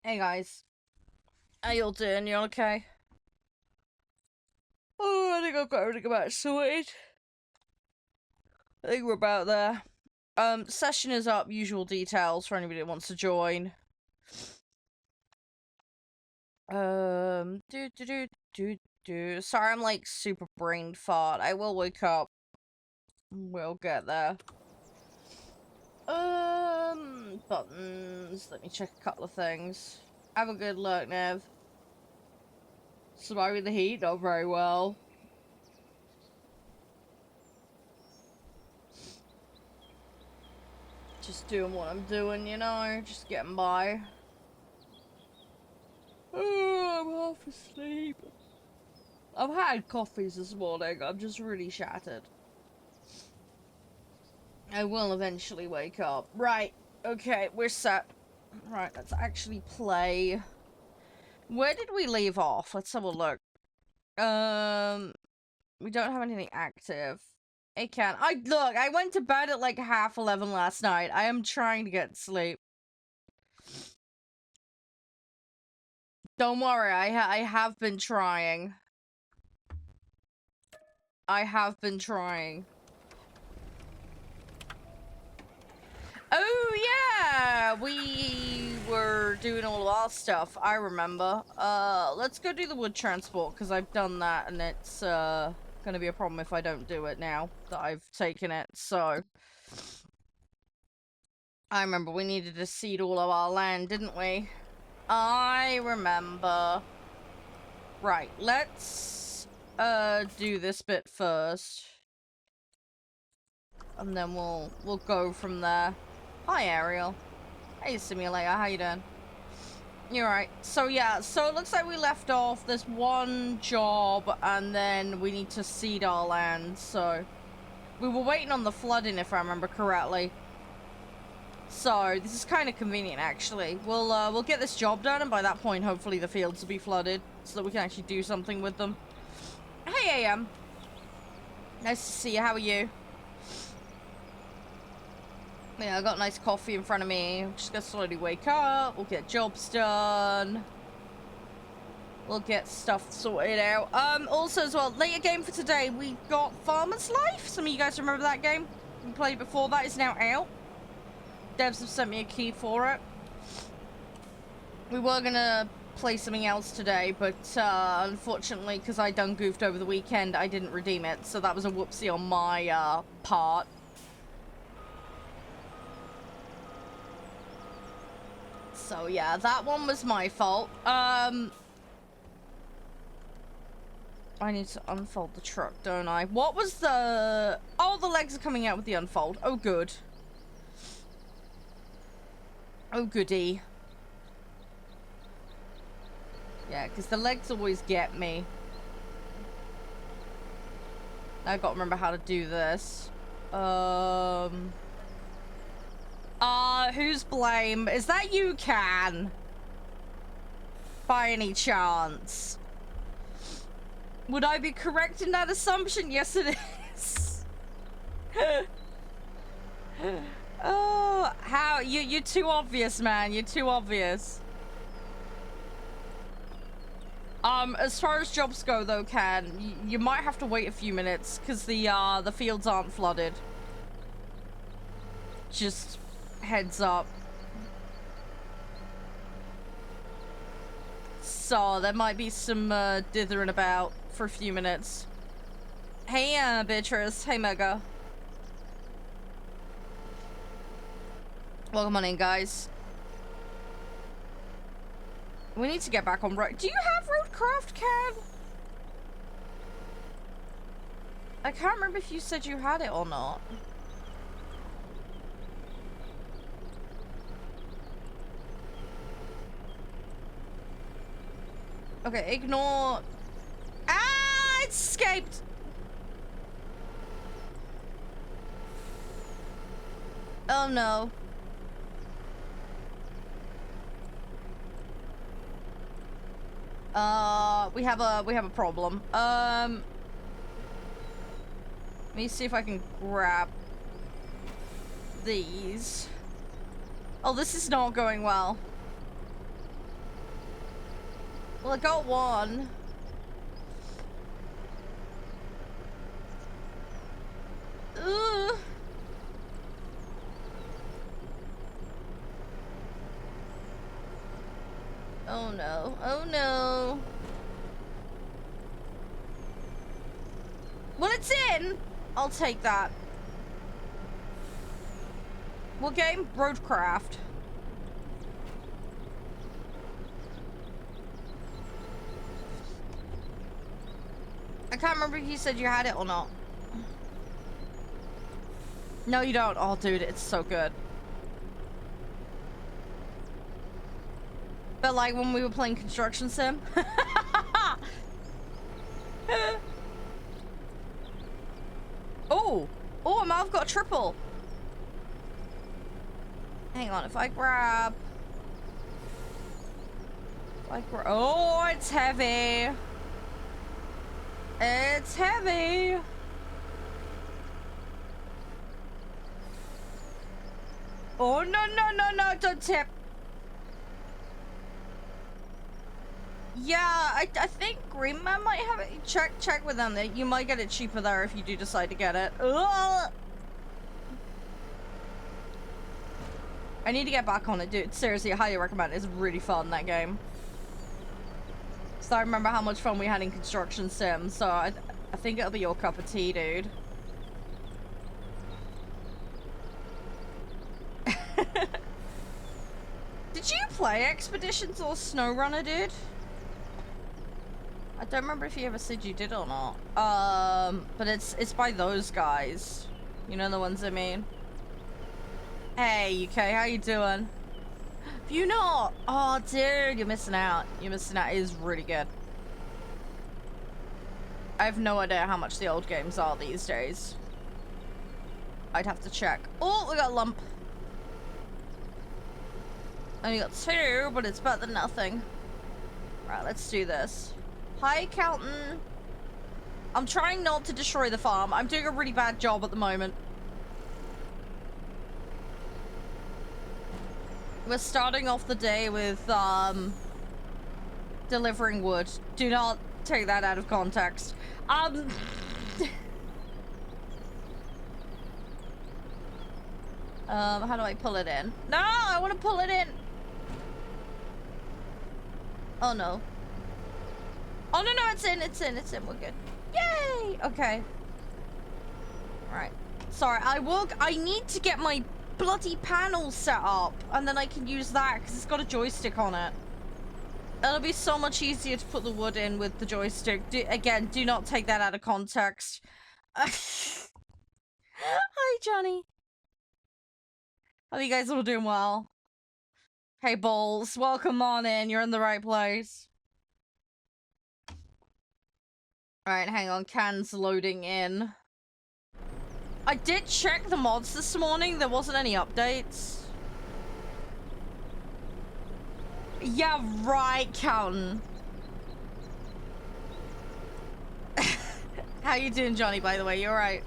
Hey guys, how y'all doing? You okay? Oh, I think I've got everything about sorted. I think we're about there. Session is up, usual details for anybody that wants to join. Do do do do do. Sorry, I'm like super brain fart. I will wake up. We'll get there. Buttons. Let me check a couple of things. Have a good look, Nev. Surviving the heat, not very well. Just doing what I'm doing, you know? Just getting by. Oh, I'm half asleep. I've had coffees this morning. I'm just really shattered. I will eventually wake up. Right. Okay, we're set. Right, let's actually play. Where did we leave off? Let's have a look. We don't have anything active. I can't. Look, I went to bed at like 11:30 last night. I am trying to get sleep. Don't worry, I have been trying. I have been trying. Oh yeah, we were doing all of our stuff. I remember. Let's go do the wood transport because I've done that, and it's gonna be a problem if I don't do it now that I've taken it. So I remember we needed to seed all of our land, didn't we? I remember. Right, let's do this bit first, and then we'll go from there. Hi, Ariel. Hey, Simulator. How you doing? You're right. So, yeah. So, it looks like we left off this one job, and then we need to seed our land. So, we were waiting on the flooding, if I remember correctly. So, this is kind of convenient, actually. We'll get this job done, and by that point, hopefully the fields will be flooded, so that we can actually do something with them. Hey, AM. Nice to see you. How are you? Yeah, I got a nice coffee in front of me. I'm just gonna slowly wake up. We'll get jobs done. We'll get stuff sorted out. Also as well, later game for today, we've got Farmer's Life. Some of you guys remember that game? We played before. That is now out. Devs have sent me a key for it. We were gonna play something else today, but unfortunately, because I done goofed over the weekend, I didn't redeem it. So that was a whoopsie on my part. So yeah, that one was my fault. I need to unfold the truck, don't I? What was the... Oh, the legs are coming out with the unfold. Oh, good. Oh, goody. Yeah, because the legs always get me. I gotta remember how to do this. Whose blame? Is that you, Can? By any chance? Would I be correct in that assumption? Yes, it is. Oh, how? You're too obvious, man. You're too obvious. As far as jobs go, though, Can, you might have to wait a few minutes, because the fields aren't flooded. Just heads up. So, there might be some, dithering about for a few minutes. Hey, Beatrice. Hey, Mega. Welcome on in, guys. We need to get back on road. Do you have Roadcraft, Can? I can't remember if you said you had it or not. Okay, ignore... Ah! It escaped! Oh no. We have a problem. Let me see if I can grab these. Oh, this is not going well. Well, I got one. Ugh. Oh no. Oh no. Well, it's in. I'll take that. What game? Roadcraft. I can't remember if you said you had it or not. No, you don't. Oh, dude, it's so good. But like when we were playing Construction Sim. Oh! Oh, I might have got a triple. Hang on, if I grab... Oh, it's heavy. It's heavy. Oh, no, don't tip. Yeah, I think Green Man might have it. Check with them. You might get it cheaper there if you do decide to get it. Ugh. I need to get back on it, dude. Seriously, I highly recommend it. It's really fun, that game. So I remember how much fun we had in Construction Sim, so I think it'll be your cup of tea, dude. Did you play Expeditions or SnowRunner, dude? I don't remember if you ever said you did or not. But it's by those guys. You know the ones I mean? Hey, UK, how you doing? Have you not? Oh, dude, you're missing out. You're missing out. It is really good. I have no idea how much the old games are these days. I'd have to check. Oh, we got a lump. Only got 2, but it's better than nothing. Right, let's do this. Hi, Calton. I'm trying not to destroy the farm. I'm doing a really bad job at the moment. We're starting off the day with, delivering wood. Do not take that out of context. How do I pull it in? No, I want to pull it in. Oh, no. Oh, no, it's in. We're good. Yay! Okay. Right. Sorry, I need to get my bloody panel set up, and then I can use that, because it's got a joystick on it. It'll be so much easier to put the wood in with the joystick. Again, do not take that out of context. Hi, Johnny. Hope you guys all doing well. Hey, Balls. Welcome on in. You're in the right place. Alright, hang on. Cans loading in. I did check the mods this morning. There wasn't any updates. Yeah, right, Calton. How you doing, Johnny, by the way? You alright?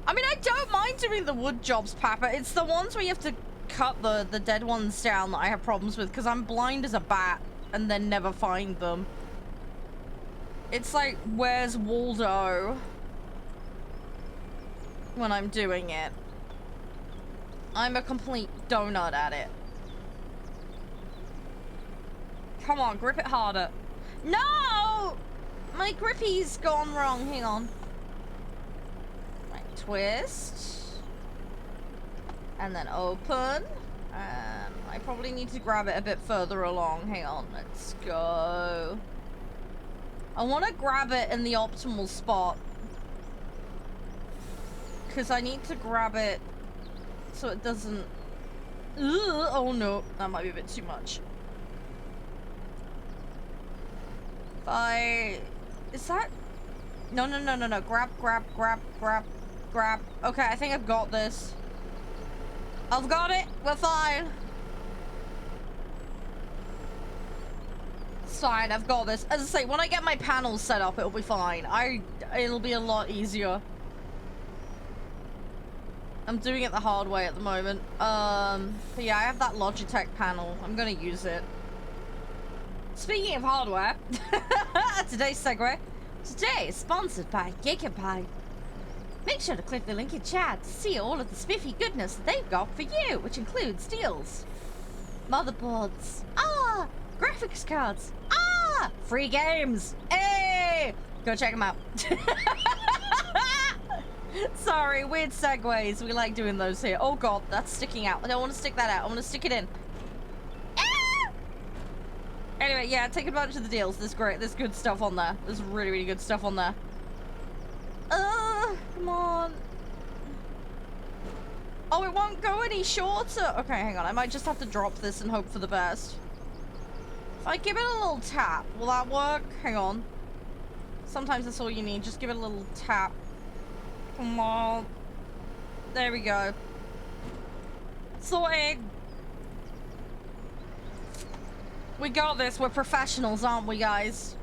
I mean, I don't mind doing the wood jobs, Papa. It's the ones where you have to cut the dead ones down that I have problems with, because I'm blind as a bat and then never find them. It's like, where's Waldo when I'm doing it? I'm a complete donut at it. Come on, grip it harder. No! My grippy's gone wrong. Hang on. Right, twist. And then open. And I probably need to grab it a bit further along. Hang on, let's go. I want to grab it in the optimal spot. Because I need to grab it so it doesn't... Ugh, oh no, that might be a bit too much. Is that... No. Grab. Okay, I think I've got this. I've got it. We're fine. It's fine. I've got this. As I say, when I get my panels set up, it'll be fine. It'll be a lot easier. I'm doing it the hard way at the moment. But yeah, I have that Logitech panel. I'm gonna use it. Speaking of hardware, today's segue. Today is sponsored by Gigabyte. Make sure to click the link in chat to see all of the spiffy goodness that they've got for you, which includes deals, motherboards, graphics cards, free games. Hey, go check them out. Sorry, weird segues. We like doing those here. Oh god, that's sticking out. I don't want to stick that out. I want to stick it in. Anyway, yeah, take advantage of the deals. There's great. There's good stuff on there. There's really, really good stuff on there. Come on. Oh, it won't go any shorter. Okay, hang on. I might just have to drop this and hope for the best. If I give it a little tap, will that work? Hang on. Sometimes that's all you need. Just give it a little tap. Come on. There we go. Sorted. We got this. We're professionals, aren't we, guys?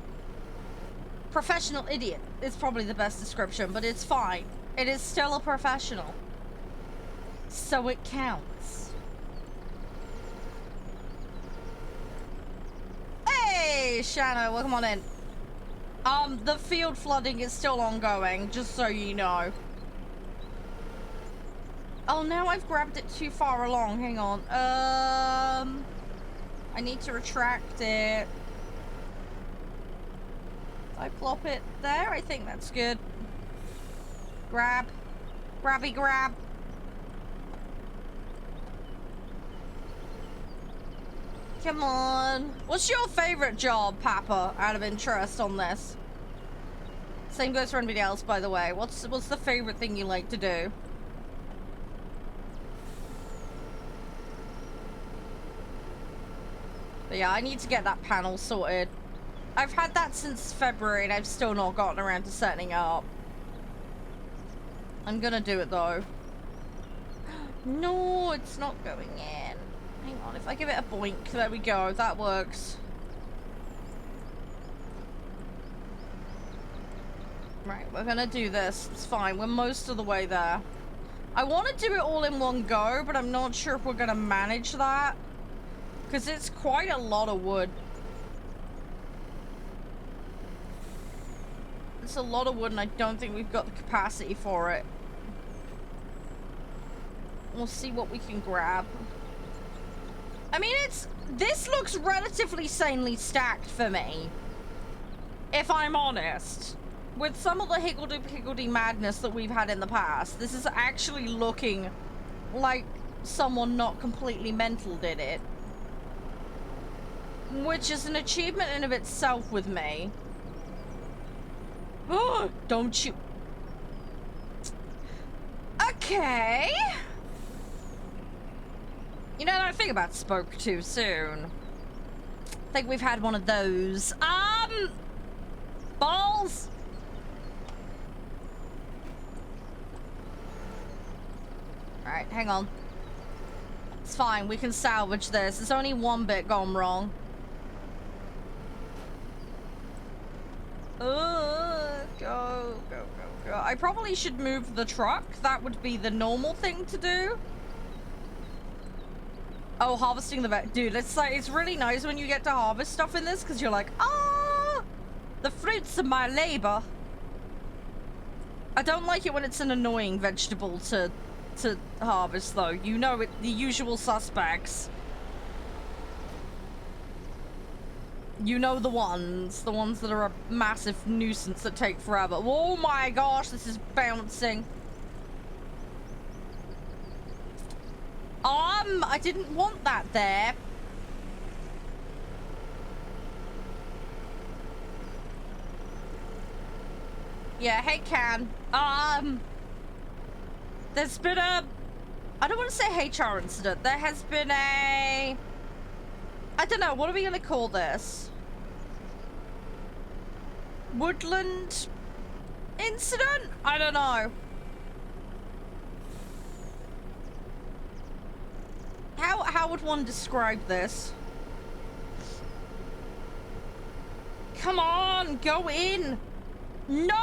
Professional idiot is probably the best description, but it's fine. It is still a professional. So it counts. Hey, Shanna, welcome on in. The field flooding is still ongoing, just so you know. Oh, now I've grabbed it too far along. Hang on. I need to retract it. I plop it there. I think that's good. Grab. Grabby grab. Come on. What's your favorite job, Papa, out of interest on this? Same goes for anybody else, by the way. What's the favorite thing you like to do? But yeah, I need to get that panel sorted. I've had that since February and I've still not gotten around to setting it up. I'm gonna do it though. No, it's not going in. Hang on, if I give it a boink, there we go, that works. Right, we're gonna do this. It's fine, we're most of the way there. I want to do it all in one go, but I'm not sure if we're gonna manage that. Because it's quite a lot of wood. It's a lot of wood and I don't think we've got the capacity for it. We'll see what we can grab. I mean, this looks relatively sanely stacked for me. If I'm honest. With some of the higgledy-piggledy madness that we've had in the past, this is actually looking like someone not completely mental did it. Which is an achievement in of itself with me. Oh, don't you... Okay. You know, I think about spoke too soon. I think we've had one of those. Balls. Alright, hang on. It's fine, we can salvage this. There's only one bit gone wrong. Go. I probably should move the truck. That would be the normal thing to do. Oh, harvesting the dude, it's like, it's really nice when you get to harvest stuff in this because you're like, the fruits of my labor. I don't like it when it's an annoying vegetable to harvest though. You know it, the usual suspects. You know the ones that are a massive nuisance that take forever. Oh my gosh, this is bouncing. I didn't want that there. Yeah, hey Can. There's been a... I don't want to say HR incident. There has been a... I don't know, what are we going to call this? Woodland incident? I don't know. How would one describe this? Come on, go in. No.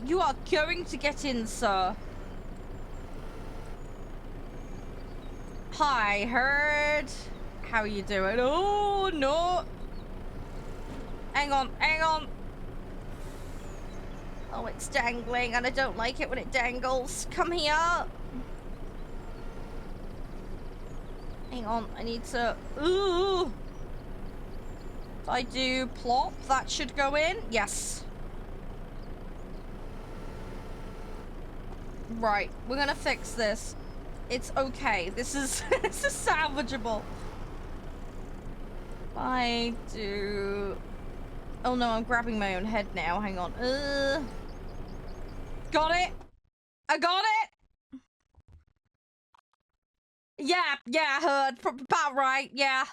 You are going to get in, sir. Hi, Herd. How are you doing? Oh, no. Hang on, hang on. Oh, it's dangling, and I don't like it when it dangles. Come here. Hang on, I need to... Ooh. If I do plop, that should go in. Yes. Right, we're gonna fix this. It's okay. This is this is salvageable. If I do... Oh no, I'm grabbing my own head now. Hang on. Got it. I got it. Yeah, heard. About right. Yeah.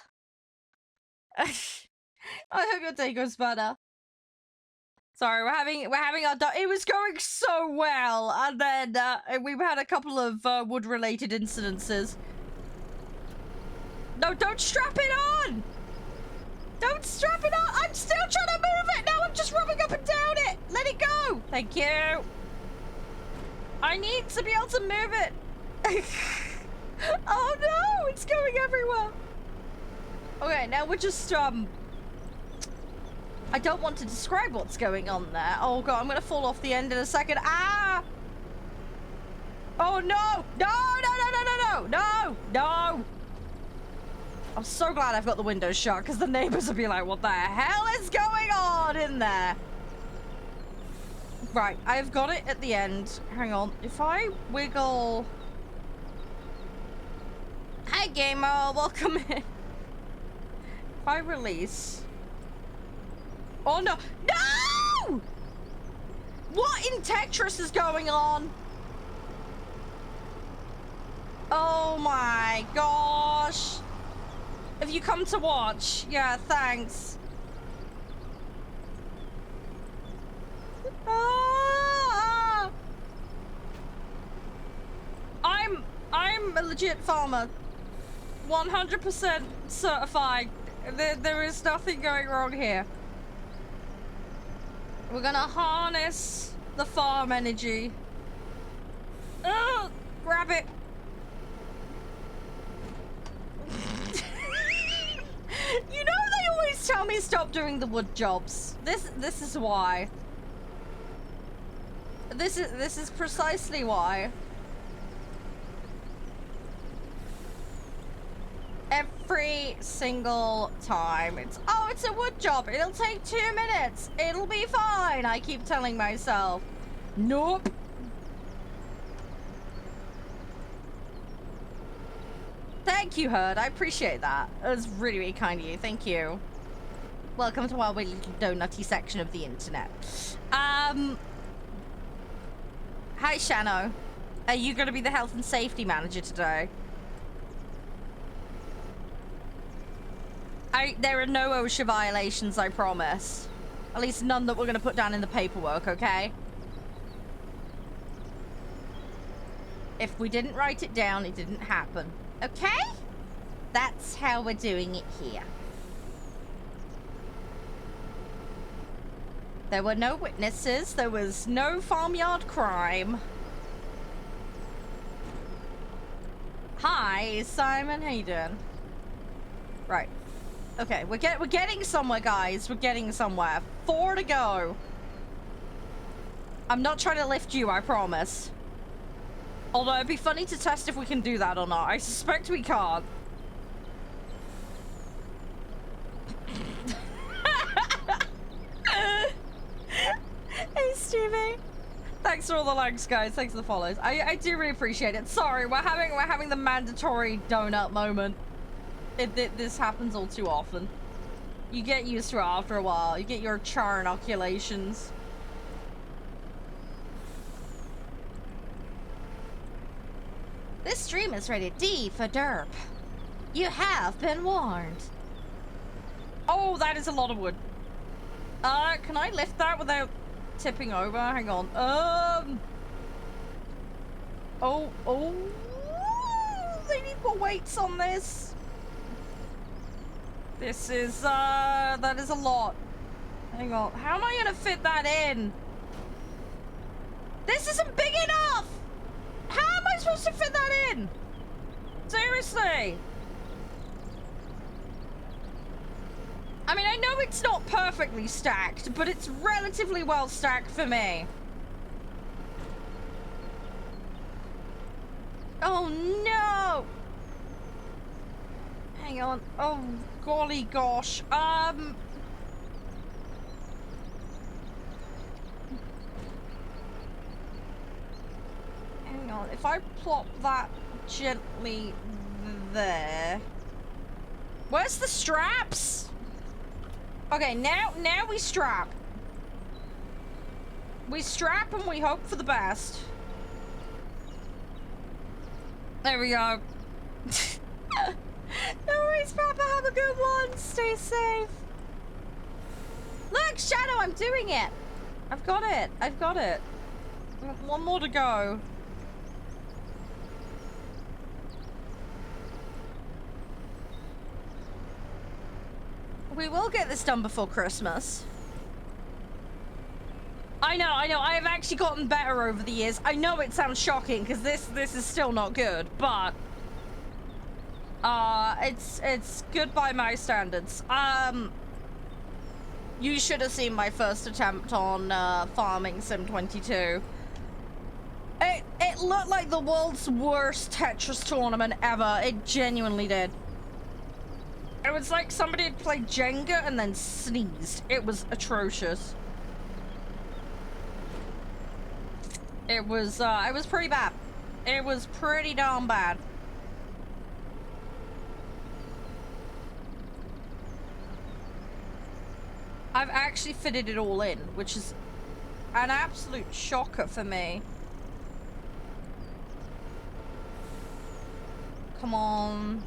I hope your day goes better. Sorry, we're having our... It was going so well, and then we've had a couple of wood-related incidences. No, don't strap it on! Don't strap it on! I'm still trying to move it! Now I'm just rubbing up and down it! Let it go! Thank you! I need to be able to move it! Oh no! It's going everywhere! Okay, now we're just, I don't want to describe what's going on there. Oh god, I'm gonna fall off the end in a second. Ah! Oh no! No! No! No! No! No! No! No! I'm so glad I've got the windows shut, because the neighbors will be like, what the hell is going on in there? Right, I've got it at the end. Hang on. If I wiggle... Hi, gamer. Welcome in. If I release... Oh, no. No! What in Tetris is going on? Oh, my gosh. Have you come to watch? Yeah, thanks. Ah! I'm a legit farmer. 100% certified. There is nothing going wrong here. We're gonna harness the farm energy. Oh, grab it. You know they always tell me stop doing the wood jobs. This is why. This is precisely why. Every single time. It's a wood job. It'll take 2 minutes. It'll be fine. I keep telling myself. Nope. Thank you, Herd. I appreciate that. It was really, really kind of you. Thank you. Welcome to our little donutty section of the internet. Hi, Shano. Are you going to be the health and safety manager today? There are no OSHA violations, I promise. At least none that we're going to put down in the paperwork, okay? If we didn't write it down, it didn't happen. Okay? That's how we're doing it here. There were no witnesses. There was no farmyard crime. Hi, Simon. How you doing? Right. Okay, we're getting somewhere, guys. We're getting somewhere. 4 to go. I'm not trying to lift you, I promise. Although it'd be funny to test if we can do that or not. I suspect we can't. Hey, Stevie. Thanks for all the likes, guys. Thanks for the follows. I do really appreciate it. Sorry, we're having the mandatory donut moment. This happens all too often. You get used to it after a while. You get your char inoculations. This stream is rated D for derp. You have been warned. Oh, that is a lot of wood. Can I lift that without tipping over? Hang on. Oh. They need more weights on this. This is, that is a lot. Hang on. How am I gonna fit that in? This isn't big enough! How am I supposed to fit that in? Seriously? I mean, I know it's not perfectly stacked, but it's relatively well stacked for me. Oh no! Hang on. Oh, golly gosh. Hang on. If I plop that gently there. Where's the straps? Okay, now we strap. We strap and we hope for the best. There we go. No worries, Papa. Have a good one. Stay safe. Look, Shadow, I'm doing it. I've got it. I've got it. One more to go. We will get this done before Christmas. I know. I have actually gotten better over the years. I know it sounds shocking because this is still not good, but it's good by my standards. You should have seen my first attempt on farming Sim 22. It looked like the world's worst Tetris tournament ever. It genuinely did. It was like somebody had played Jenga and then sneezed. It was atrocious. It was pretty bad. It was pretty darn bad. I've actually fitted it all in, which is an absolute shocker for me. Come on.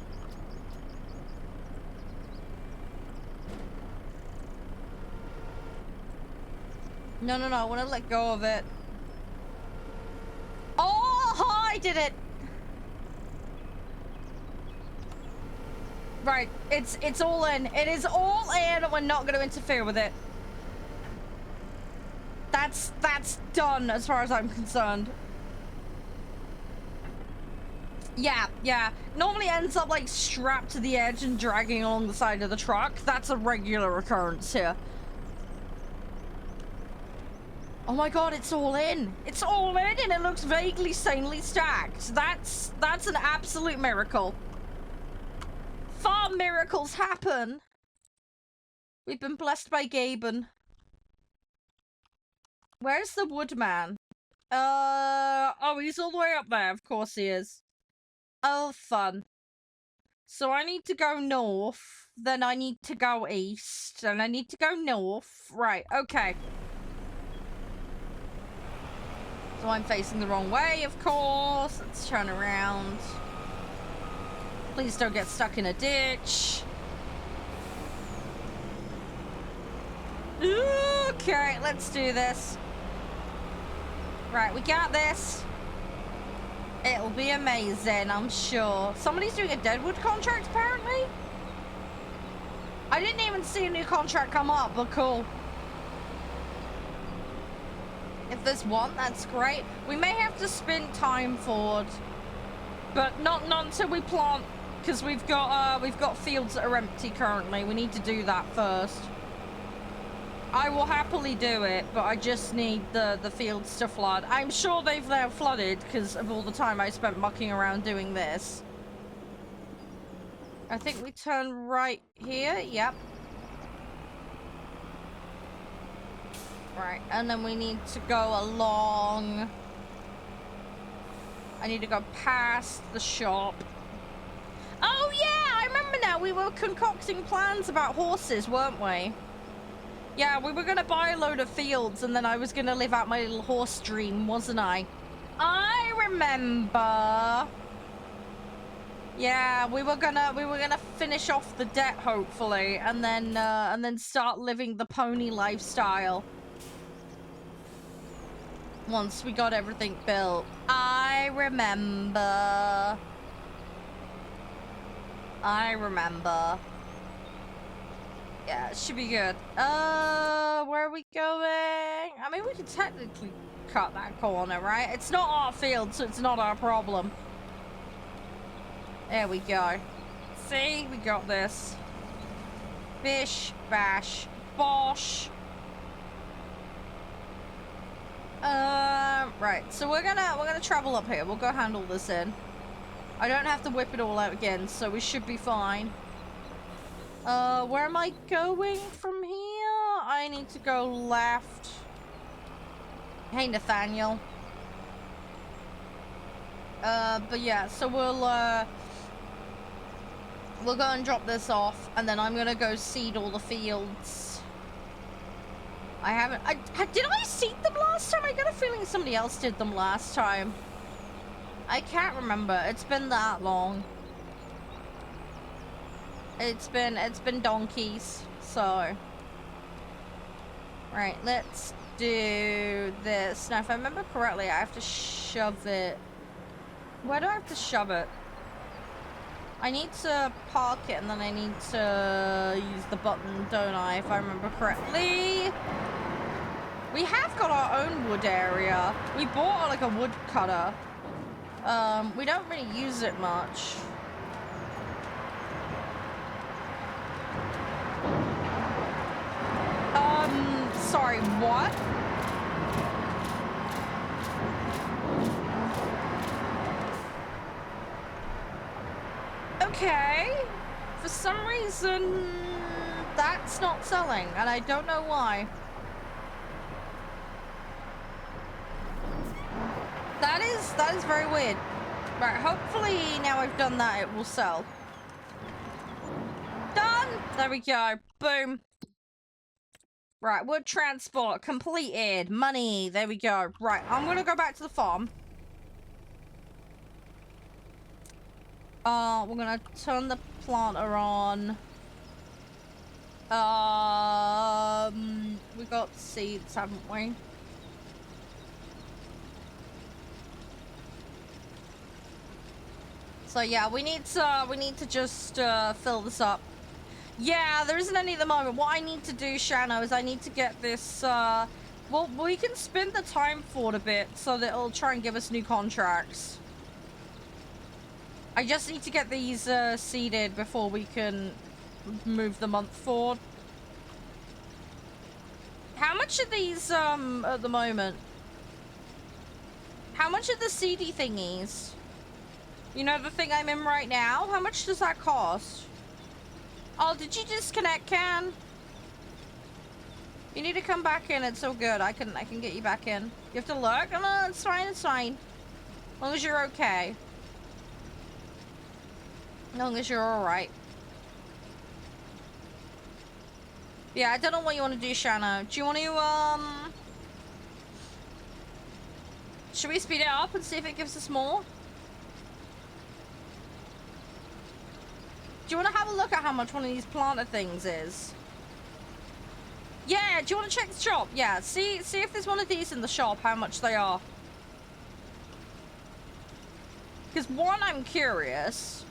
No, I want to let go of it. Oh, I did it. Right, it's all in. It is all in. We're not going to interfere with it. That's done as far as I'm concerned. Yeah. Normally ends up like strapped to the edge and dragging along the side of the truck. That's a regular occurrence here. Oh my god, it's all in. It's all in and it looks vaguely sanely stacked. That's an absolute miracle. Farm miracles happen. We've been blessed by Gaben. Where's the woodman? Oh, he's all the way up there. Of course he is. Oh, fun. So I need to go north, then I need to go east, and I need to go north. Right, okay. So I'm facing the wrong way, of course. Let's turn around. Please don't get stuck in a ditch. Okay, let's do this. Right, we got this. It'll be amazing, I'm sure. Somebody's doing a Deadwood contract, apparently? I didn't even see a new contract come up, but cool. If there's one, that's great. We may have to spin time forward, but not until we plant, because we've got fields that are empty currently. We need to do that first. I will happily do it, but I just need the fields to flood. I'm sure they've now flooded because of all the time I spent mucking around doing this. I think we turn right here. Yep. Right, and then we need to go along. I need to go past the shop. Oh yeah, I remember now. We were concocting plans about horses, weren't we? Yeah, we were gonna buy a load of fields and then I was gonna live out my little horse dream, wasn't I? I remember. Yeah, we were gonna finish off the debt hopefully and then start living the pony lifestyle. Once we got everything built. I remember. Yeah, it should be good. Where are we going? I mean, we could technically cut that corner, right? It's not our field, so it's not our problem. There we go. See? We got this. Bish, bash, bosh. Right. So we're gonna travel up here. We'll go handle this in. I don't have to whip it all out again, so we should be fine. Where am I going from here? I need to go left. Hey, Nathaniel. But yeah, so we'll go and drop this off, and then I'm gonna go seed all the fields. I haven't... did I seed them last time? I got a feeling somebody else did them last time. I can't remember. It's been that long. It's been donkeys, so... Right, let's do this. Now, if I remember correctly, I have to shove it... Where do I have to shove it? I need to park it, and then I need to use the button, don't I, if I remember correctly? We have got our own wood area. We bought, like, a wood cutter. We don't really use it much. Sorry, what? Okay. For some reason, that's not selling, and I don't know why. That is very weird. Right, hopefully now I've done that, it will sell. Done! There we go. Boom. Right, wood transport completed. Money. There we go. Right, I'm gonna go back to the farm. We're gonna turn the planter on. We got seeds, haven't we? So yeah, we need to just fill this up. Yeah, there isn't any at the moment. What I need to do, Shano, is I need to get this well, we can spin the time forward a bit so that it'll try and give us new contracts. I just need to get these seeded before we can move the month forward. How much are these at the moment? How much are the seedy thingies? You know, the thing I'm in right now? How much does that cost? Oh, did you disconnect, Can? You need to come back in. It's so good. I can get you back in. You have to look? Oh, no, it's fine. It's fine. As long as you're okay. As long as you're alright. Yeah, I don't know what you want to do, Shanna. Do you want to, should we speed it up and see if it gives us more? Do you want to have a look at how much one of these planter things is? Yeah, do you want to check the shop? Yeah, see if there's one of these in the shop, how much they are. Because one, I'm curious.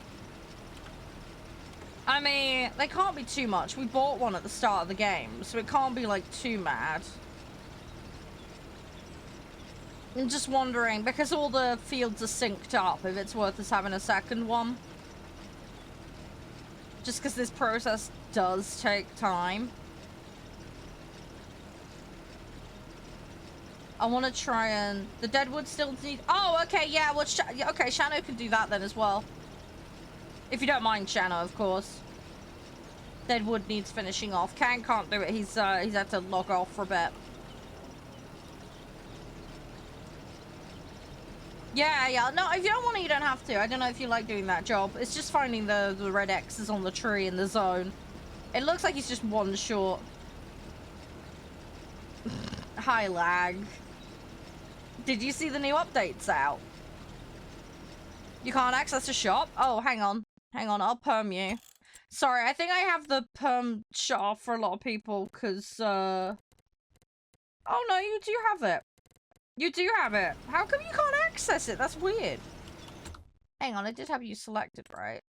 I mean, they can't be too much. We bought one at the start of the game, so it can't be, like, too mad. I'm just wondering, because all the fields are synced up, if it's worth us having a second one. Just because this process does take time. I want to try and... The deadwood still need... Oh, okay, yeah, well, okay, Shano can do that then as well. If you don't mind, Shano, of course. Deadwood needs finishing off. Can't do it. He's had to log off for a bit. Yeah. No, if you don't want to, you don't have to. I don't know if you like doing that job. It's just finding the red X's on the tree in the zone. It looks like he's just one short. High lag. Did you see the new updates out? You can't access the shop? Oh, hang on. Hang on, I'll perm you. Sorry, I think I have the perm shut off for a lot of people, because, Oh, no, you do have it. You do have it. How come you can't access it? That's weird. Hang on, I did have you selected, right?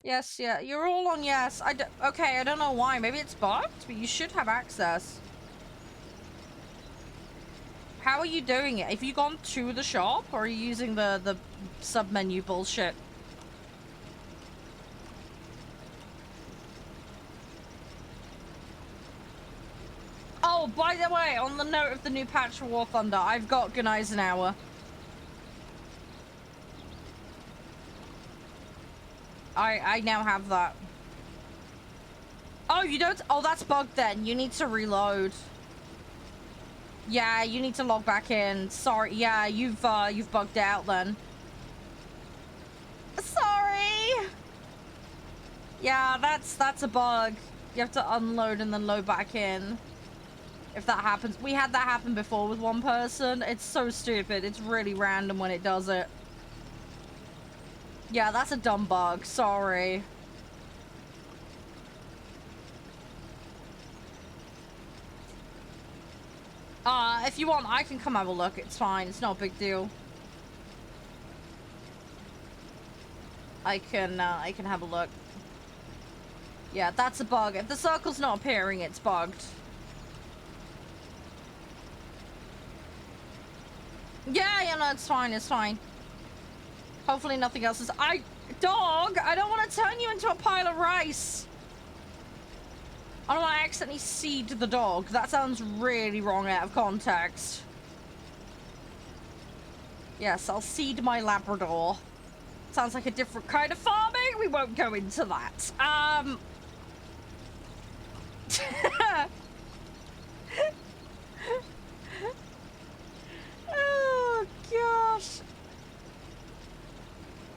Yes, yeah, you're all on yes. Okay, I don't know why. Maybe it's bugged, but you should have access. How are you doing it? Have you gone to the shop, or are you using the sub-menu bullshit? Oh, by the way, on the note of the new patch for War Thunder, I've got Guneisenhour. I now have that. Oh, you don't? Oh, that's bugged then. You need to reload. Yeah, you need to log back in. Sorry. Yeah, you've bugged out then. Sorry. Yeah, that's a bug. You have to unload and then load back in. If that happens. We had that happen before with one person. It's so stupid. It's really random when it does it. Yeah, that's a dumb bug. Sorry. If you want, I can come have a look. It's fine. It's not a big deal. I can have a look. Yeah, that's a bug. If the circle's not appearing, it's bugged. Yeah, no, it's fine. It's fine. Hopefully nothing else is... Dog! I don't want to turn you into a pile of rice! I don't want to accidentally seed the dog. That sounds really wrong out of context. Yes, I'll seed my Labrador. Sounds like a different kind of farming. We won't go into that. Oh, gosh.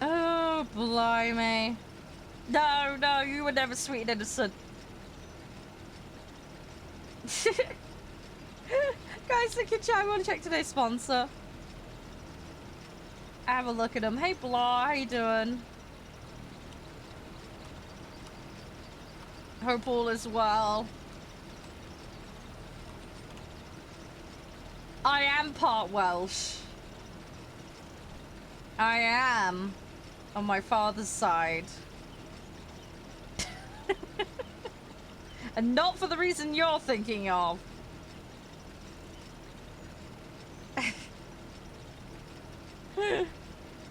Oh, blimey. No, you were never sweet and innocent. Guys, look at chat. I want to check today's sponsor. Have a look at him. Hey, Blah, how you doing? Hope all is well. I am part Welsh. I am. On my father's side. And not for the reason you're thinking of.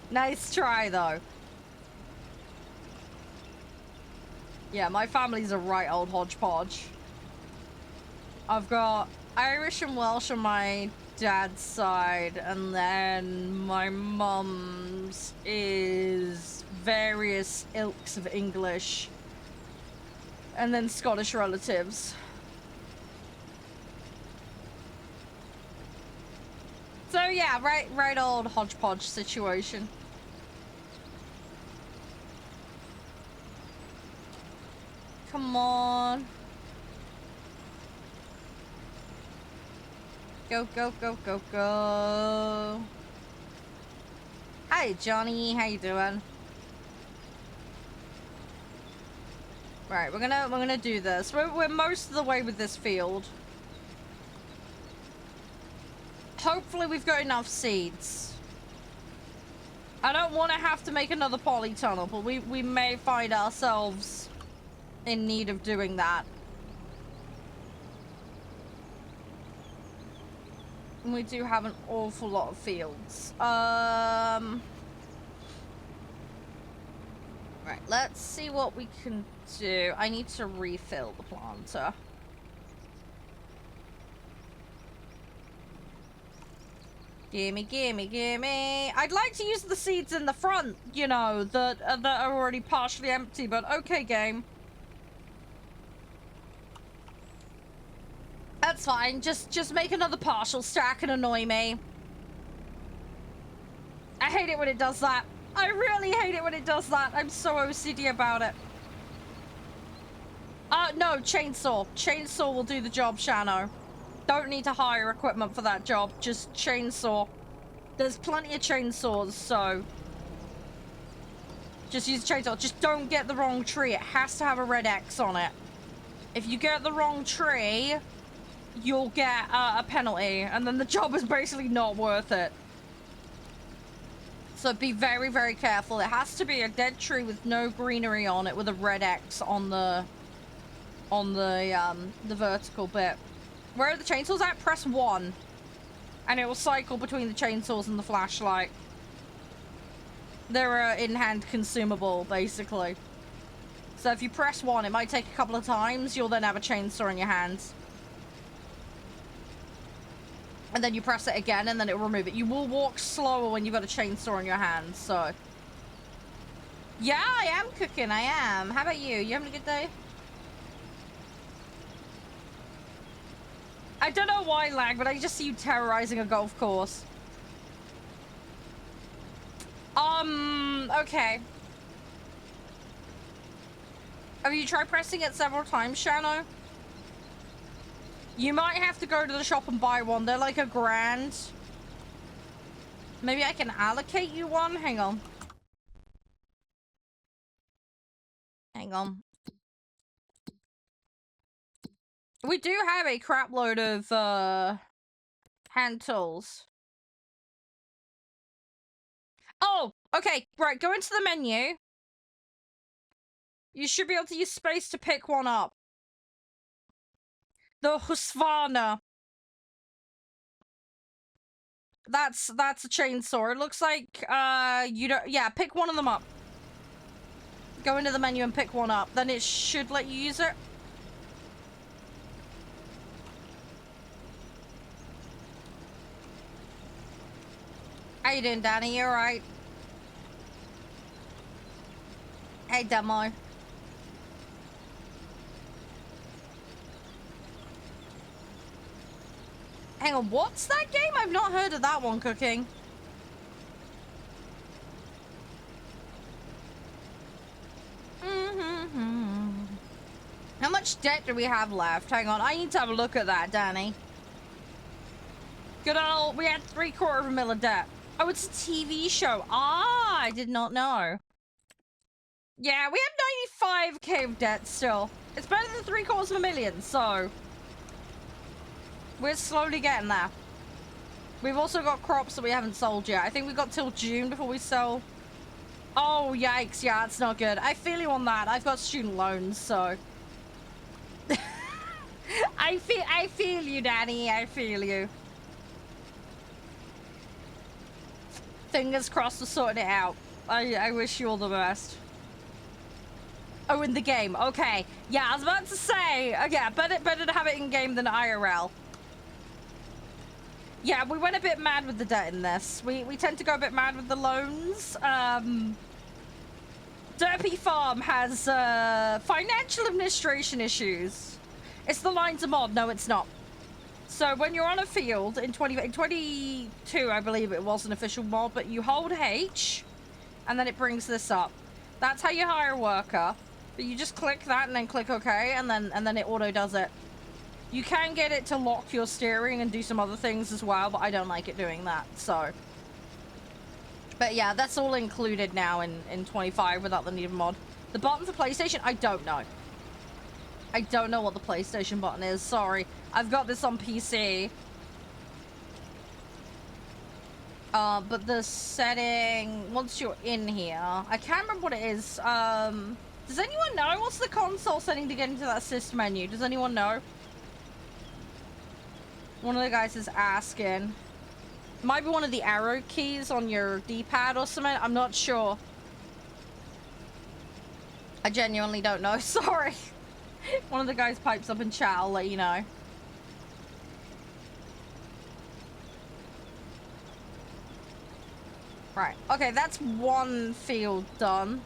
Nice try, though. Yeah, my family's a right old hodgepodge. I've got Irish and Welsh on my dad's side, and then my mum's is various ilks of English, and then Scottish relatives. So yeah, right old hodgepodge situation. Come on. Go, go, go, go, go. Hi, Johnny. How you doing? Right, we're gonna do this. We're most of the way with this field. Hopefully we've got enough seeds. I don't want to have to make another polytunnel, but we may find ourselves in need of doing that. And we do have an awful lot of fields. Right, let's see what we can do. I need to refill the planter. Gimme, gimme, gimme. I'd like to use the seeds in the front, you know, that are already partially empty, but okay, game. That's fine. Just make another partial stack and annoy me. I hate it when it does that. I really hate it when it does that. I'm so OCD about it. No, chainsaw. Chainsaw will do the job, Shano. Don't need to hire equipment for that job. Just chainsaw. There's plenty of chainsaws, so... just use chainsaw. Just don't get the wrong tree. It has to have a red X on it. If you get the wrong tree, you'll get a penalty, and then the job is basically not worth it. So be very, very careful. It has to be a dead tree with no greenery on it, with a red X on the vertical bit. Where are the chainsaws at? Press 1. And it will cycle between the chainsaws and the flashlight. They're in-hand consumable, basically. So if you press 1, it might take a couple of times. You'll then have a chainsaw in your hands. And then you press it again, and then it will remove it. You will walk slower when you've got a chainsaw in your hands, so... Yeah, I am cooking, I am. How about you? You having a good day? I don't know why, Lag, but I just see you terrorizing a golf course. Okay. Have you tried pressing it several times, Shano? You might have to go to the shop and buy one. They're like $1,000. Maybe I can allocate you one? Hang on. Hang on. We do have a crap load of, hand tools. Oh, okay. Right, go into the menu. You should be able to use space to pick one up. The Husqvarna. That's a chainsaw. It looks like, you don't... Yeah, pick one of them up. Go into the menu and pick one up. Then it should let you use it. How you doing, Danny? You alright? Hey, Demo. Hang on, what's that game? I've not heard of that one, Cooking. How much debt do we have left? Hang on, I need to have a look at that, Danny. Good old, we had $750,000 of debt. Oh, it's a TV show. Ah, I did not know. Yeah, we have 95k of debt still. It's better than $750,000, so... We're slowly getting there. We've also got crops that we haven't sold yet. I think we got till June before we sell. Oh, yikes. Yeah, it's not good. I feel you on that. I've got student loans, so... I feel you, Danny. I feel you. Fingers crossed we're sorting it out. I wish you all the best. Oh, in the game. Okay. Yeah, I was about to say. Yeah, better to have it in game than IRL. Yeah, we went a bit mad with the debt in this. We tend to go a bit mad with the loans. Derpy Farm has financial administration issues. It's the lines of mod. No, it's not. So when you're on a field in 22, I believe it was an official mod, but you hold H and then it brings this up. That's how you hire a worker. But you just click that and then click OK, and then it auto does it. You can get it to lock your steering and do some other things as well, but I don't like it doing that, so. But yeah, that's all included now in 25 without the need of mod. The button for PlayStation, I don't know. I don't know what the PlayStation button is, sorry. I've got this on PC. But the setting, once you're in here, I can't remember what it is. Does anyone know? What's the console setting to get into that assist menu? Does anyone know? One of the guys is asking. Might be one of the arrow keys on your D-pad or something. I'm not sure. I genuinely don't know. Sorry. One of the guys pipes up in chat. I'll let you know. Right. Okay, that's one field done.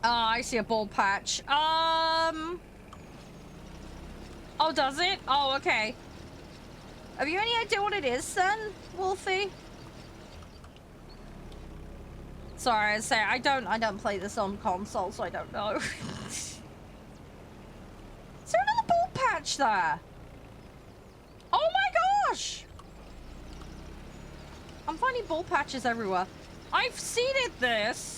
Oh, I see a bald patch. Oh, does it? Oh, okay. Have you any idea what it is then, Wolfie? Sorry, I say I don't play this on console, so I don't know. Is there another bald patch there? Oh my gosh! I'm finding bald patches everywhere. I've seeded this.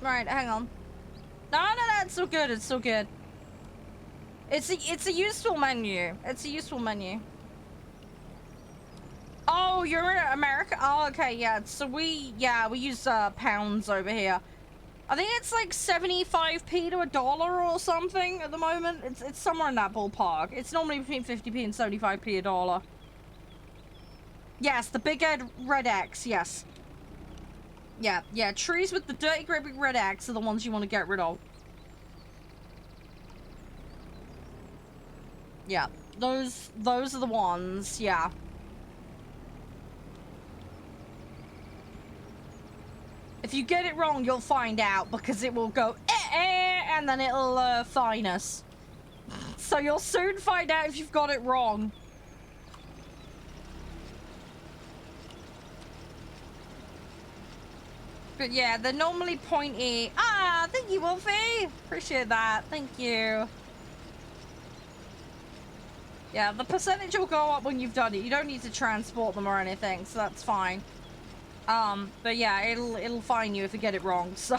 Right, hang on. No, it's still good. It's still good. It's a useful menu. It's a useful menu. Oh, you're in America? Oh, okay, yeah. So we use pounds over here. I think it's like 75p to $1 or something at the moment. It's somewhere in that ballpark. It's normally between 50p and 75p a dollar. Yes, the big red X, yes. Yeah, trees with the dirty great big red X are the ones you want to get rid of. Yeah, those are the ones, yeah. If you get it wrong, you'll find out, because it will go, and then it'll fine us. So you'll soon find out if you've got it wrong. But yeah, they're normally pointy. Ah, thank you, Wolfie. Appreciate that. Thank you. Yeah, the percentage will go up when you've done it. You don't need to transport them or anything, so that's fine. But yeah, it'll fine you if you get it wrong, so.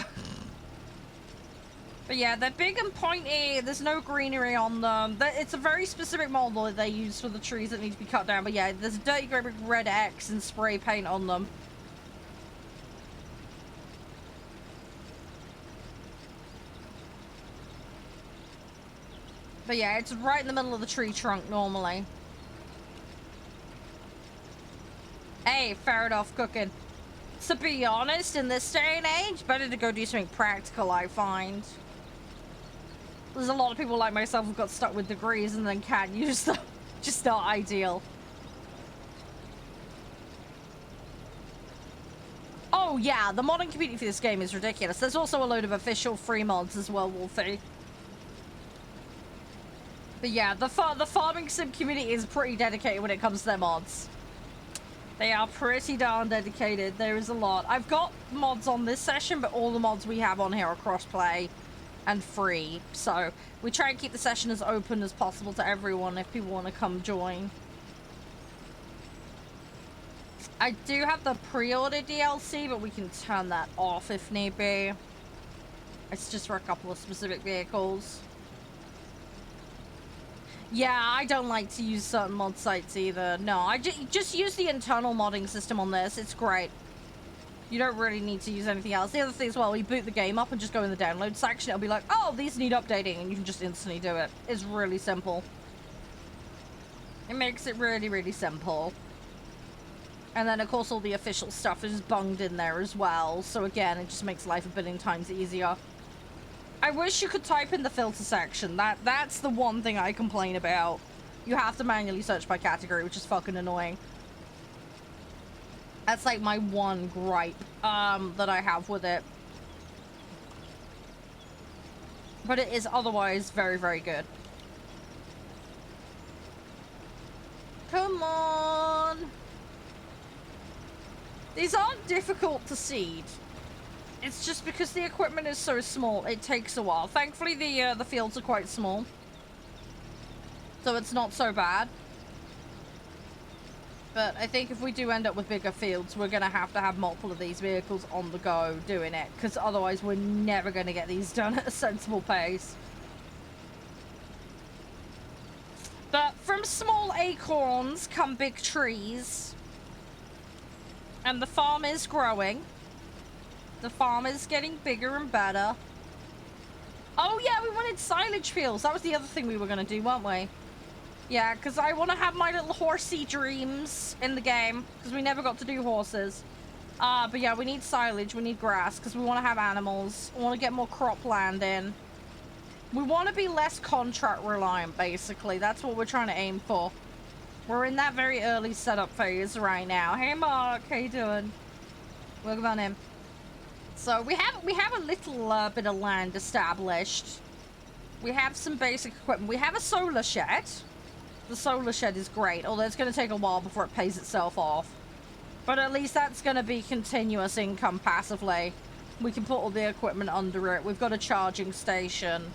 But yeah, they're big and pointy. There's no greenery on them. It's a very specific model that they use for the trees that need to be cut down. But yeah, there's a dirty great big red X and spray paint on them. But yeah, it's right in the middle of the tree trunk normally. Hey, fair enough, cooking. To be honest, in this day and age, better to go do something practical, I find. There's a lot of people like myself who've got stuck with degrees and then can't use them. Just not ideal. Oh yeah, the modding community for this game is ridiculous. There's also a load of official free mods as well, Wolfie. But yeah, the farming sim community is pretty dedicated when it comes to their mods. They are pretty darn dedicated. There is a lot. I've got mods on this session, but all the mods we have on here are crossplay and free. So we try and keep the session as open as possible to everyone if people want to come join. I do have the pre-order DLC, but we can turn that off if need be. It's just for a couple of specific vehicles. Yeah, I don't like to use certain mod sites either. No, I just use the internal modding system on this. It's great. You don't really need to use anything else. The other thing as well, you boot the game up and just go in the download section. It'll be like, oh, these need updating, and you can just instantly do it. It's really simple. It makes it really, really simple. And then, of course, all the official stuff is bunged in there as well. So again, it just makes life a billion times easier. I wish you could type in the filter section. That's the one thing I complain about. You have to manually search by category, which is fucking annoying. That's like my one gripe that I have with it. But it is otherwise very, very good. Come on. These aren't difficult to seed. It's just because the equipment is so small, it takes a while. Thankfully, the fields are quite small, so it's not so bad. But I think if we do end up with bigger fields, we're gonna have to have multiple of these vehicles on the go doing it, because otherwise we're never gonna get these done at a sensible pace. But from small acorns come big trees, and the farm is growing. The farm is getting bigger and better. Oh yeah, we wanted silage fields. That was the other thing we were gonna do, weren't we? Yeah, because I want to have my little horsey dreams in the game, because we never got to do horses. But yeah, we need silage, we need grass, because we want to have animals. We want to get more cropland in. We want to be less contract reliant, basically. That's what we're trying to aim for. We're in that very early setup phase right now. Hey Mark, how you doing? Welcome on in. So we have a little bit of land established. We have some basic equipment. We have a solar shed. The solar shed is great, although it's going to take a while before it pays itself off. But at least that's going to be continuous income passively. We can put all the equipment under it. We've got a charging station.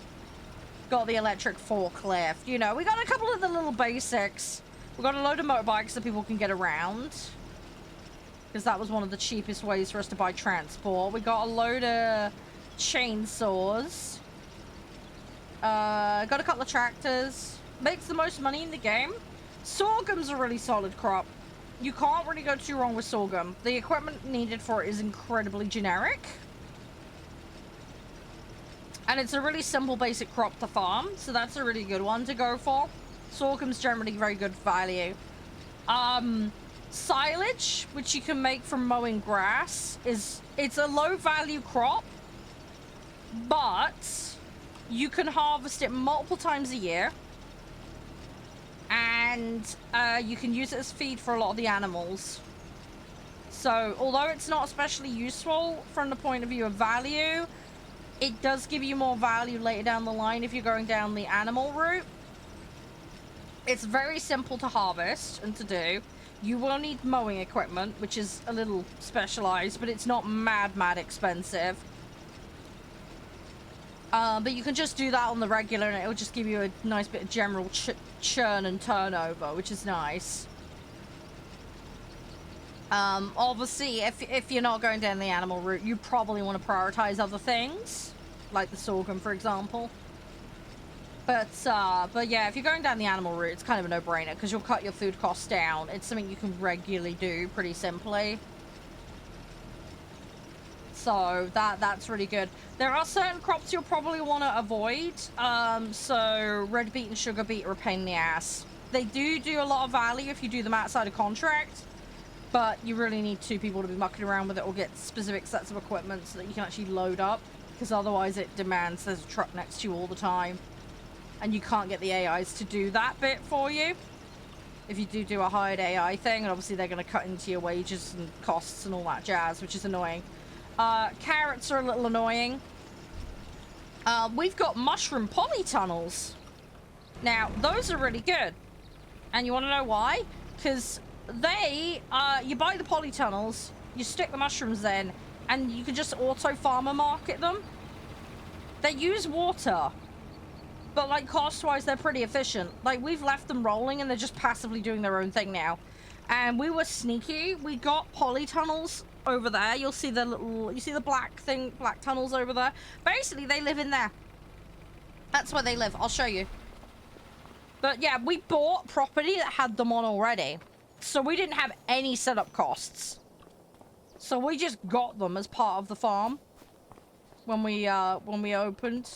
Got the electric forklift. You know, we got a couple of the little basics. We've got a load of motorbikes that people can get around, because that was one of the cheapest ways for us to buy transport. We got a load of chainsaws. Got a couple of tractors. Makes the most money in the game. Sorghum's a really solid crop. You can't really go too wrong with sorghum. The equipment needed for it is incredibly generic. And it's a really simple, basic crop to farm. So that's a really good one to go for. Sorghum's generally very good value. Silage, which you can make from mowing grass, it's a low value crop, but you can harvest it multiple times a year, and you can use it as feed for a lot of the animals. So although it's not especially useful from the point of view of value, it does give you more value later down the line if you're going down the animal route. It's very simple to harvest and to do. You will need mowing equipment, which is a little specialized, but it's not mad expensive. But you can just do that on the regular, and it'll just give you a nice bit of general churn and turnover, which is nice. Obviously, if you're not going down the animal route, you probably want to prioritize other things, like the sorghum, for example. But yeah, if you're going down the animal route, it's kind of a no-brainer because you'll cut your food costs down. It's something you can regularly do pretty simply. So that's really good. There are certain crops you'll probably want to avoid. So red beet and sugar beet are a pain in the ass. They do a lot of value if you do them outside of contract, but you really need two people to be mucking around with it or get specific sets of equipment so that you can actually load up, because otherwise it demands there's a truck next to you all the time. And you can't get the AIs to do that bit for you. If you do a hired AI thing, and obviously they're going to cut into your wages and costs and all that jazz, which is annoying. Carrots are a little annoying. We've got mushroom polytunnels. Now, those are really good. And you want to know why? Because they, you buy the polytunnels, you stick the mushrooms in, and you can just auto-farmer market them. They use water. But, like, cost-wise, they're pretty efficient. Like, we've left them rolling, and they're just passively doing their own thing now. And we were sneaky. We got polytunnels over there. You'll see the little... You see the black tunnels over there? Basically, they live in there. That's where they live. I'll show you. But, yeah, we bought property that had them on already. So we didn't have any setup costs. So we just got them as part of the farm. When we opened...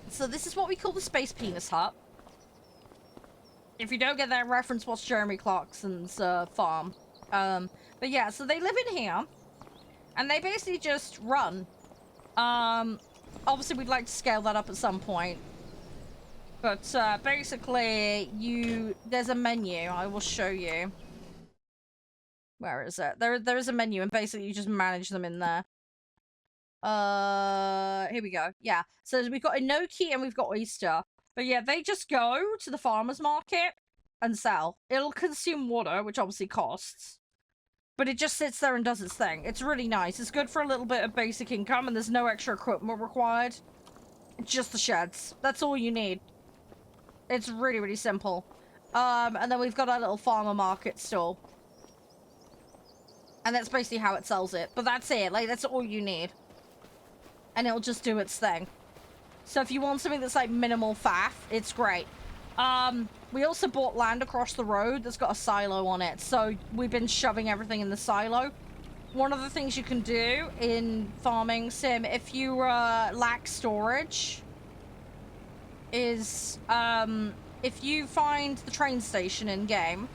So this is what we call the Space Penis Hut. If you don't get that reference, watch Jeremy Clarkson's farm. But yeah, so they live in here. And they basically just run. Obviously, we'd like to scale that up at some point. But basically, there's a menu. I will show you. Where is it? There is a menu, and basically you just manage them in there. Here we go. Yeah, so we've got enoki and we've got oyster. But yeah, they just go to the farmer's market and sell. It'll consume water, which obviously costs, but it just sits there and does its thing. It's really nice. It's good for a little bit of basic income, and there's no extra equipment required. It's just the sheds. That's all you need. It's really simple. And then we've got our little farmer market stall, and that's basically how it sells it. But that's it. Like, that's all you need. And it'll just do its thing. So if you want something that's like minimal faff, it's great. We also bought land across the road that's got a silo on it. So we've been shoving everything in the silo. One of the things you can do in farming sim, if you lack storage, is if you find the train station in game,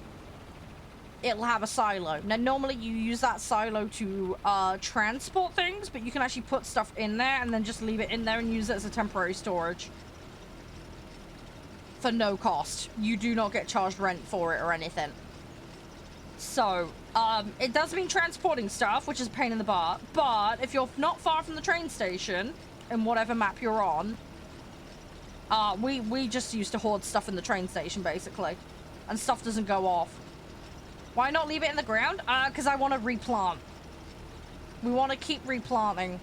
it'll have a silo. Now, normally you use that silo to transport things, but you can actually put stuff in there and then just leave it in there and use it as a temporary storage. For no cost. You do not get charged rent for it or anything. So, it does mean transporting stuff, which is a pain in the butt, but if you're not far from the train station, in whatever map you're on, we just used to hoard stuff in the train station, basically. And stuff doesn't go off. Why not leave it in the ground? Because I want to replant. We want to keep replanting.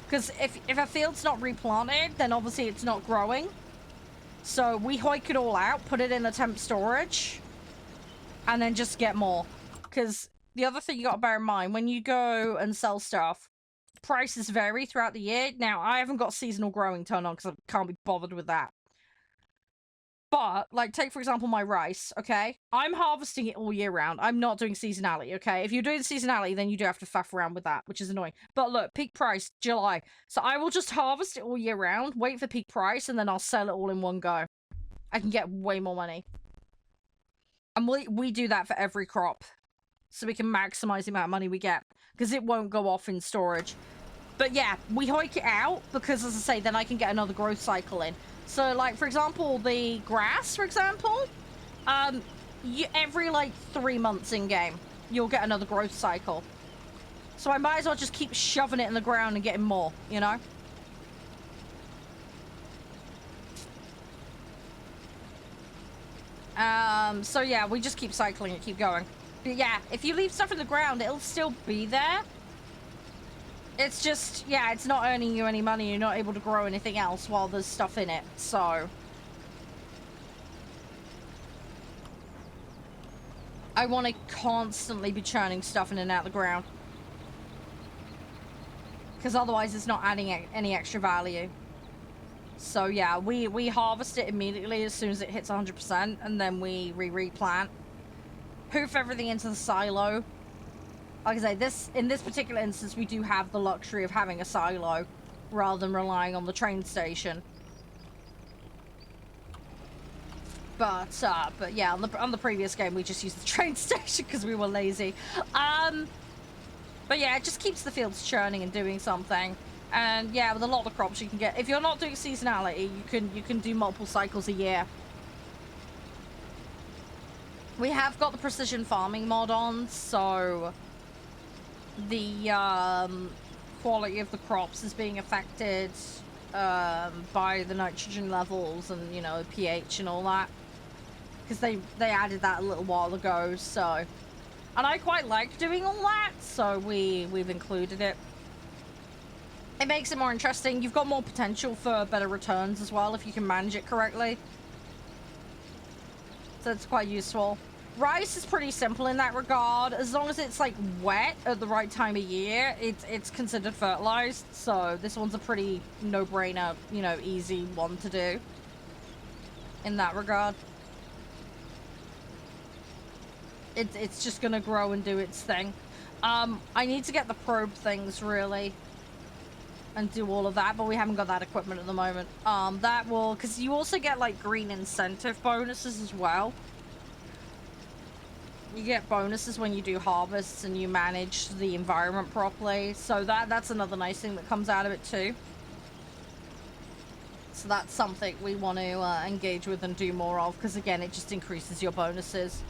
Because if a field's not replanted, then obviously it's not growing. So we hike it all out, put it in a temp storage, and then just get more. Because the other thing you got to bear in mind, when you go and sell stuff, prices vary throughout the year. Now, I haven't got seasonal growing turned on because I can't be bothered with that. But, like, take, for example, my rice, okay? I'm harvesting it all year round. I'm not doing seasonality, okay? If you're doing seasonality, then you do have to faff around with that, which is annoying. But look, peak price, July. So I will just harvest it all year round, wait for peak price, and then I'll sell it all in one go. I can get way more money. And we do that for every crop. So we can maximize the amount of money we get. Because it won't go off in storage. But yeah, we hike it out because, as I say, then I can get another growth cycle in. So, like, for example, the grass, for example, every, like, 3 months in-game, you'll get another growth cycle. So I might as well just keep shoving it in the ground and getting more, you know? So yeah, we just keep cycling it, keep going. But yeah, if you leave stuff in the ground, it'll still be there. It's just, yeah, it's not earning you any money. You're not able to grow anything else while there's stuff in it, so. I want to constantly be churning stuff in and out of the ground. Because otherwise it's not adding any extra value. So yeah, we harvest it immediately as soon as it hits 100%, and then we replant. Poof everything into the silo. Like I say, in this particular instance, we do have the luxury of having a silo rather than relying on the train station. But yeah, on the previous game, we just used the train station because we were lazy. But yeah, it just keeps the fields churning and doing something. And yeah, with a lot of the crops you can get, if you're not doing seasonality, you can do multiple cycles a year. We have got the precision farming mod on, so the quality of the crops is being affected by the nitrogen levels and, you know, pH and all that, because they added that a little while ago. So, and I quite like doing all that, so we've included it. It makes it more interesting. You've got more potential for better returns as well if you can manage it correctly, so it's quite useful. Rice is pretty simple in that regard. As long as it's like wet at the right time of year, it's considered fertilized. So this one's a pretty no-brainer, you know, easy one to do in that regard. It's just gonna grow and do its thing. I need to get the probe things really and do all of that, but we haven't got that equipment at the moment. That will, because you also get like green incentive bonuses as well. You get bonuses when you do harvests and you manage the environment properly. So that's another nice thing that comes out of it too. So that's something we want to engage with and do more of, because again, it just increases your bonuses.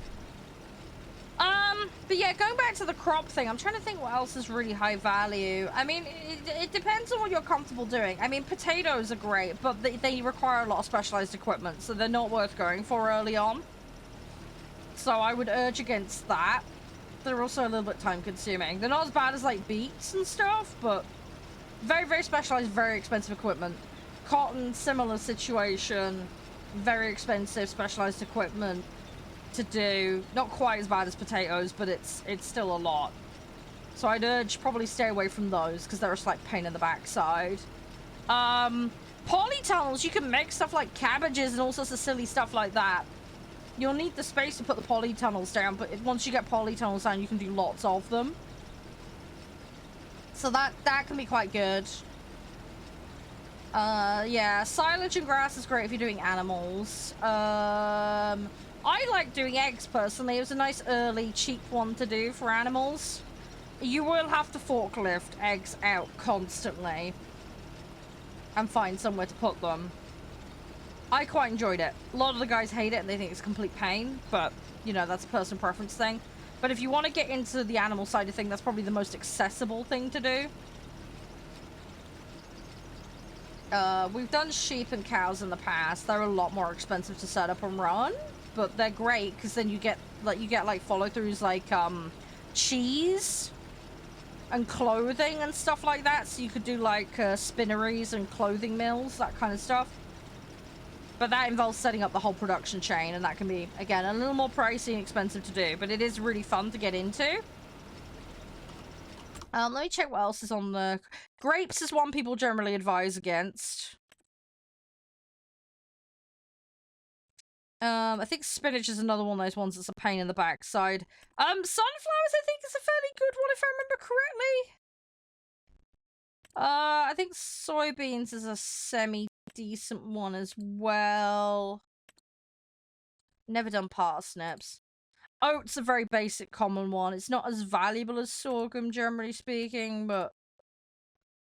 But yeah, going back to the crop thing, I'm trying to think what else is really high value. I mean, it depends on what you're comfortable doing. I mean, potatoes are great, but they require a lot of specialized equipment, so they're not worth going for early on. So I would urge against that. They're also a little bit time consuming. They're not as bad as like beets and stuff, but very, very specialized, very expensive equipment. Cotton, similar situation. Very expensive, specialized equipment to do. Not quite as bad as potatoes, but it's still a lot. So I'd urge probably stay away from those because they're a slight pain in the backside. Polytunnels, you can make stuff like cabbages and all sorts of silly stuff like that. You'll need the space to put the polytunnels down, but once you get polytunnels down, you can do lots of them. So that can be quite good. Yeah, silage and grass is great if you're doing animals. I like doing eggs personally. It was a nice early cheap one to do for animals. You will have to forklift eggs out constantly and find somewhere to put them. I quite enjoyed it. A lot of the guys hate it and they think it's a complete pain, but you know, that's a personal preference thing. But if you want to get into the animal side of things, that's probably the most accessible thing to do. We've done sheep and cows in the past. They're a lot more expensive to set up and run, but they're great because then you get like follow-throughs like cheese and clothing and stuff like that. So you could do like spinneries and clothing mills, that kind of stuff. But that involves setting up the whole production chain, and that can be, again, a little more pricey and expensive to do, but it is really fun to get into. Let me check what else is on the... Grapes is one people generally advise against. I think spinach is another one of those ones that's a pain in the backside. Sunflowers I think is a fairly good one if I remember correctly. I think soybeans is a semi-decent one as well. Never done parsnips. Oat's a very basic common one. It's not as valuable as sorghum, generally speaking, but...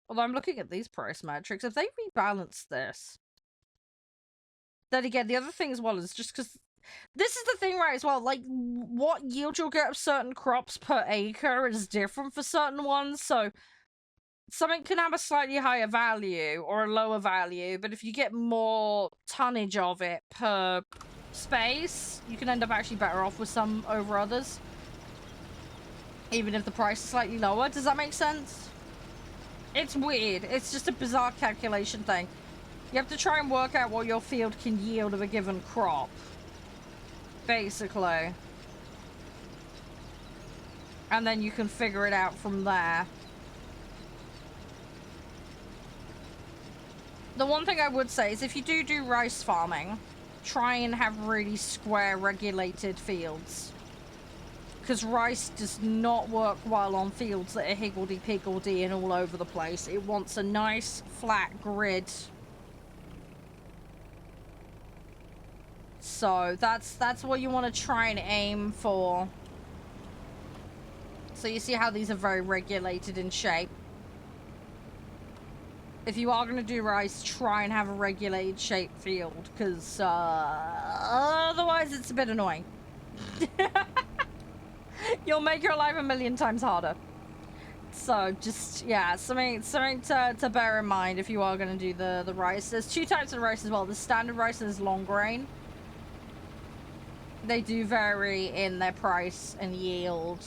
Although I'm looking at these price metrics, if they rebalance this... Then again, the other thing as well is just because... This is the thing, right, as well, like, what yield you'll get of certain crops per acre is different for certain ones, so... Something can have a slightly higher value or a lower value, but if you get more tonnage of it per space, you can end up actually better off with some over others. Even if the price is slightly lower. Does that make sense? It's weird. It's just a bizarre calculation thing. You have to try and work out what your field can yield of a given crop. Basically. And then you can figure it out from there. The one thing I would say is if you do rice farming, try and have really square regulated fields. Because rice does not work well on fields that are higgledy-piggledy and all over the place. It wants a nice flat grid. So that's what you want to try and aim for. So you see how these are very regulated in shape. If you are going to do rice, try and have a regulated shaped field, because otherwise it's a bit annoying. You'll make your life a million times harder. So just, yeah, something to bear in mind if you are going to do the rice. There's two types of rice as well. The standard rice is long grain. They do vary in their price and yield.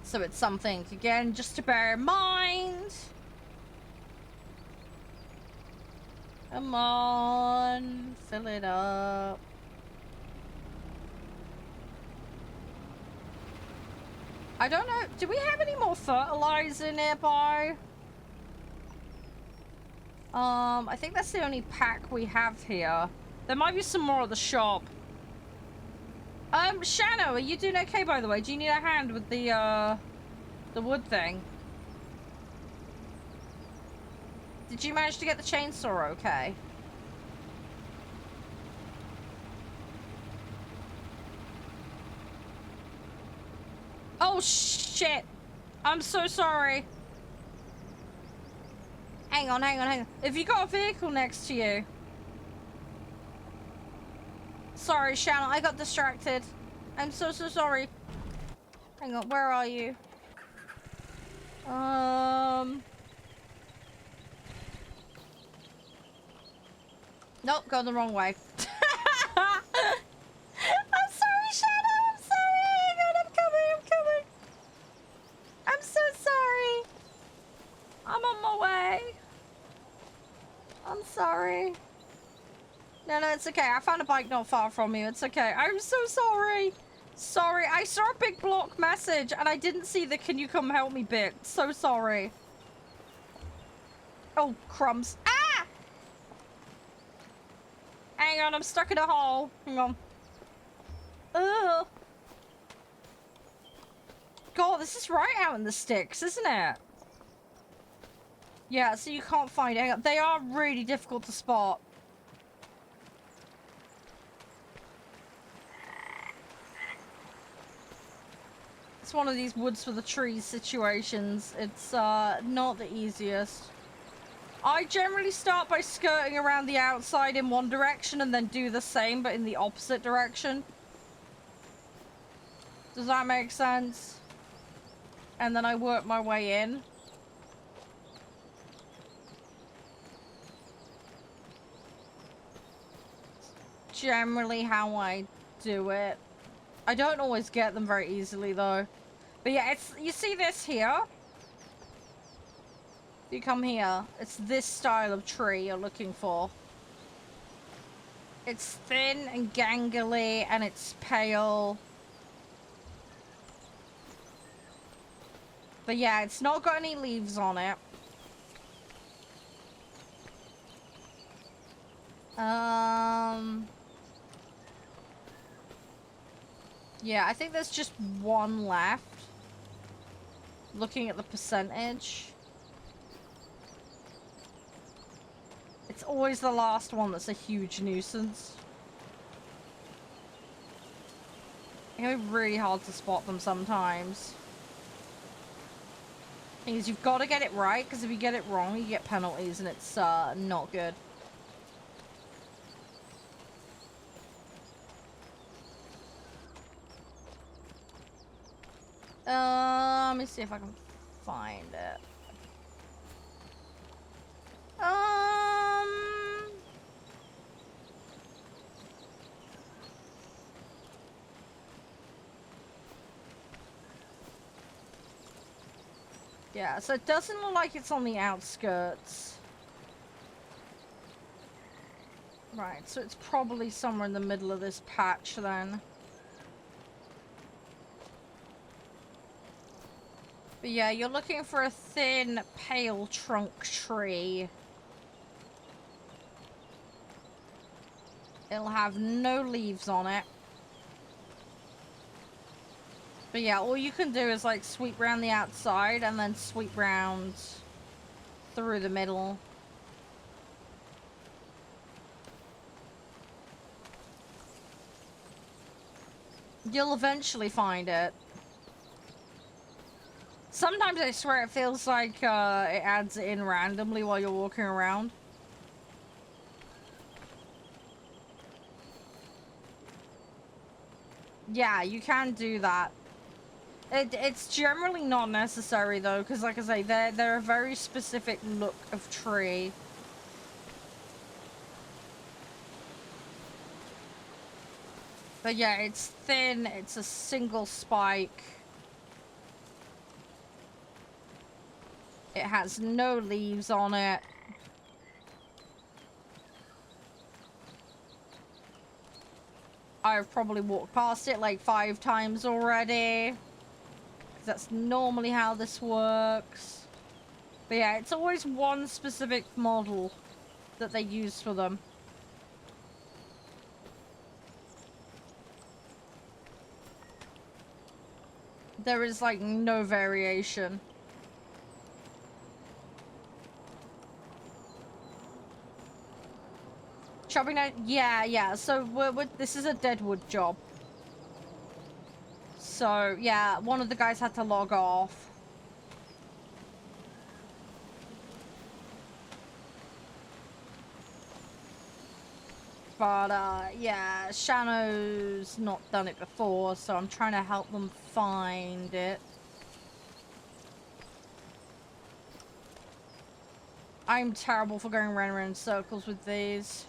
So it's something, again, just to bear in mind. Come on, fill it up. I don't know, do we have any more fertilizer nearby? I think that's the only pack we have here. There might be some more at the shop. Shano, are you doing okay, by the way? Do you need a hand with the wood thing? Did you manage to get the chainsaw okay? Oh, shit. I'm so sorry. Hang on. Have you got a vehicle next to you? Sorry, Shannon, I got distracted. I'm so sorry. Hang on, where are you? Nope, going the wrong way. I'm sorry, Shadow, I'm sorry. Hang on, I'm coming. I'm so sorry. I'm on my way. I'm sorry. No, it's okay. I found a bike not far from you. It's okay. I'm so sorry. Sorry. I saw a big block message and I didn't see the can you come help me bit. So sorry. Oh, crumbs. Ah! Hang on. I'm stuck in a hole. Hang on. Ugh. God, this is right out in the sticks, isn't it? Yeah, so you can't find it. They are really difficult to spot. It's one of these woods for the trees situations. It's not the easiest. I generally start by skirting around the outside in one direction and then do the same but in the opposite direction. Does that make sense? And then I work my way in. Generally how I do it. I don't always get them very easily though. But yeah, it's, you see this here? If you come here, it's this style of tree you're looking for. It's thin and gangly and it's pale. But yeah, it's not got any leaves on it. Yeah, I think there's just one left. Looking at the percentage. It's always the last one that's a huge nuisance. It can be really hard to spot them sometimes. Thing is, you've got to get it right, because if you get it wrong, you get penalties, and it's not good. Let me see if I can find it. Yeah, so it doesn't look like it's on the outskirts. Right, so it's probably somewhere in the middle of this patch then. But yeah, you're looking for a thin, pale trunk tree. It'll have no leaves on it. But yeah, all you can do is like sweep round the outside and then sweep round through the middle. You'll eventually find it. Sometimes I swear it feels like it adds it in randomly while you're walking around. Yeah, you can do that. It's generally not necessary though, because like I say, they're a very specific look of tree. But yeah, it's thin, it's a single spike. It has no leaves on it. I've probably walked past it like 5 times already. That's normally how this works. But yeah, it's always one specific model that they use for them. There is like no variation. Chopping down, yeah. So this is a deadwood job. So yeah, one of the guys had to log off. But yeah, Shano's not done it before, so I'm trying to help them find it. I'm terrible for going round and round in circles with these.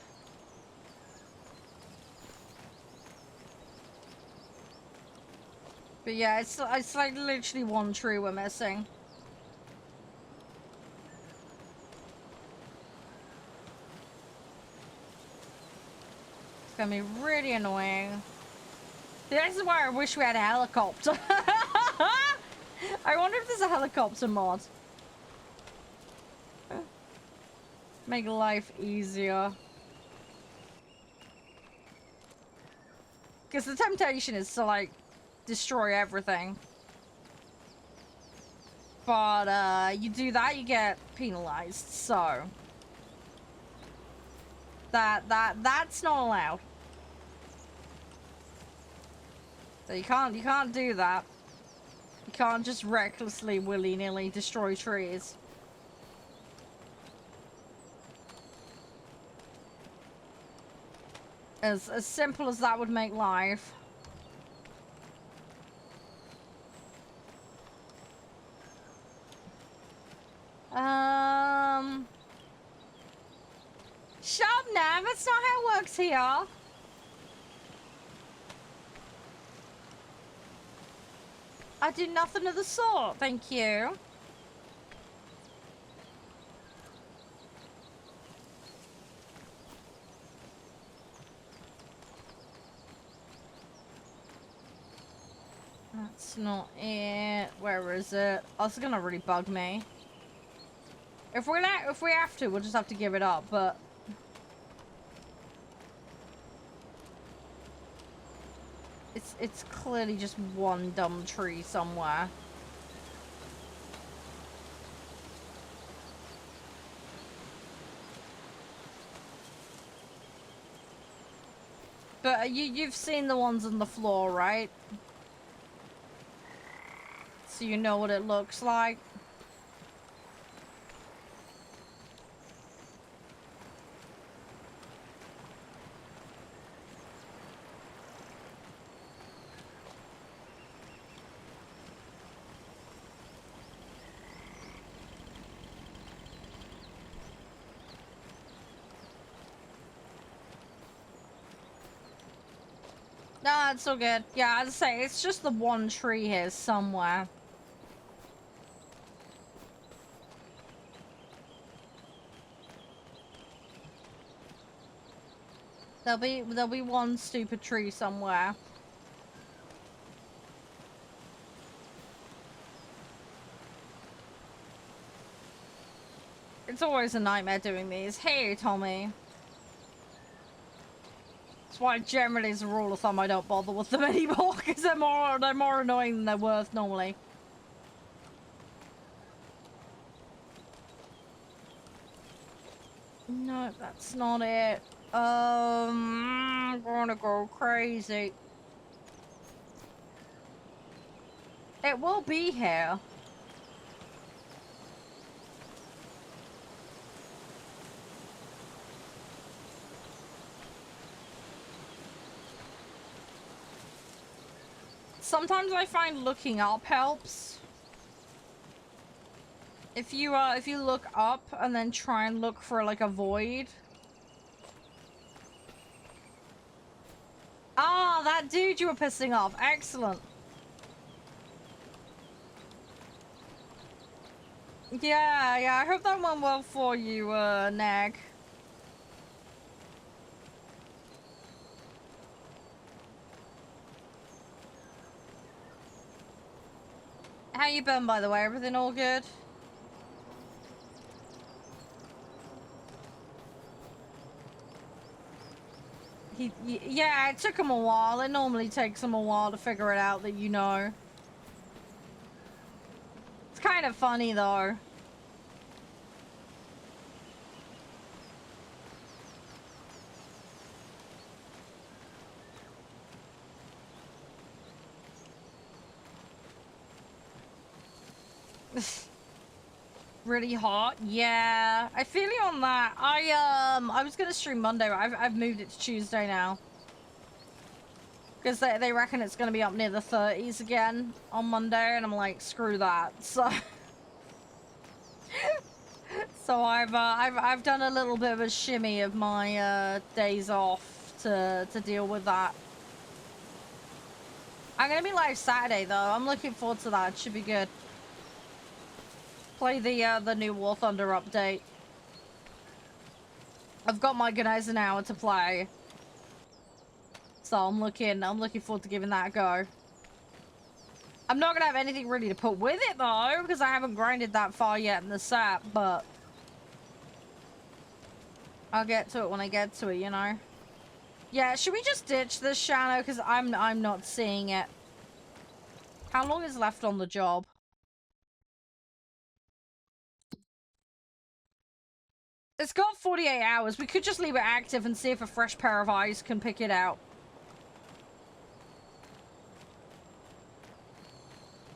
But yeah, it's like literally one tree we're missing. It's gonna be really annoying. This is why I wish we had a helicopter. I wonder if there's a helicopter mod. Make life easier. Because the temptation is to like destroy everything. But you do that, you get penalized, so that's not allowed. So you can't do that. You can't just recklessly willy-nilly destroy trees. As simple as that would make life. Shut up now, that's not how it works here. I do nothing of the sort, thank you. That's not it. Where is it? Oh, it's gonna really bug me. If we have to, we'll just have to give it up, but... It's clearly just one dumb tree somewhere. But you've seen the ones on the floor, right? So you know what it looks like. Nah, it's all good. Yeah, as I say, it's just the one tree here somewhere. There'll be one stupid tree somewhere. It's always a nightmare doing these. Hey, Tommy. That's why generally as a rule of thumb I don't bother with them anymore, because they're more annoying than they're worth normally. No, that's not it. I'm gonna go crazy. It will be here. Sometimes I find looking up helps. If you look up and then try and look for like a void. Ah, that dude you were pissing off. Excellent. Yeah, I hope that went well for you, Nag. How you been, by the way? Everything all good? Yeah, it took him a while. It normally takes him a while to figure it out that you know. It's kind of funny, though. Really hot? Yeah, I feel you on that. I was gonna stream Monday, but I've moved it to Tuesday now. Because they reckon it's gonna be up near the 30s again on Monday, and I'm like, screw that. So, so I've done a little bit of a shimmy of my days off to deal with that. I'm gonna be live Saturday though. I'm looking forward to that. It should be good. Play the new War Thunder update. I've got my Gneisenauer hour to play. So I'm looking forward to giving that a go. I'm not gonna have anything ready to put with it though, because I haven't grinded that far yet in the sap, but I'll get to it when I get to it, you know. Yeah, should we just ditch this Shano? Because I'm not seeing it. How long is left on the job? It's got 48 hours. We could just leave it active and see if a fresh pair of eyes can pick it out.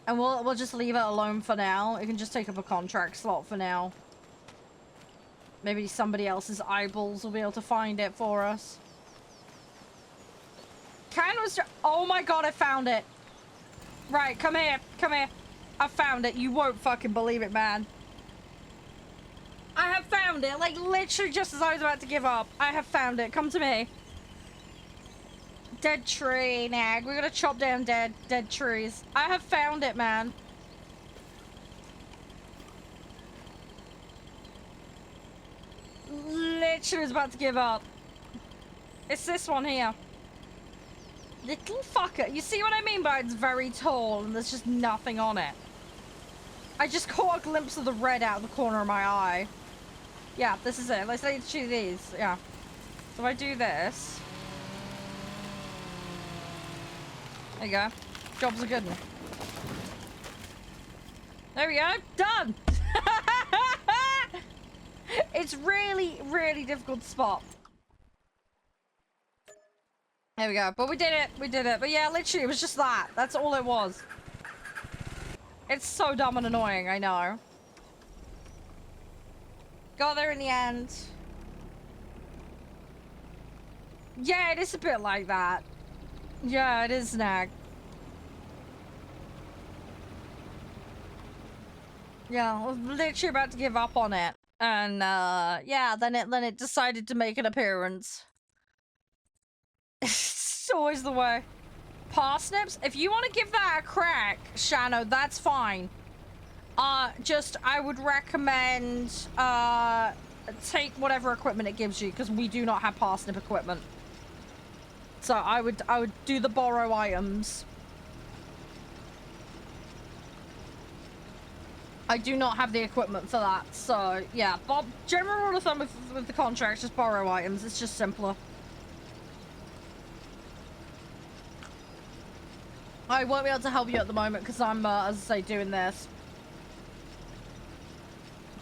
And we'll just leave it alone for now. It can just take up a contract slot for now. Maybe somebody else's eyeballs will be able to find it for us. Oh my god, I found it. Right, come here. Come here. I found it. You won't fucking believe it, man. I have found it. Like, literally just as I was about to give up. I have found it. Come to me. Dead tree, Nag. We're gonna chop down dead trees. I have found it, man. Literally was about to give up. It's this one here. Little fucker. You see what I mean by it's very tall and there's just nothing on it? I just caught a glimpse of the red out of the corner of my eye. Yeah, this is it. Let's do these. Yeah. So I do this. There you go. Job's a good one. There we go. Done. It's really, really difficult to spot. There we go. But we did it. We did it. But yeah, literally, it was just that. That's all it was. It's so dumb and annoying, I know. Got there in the end. Yeah, it is a bit like that. Yeah, it is, Snag. Yeah, I was literally about to give up on it. And, yeah, then it decided to make an appearance. It's always the way. Parsnips? If you want to give that a crack, Shano, that's fine. Just, I would recommend, take whatever equipment it gives you, because we do not have parsnip equipment. So I would do the borrow items. I do not have the equipment for that, so yeah. But general rule of thumb with the contracts, just borrow items. It's just simpler. I won't be able to help you at the moment because I'm, as I say, doing this.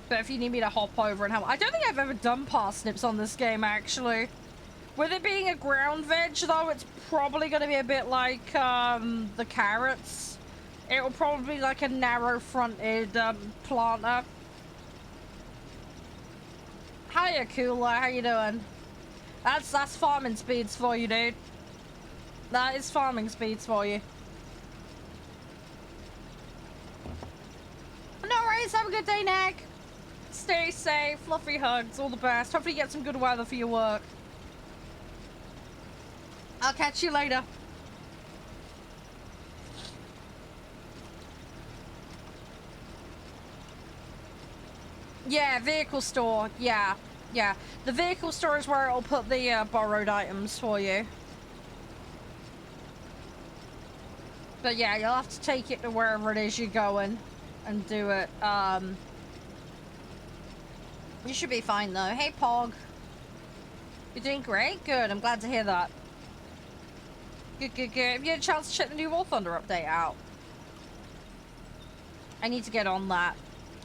But if you need me to hop over and help... I don't think I've ever done parsnips on this game, actually. With it being a ground veg, though, it's probably going to be a bit like the carrots. It will probably be like a narrow-fronted planter. Hiya, Cooler. How you doing? That's farming speeds for you, dude. That is farming speeds for you. No worries. Have a good day, Nick. Stay safe. Fluffy hugs. All the best. Hopefully you get some good weather for your work. I'll catch you later. Yeah, vehicle store. Yeah. Yeah. The vehicle store is where it'll put the borrowed items for you. But yeah, you'll have to take it to wherever it is you're going and do it. You should be fine though. Hey, Pog. You're doing great? Good. I'm glad to hear that. Good, good, good. Have you had a chance to check the new War Thunder update out? I need to get on that.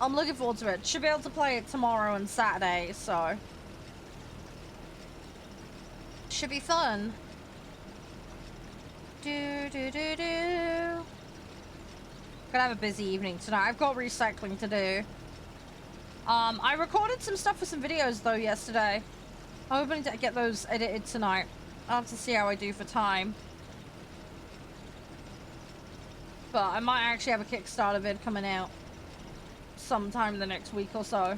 I'm looking forward to it. Should be able to play it tomorrow and Saturday, so... should be fun. Do. Gonna have a busy evening tonight. I've got recycling to do. I recorded some stuff for some videos though yesterday. I'm hoping to get those edited tonight. I'll have to see how I do for time. But I might actually have a Kickstarter vid coming out sometime in the next week or so.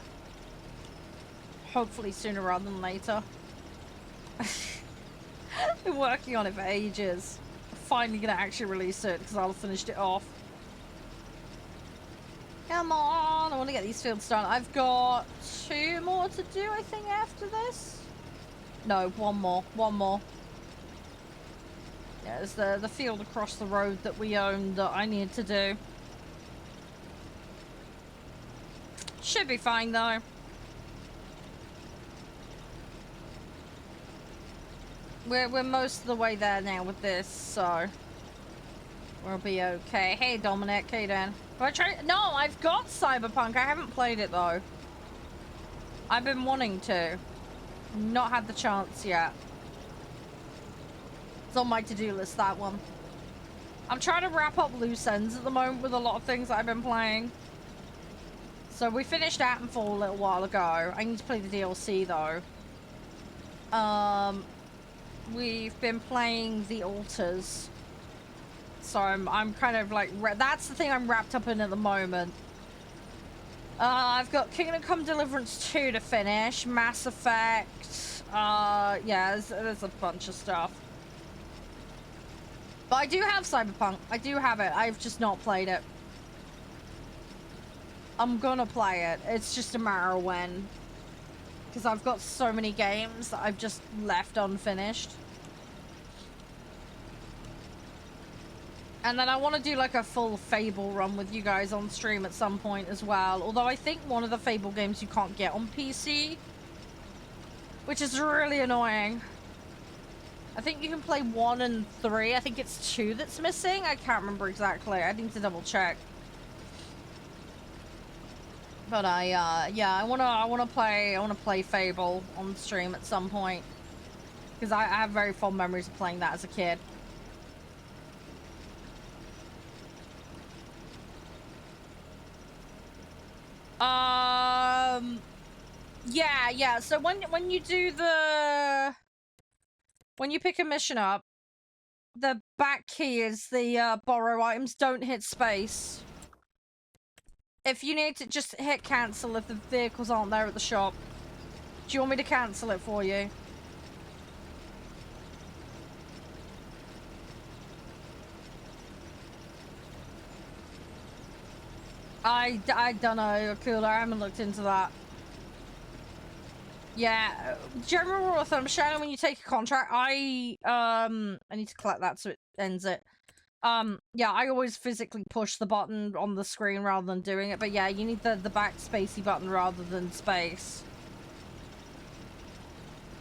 Hopefully sooner rather than later. Been working on it for ages. Finally gonna actually release it because I'll have finished it off. Come on, I want to get these fields done. I've got 2 more to do, I think, after this. No, 1 more. 1 more. Yeah, it's the field across the road that we own that I need to do. Should be fine, though. We're most of the way there now with this, so... we'll be okay. Hey, Dominic, how you doing? Have I tried? No, I've got Cyberpunk. I haven't played it, though. I've been wanting to. Not had the chance yet. It's on my to-do list, that one. I'm trying to wrap up loose ends at the moment with a lot of things that I've been playing. So we finished Attenfall a little while ago. I need to play the DLC, though. We've been playing The Alters. So I'm kind of like... that's the thing I'm wrapped up in at the moment. I've got Kingdom Come Deliverance 2 to finish. Mass Effect. Yeah, there's a bunch of stuff. But I do have Cyberpunk. I do have it. I've just not played it. I'm gonna play it. It's just a matter of when. Because I've got so many games that I've just left unfinished. And then I want to do like a full Fable run with you guys on stream at some point as well. Although I think one of the Fable games you can't get on PC, which is really annoying. I think you can play 1 and 3. I think it's 2 that's missing. I can't remember exactly. I need to double check. But yeah, I wanna play Fable on stream at some point. Because I have very fond memories of playing that as a kid. Yeah. So when you do when you pick a mission up, the back key is the borrow items. Don't hit space. If you need to, just hit cancel if the vehicles aren't there at the shop. Do you want me to cancel it for you? I don't know, Cooler. I haven't looked into that. Yeah, general rule of thumb, Shannon, when you take a contract, I need to collect that so it ends it. Yeah, I always physically push the button on the screen rather than doing it, but yeah, you need the back spacey button rather than space.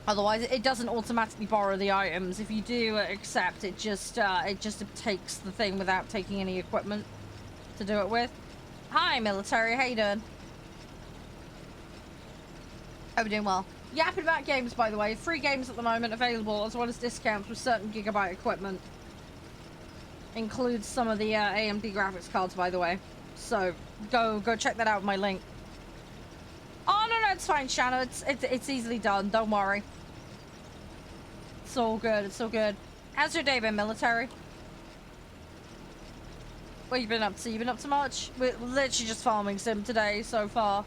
Otherwise, it doesn't automatically borrow the items. If you do accept, it just takes the thing without taking any equipment to do it with. Hi, military. How you doing? Hope you're doing well. Yapping about games, by the way. 3 games at the moment available, as well as discounts with certain gigabyte equipment. Includes some of the AMD graphics cards, by the way. So go check that out with my link. Oh no, it's fine, Shannon. It's easily done. Don't worry. It's all good. It's all good. How's your day been, military? What you been up to? You been up to much? We're literally just farming sim today so far.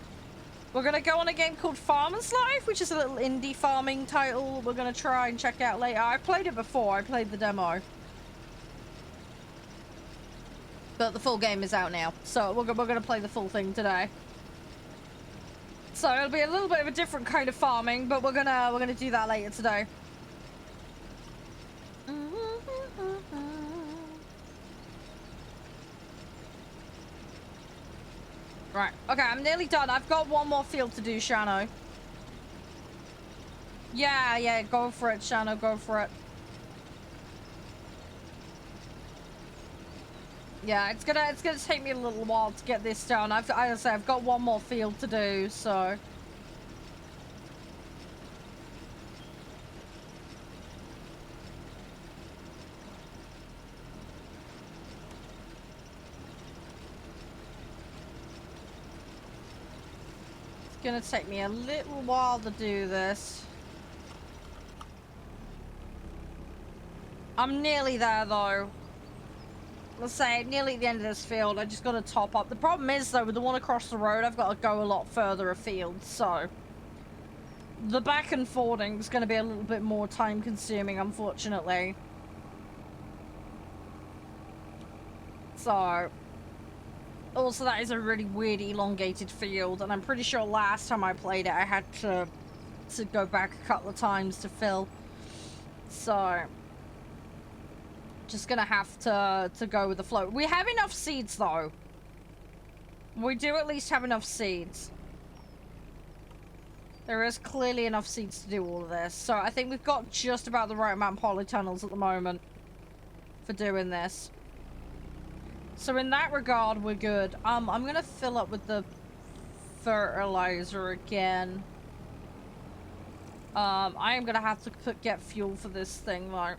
We're gonna go on a game called Farmer's Life, which is a little indie farming title we're gonna try and check out later. I played it before. I played the demo. But the full game is out now, so we're gonna play the full thing today. So it'll be a little bit of a different kind of farming, but we're gonna do that later today. Right, okay, I'm nearly done. I've got one more field to do, Shano. Yeah, go for it, Shano, go for it. Yeah, it's gonna take me a little while to get this done. I've got one more field to do, so. It's gonna take me a little while to do this. I'm nearly there, though. Let's say nearly at the end of this field. I just got to top up. The problem is, though, with the one across the road, I've got to go a lot further afield, so the back and forwarding is going to be a little bit more time consuming, unfortunately. So also, that is a really weird elongated field, and I'm pretty sure last time I played it I had to go back a couple of times to fill. So just gonna have to go with the flow. We have enough seeds, though. We do at least have enough seeds. There is clearly enough seeds to do all of this. So I think we've got just about the right amount of polytunnels at the moment for doing this. So in that regard, we're good. I'm gonna fill up with the fertilizer again. I am gonna have to get fuel for this thing, though.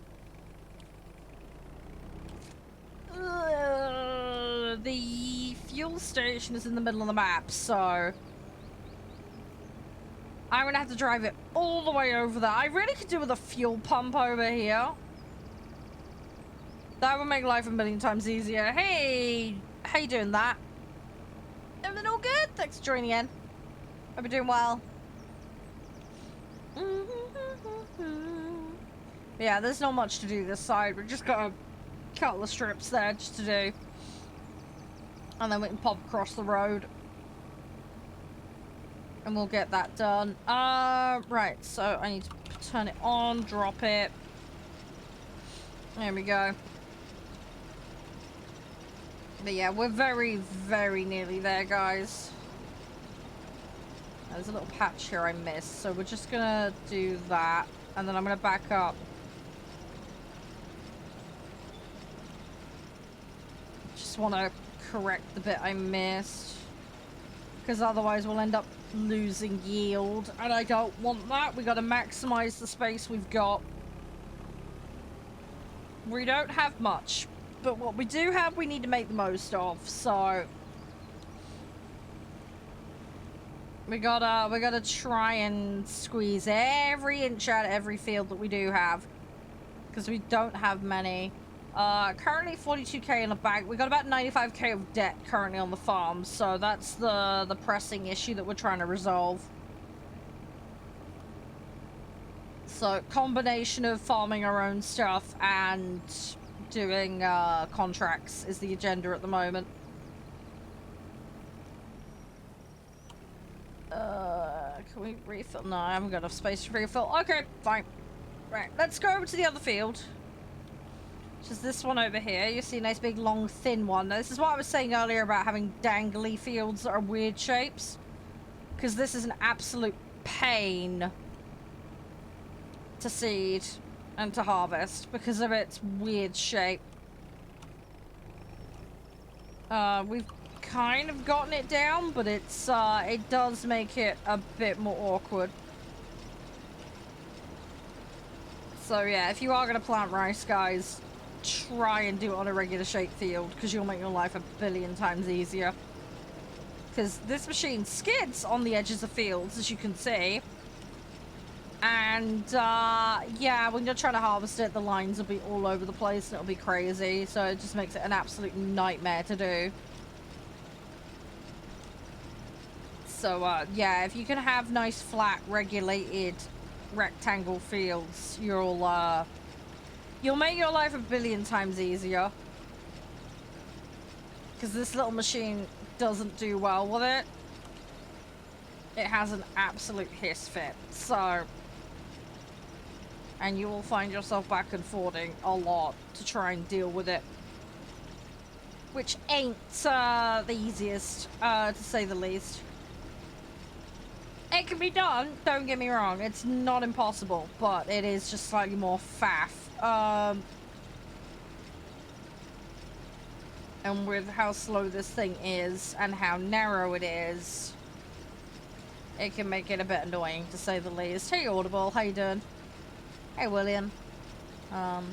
The fuel station is in the middle of the map, so I'm gonna have to drive it all the way over there. I really could do with a fuel pump over here. That would make life a million times easier. Hey, how you doing, that? Everything all good? Thanks for joining in. Hope you're doing well. Yeah, there's not much to do this side. We're just got a couple of strips there just to do. And then we can pop across the road. And we'll get that done. Right, so I need to turn it on, drop it. There we go. But yeah, we're very, very nearly there, guys. There's a little patch here I missed, so we're just gonna do that, and then I'm gonna back up. Just want to correct the bit I missed, because otherwise we'll end up losing yield, and I don't want that. We got to maximize the space we've got. We don't have much, but what we do have, we need to make the most of. So we gotta try and squeeze every inch out of every field that we do have, because we don't have many. Currently 42k in the bank. We got about 95k of debt currently on the farm, so that's the pressing issue that we're trying to resolve. So combination of farming our own stuff and doing contracts is the agenda at the moment. Can we refill? No, I haven't got enough space to refill. Okay, fine. Right, let's go over to the other field. Which is this one over here. You see a nice big long thin one. Now, this is what I was saying earlier about having dangly fields that are weird shapes. Because this is an absolute pain to seed and to harvest because of its weird shape. We've kind of gotten it down, but it's it does make it a bit more awkward. So yeah, if you are going to plant rice, guys, try and do it on a regular shaped field, because you'll make your life a billion times easier. Because this machine skids on the edges of fields, as you can see. And yeah, when you're trying to harvest it, the lines will be all over the place and it'll be crazy. So it just makes it an absolute nightmare to do. So yeah, if you can have nice flat regulated rectangle fields, you'll make your life a billion times easier. Because this little machine doesn't do well with it. It has an absolute hiss fit. So, and you will find yourself back and forthing a lot to try and deal with it. Which ain't the easiest, to say the least. It can be done, don't get me wrong. It's not impossible, but it is just slightly more faff. And with how slow this thing is and how narrow it is, it can make it a bit annoying, to say the least. Hey, Audible, how you doing? Hey, William.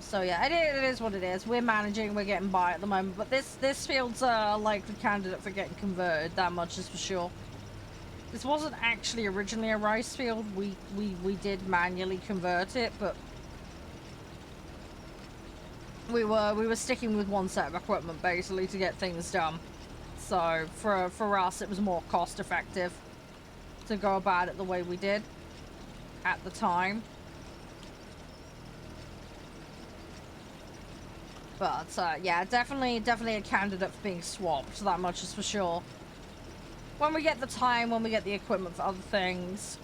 So yeah, it is what it is. We're managing, we're getting by at the moment, but this field's a likely candidate for getting converted, that much is for sure. This wasn't actually originally a rice field. We did manually convert it, but we were sticking with one set of equipment basically to get things done. So for us, it was more cost effective to go about it the way we did at the time. But yeah, definitely a candidate for being swapped. That much is for sure. When we get the time, when we get the equipment for other things.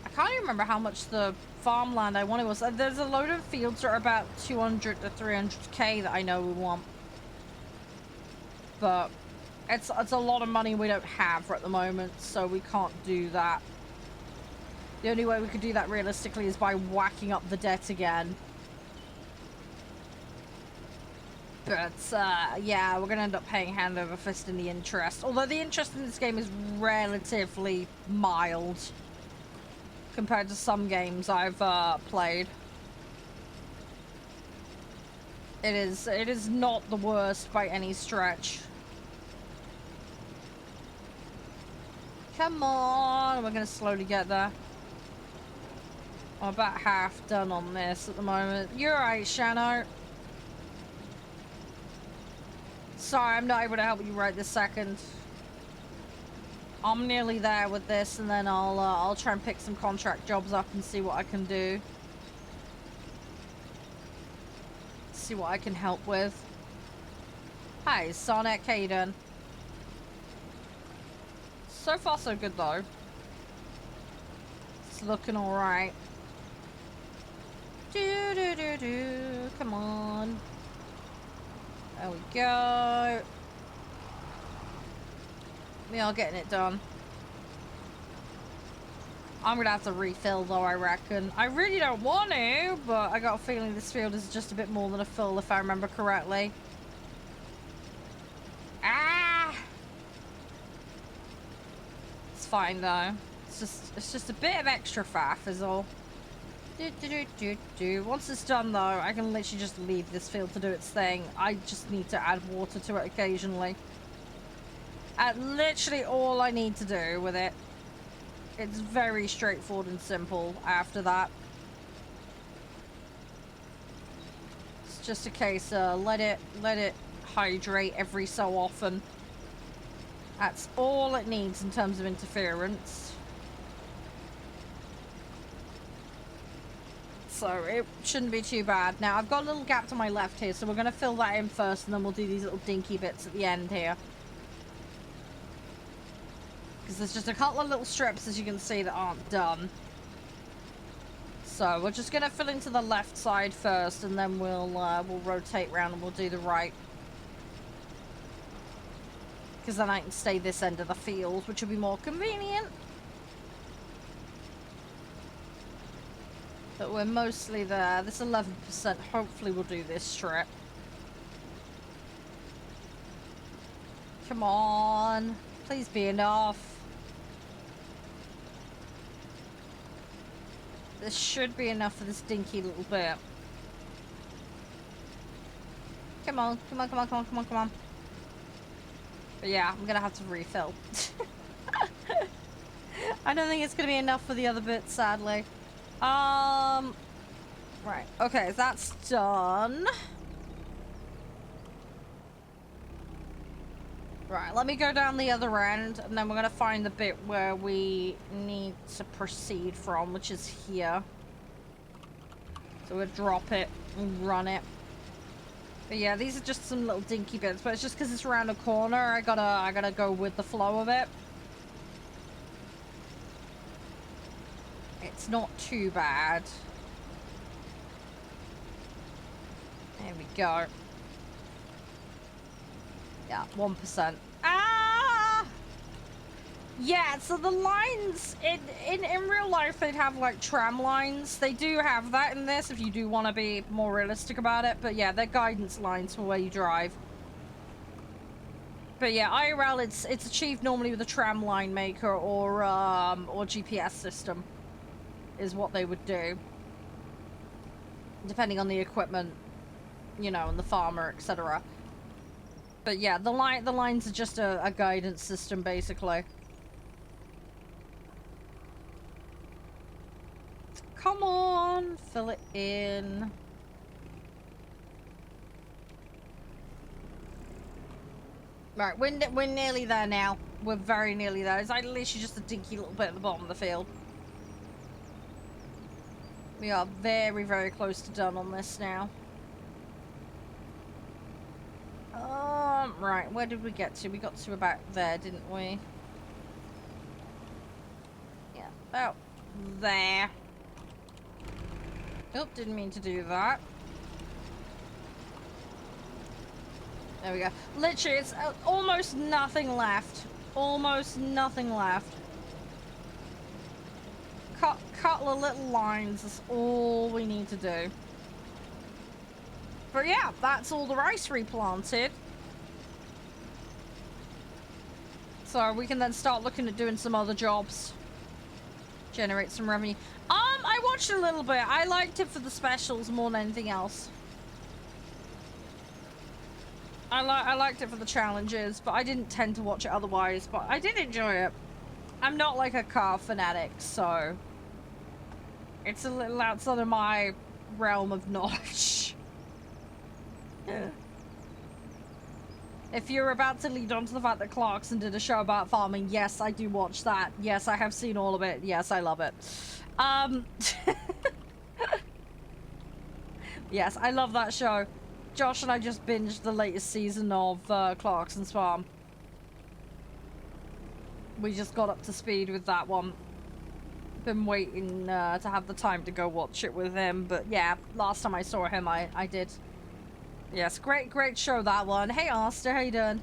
I can't even remember how much the farmland I wanted was. There's a load of fields that are about 200 to 300k that I know we want. But it's a lot of money we don't have at the moment, so we can't do that. The only way we could do that realistically is by whacking up the debt again. But, yeah, we're going to end up paying hand over fist in the interest. Although the interest in this game is relatively mild compared to some games I've played. It is not the worst by any stretch. Come on, we're going to slowly get there. I'm about half done on this at the moment. You're right, Shano. Sorry, I'm not able to help you right this second. I'm nearly there with this, and then I'll try and pick some contract jobs up and see what I can do. See what I can help with. Hi, Sonic, how you doing? So far, so good, though. It's looking alright. Do. Come on. There we go. We are getting it done. I'm gonna have to refill though, I reckon. I really don't want to, but I got a feeling this field is just a bit more than a full if I remember correctly. Ah! It's fine though. It's just a bit of extra faff is all. Once it's done though, I can literally just leave this field to do its thing. I just need to add water to it occasionally. Literally all I need to do with it. It's very straightforward and simple after that. It's just a case of let it hydrate every so often. That's all it needs in terms of interference. So it shouldn't be too bad. Now I've got a little gap to my left here, so we're going to fill that in first and then we'll do these little dinky bits at the end here. Because there's just a couple of little strips, as you can see, that aren't done. So we're just going to fill into the left side first and then we'll rotate around and we'll do the right. Because then I can stay this end of the field, which will be more convenient. But we're mostly there. This 11% hopefully will do this strip. Come on. Please be enough. This should be enough for this dinky little bit. Come on. Come on, come on, come on, come on, come on. But yeah, I'm gonna have to refill. I don't think it's gonna be enough for the other bit, sadly. Right. Okay, that's done. Right, let me go down the other end, and then we're gonna find the bit where we need to proceed from, which is here. So we'll drop it and run it. But yeah, these are just some little dinky bits, but it's just because it's around a corner, I gotta go with the flow of it. It's not too bad. There we go. Yeah, 1%. Ah! Yeah, so the lines, in real life, they'd have, like, tram lines. They do have that in this, if you do want to be more realistic about it. But yeah, they're guidance lines for where you drive. But yeah, IRL, it's achieved normally with a tram line maker or GPS system, is what they would do. Depending on the equipment, you know, and the farmer, etc. But yeah, the lines are just a guidance system, basically. Come on, fill it in. Right, we're nearly there now. We're very nearly there. It's like literally just a dinky little bit at the bottom of the field. We are very, very close to done on this now. Right, where did we get to? We got to about there, didn't we? Yeah, about there. Oh, didn't mean to do that. There we go. Literally, it's almost nothing left. Almost nothing left. Couple of little lines is all we need to do. But yeah, that's all the rice replanted. So we can then start looking at doing some other jobs. Generate some revenue. I watched a little bit. I liked it for the specials more than anything else. I liked it for the challenges, but I didn't tend to watch it otherwise. But I did enjoy it. I'm not like a car fanatic, so it's a little outside of my realm of knowledge. If you're about to lead on to the fact that Clarkson did a show about farming, yes, I do watch that. Yes, I have seen all of it. Yes, I love it. Yes, I love that show. Josh and I just binged the latest season of Clarkson's Farm. We just got up to speed with that one. Been waiting to have the time to go watch it with him, but yeah, last time I saw him, I did Yes, great show, that one. Hey, Aster, how you doing?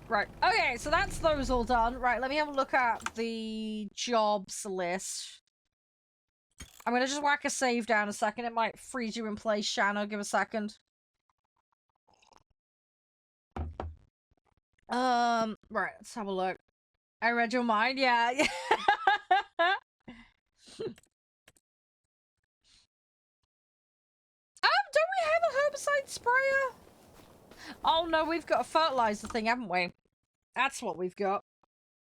Right, okay, so that's those all done. Right, let me have a look at the jobs list. I'm gonna just whack a save down a second. It might freeze you in place, Shanna. Give a second. Right, let's have a look. I read your mind, yeah. Don't we have a herbicide sprayer? Oh no, we've got a fertilizer thing, haven't we? That's what we've got.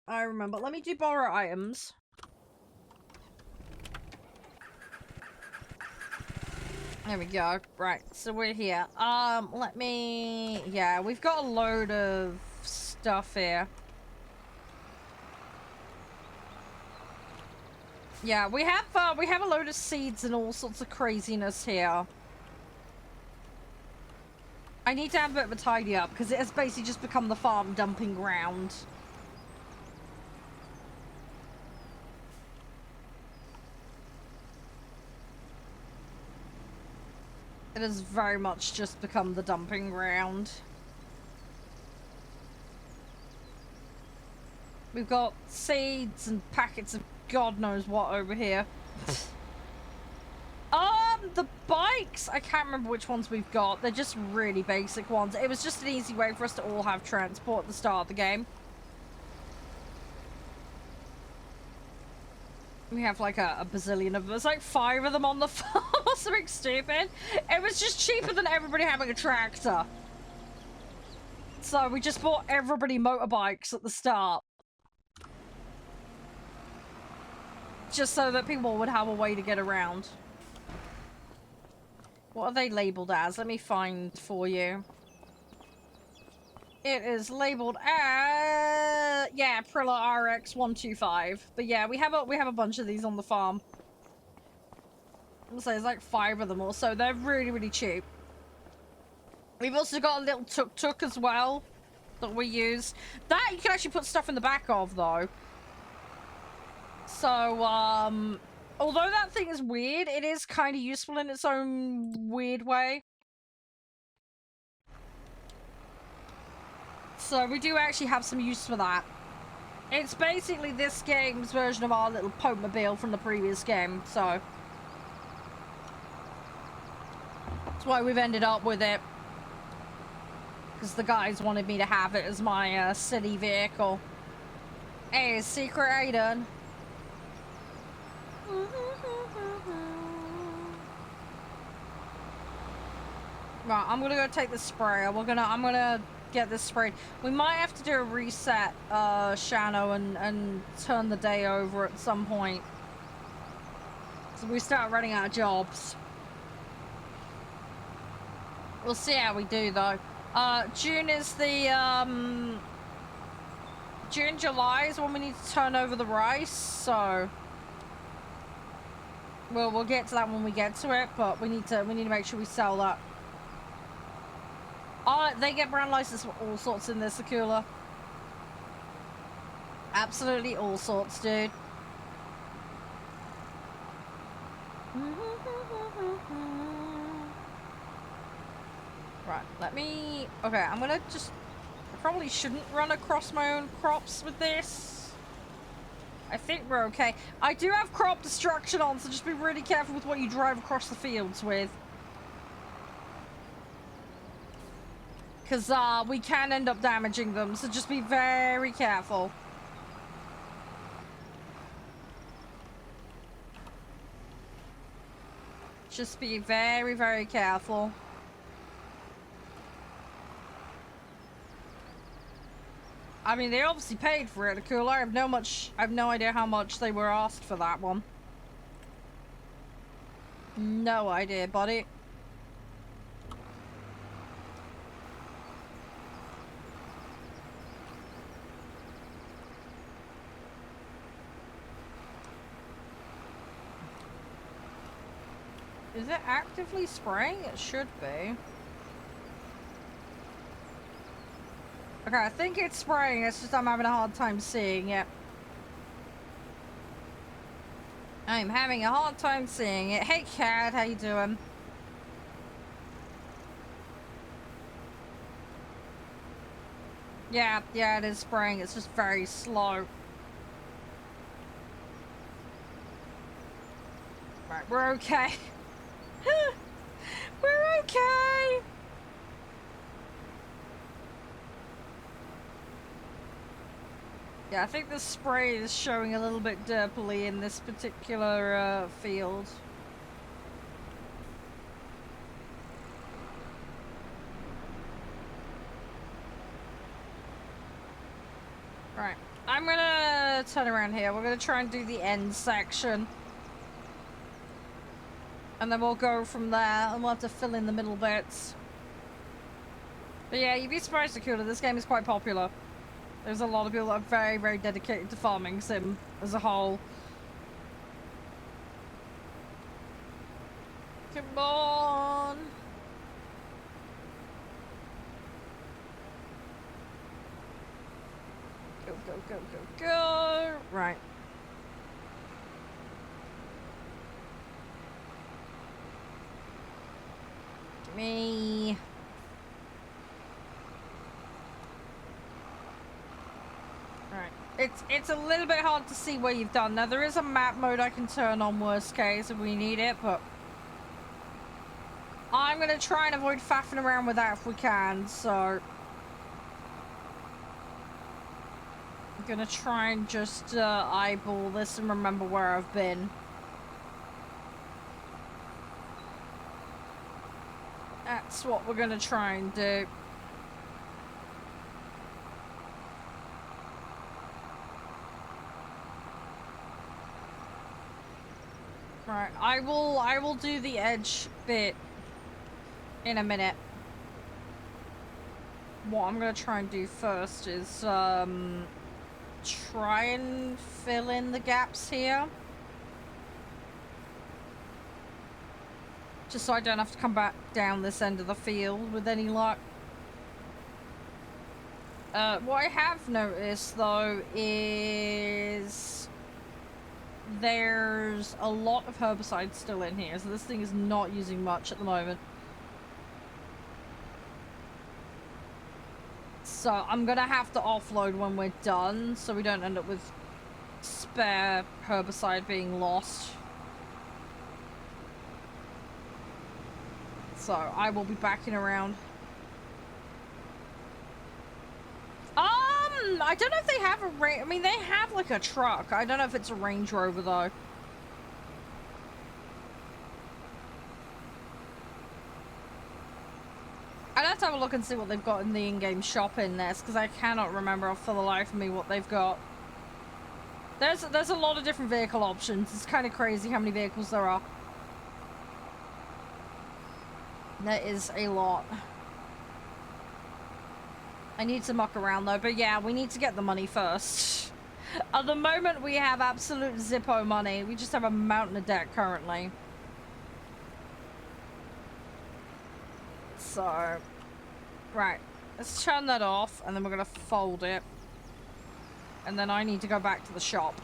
I remember. Let me do borrow items. There we go. Right, so we're here. Let me... Yeah, we've got a load of stuff here. Yeah, we have a load of seeds and all sorts of craziness here. I need to have a bit of a tidy up because it has basically just become the farm dumping ground. It has very much just become the dumping ground. We've got seeds and packets of God knows what over here. The bikes! I can't remember which ones we've got. They're just really basic ones. It was just an easy way for us to all have transport at the start of the game. We have like a bazillion of them. There's like 5 of them on the farm or something stupid. It was just cheaper than everybody having a tractor. So we just bought everybody motorbikes at the start. Just so that people would have a way to get around. What are they labeled as? Let me find for you. It is labeled as... Yeah, Prilla RX125. But yeah, we have a bunch of these on the farm. So there's like 5 of them or so. They're really, really cheap. We've also got a little tuk-tuk as well that we use. That you can actually put stuff in the back of, though. So, although that thing is weird, it is kind of useful in its own weird way. So we do actually have some use for that. It's basically this game's version of our little Pope-mobile from the previous game, so... That's why we've ended up with it. Because the guys wanted me to have it as my city vehicle. Hey, Secret, how you doing? Right, I'm gonna go take the sprayer. I'm gonna get this sprayed. We might have to do a reset, Shano, and turn the day over at some point. So we start running out of jobs. We'll see how we do, though. June is the, June, July is when we need to turn over the rice, so... Well, we'll get to that when we get to it, but we need to make sure we sell that. They get brand license for all sorts in this, Akula. Absolutely all sorts, dude. Right, let me... Okay, I'm gonna just... I probably shouldn't run across my own crops with this. I think we're okay. I do have crop destruction on, so just be really careful with what you drive across the fields with. Because we can end up damaging them, so just be very careful. Just be very, very careful. I mean, they obviously paid for it, Akula. I have no idea how much they were asked for that one. No idea, buddy. Is it actively spraying? It should be. Okay, I think it's spraying, it's just I'm having a hard time seeing it. I'm having a hard time seeing it. Hey, Cat, how you doing? Yeah, it is spraying. It's just very slow. Right, we're okay. We're okay. Yeah, I think the spray is showing a little bit derpily in this particular field. Right, I'm gonna turn around here. We're gonna try and do the end section. And then we'll go from there, and we'll have to fill in the middle bits. But yeah, you'd be surprised, Dakota, this game is quite popular. There's a lot of people that are very, very dedicated to farming sim as a whole. Come on! Go, go, go, go, go! Right. Me. Right. It's a little bit hard to see what you've done. Now, there is a map mode I can turn on worst case if we need it, but I'm gonna try and avoid faffing around with that if we can, so I'm gonna try and just eyeball this and remember where I've been. That's what we're gonna try and do. Right, I will do the edge bit in a minute. What I'm gonna try and do first is try and fill in the gaps here. Just so I don't have to come back down this end of the field with any luck. What I have noticed though is there's a lot of herbicide still in here, so this thing is not using much at the moment. So I'm gonna have to offload when we're done, so we don't end up with spare herbicide being lost. So I will be backing around. I don't know if they have a range. I mean, they have like a truck. I don't know if it's a Range Rover though. I'd have to have a look and see what they've got in the in-game shop in this, because I cannot remember for the life of me what they've got. There's a lot of different vehicle options. It's kind of crazy how many vehicles there are. There is a lot. I need to muck around though, but yeah, we need to get the money first. At the moment, we have absolute Zippo money. We just have a mountain of debt currently. So, right. Let's turn that off, and then we're gonna fold it. And then I need to go back to the shop.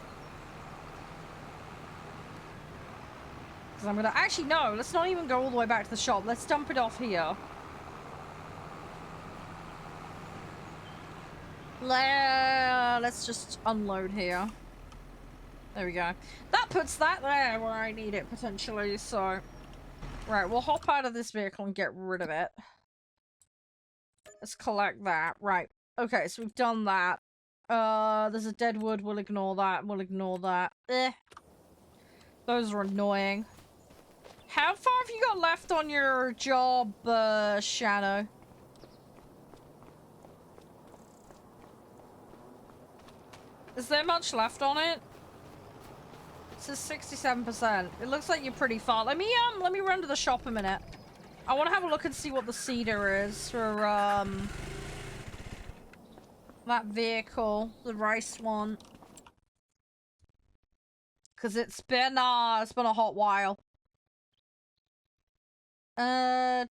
Because I'm gonna... Actually, no. Let's not even go all the way back to the shop. Let's dump it off here. Let's just unload here. There we go. That puts that there where I need it, potentially, so... Right, we'll hop out of this vehicle and get rid of it. Let's collect that. Right. Okay, so we've done that. There's a dead wood. We'll ignore that. We'll ignore that. Those are annoying. How far have you got left on your job, Shadow? Is there much left on it? It says 67%. It looks like you're pretty far. Let me run to the shop a minute. I want to have a look and see what the cedar is for, that vehicle, the rice one. Because it's been a hot while. Because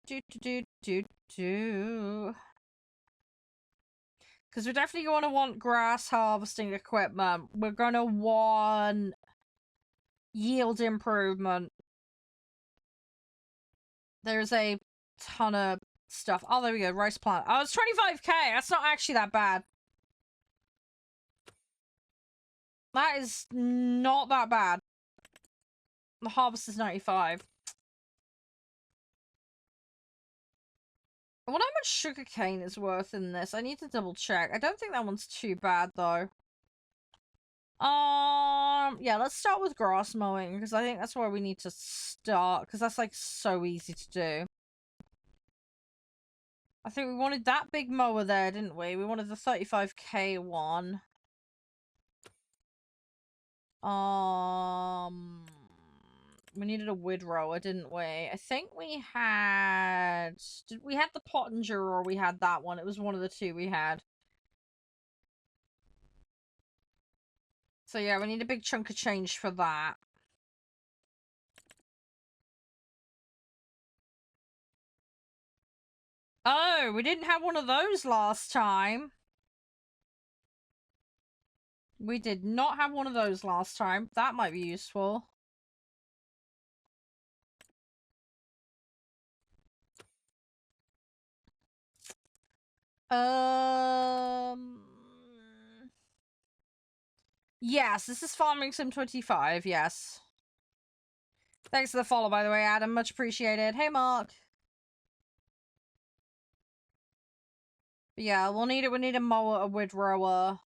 we're definitely going to want grass harvesting equipment. We're going to want yield improvement. There's a ton of stuff. Oh, there we go. Rice plant. Oh, it's 25k. That's not actually that bad. That is not that bad. The harvest is 95. I wonder how much sugarcane is worth in this. I need to double check. I don't think that one's too bad though. Yeah, let's start with grass mowing because I think that's where we need to start because that's like so easy to do. I think we wanted that big mower there, didn't we? We wanted the 35k one. We needed a windrower, didn't we? I think we had... Did we have the Pottinger or we had that one? It was one of the two we had. So yeah, we need a big chunk of change for that. Oh, we didn't have one of those last time. We did not have one of those last time. That might be useful. Yes, this is Farming Sim 25, yes. Thanks for the follow, by the way, Adam. Much appreciated. Hey, Mark. But yeah, we'll need it. We need a mower, a windrower,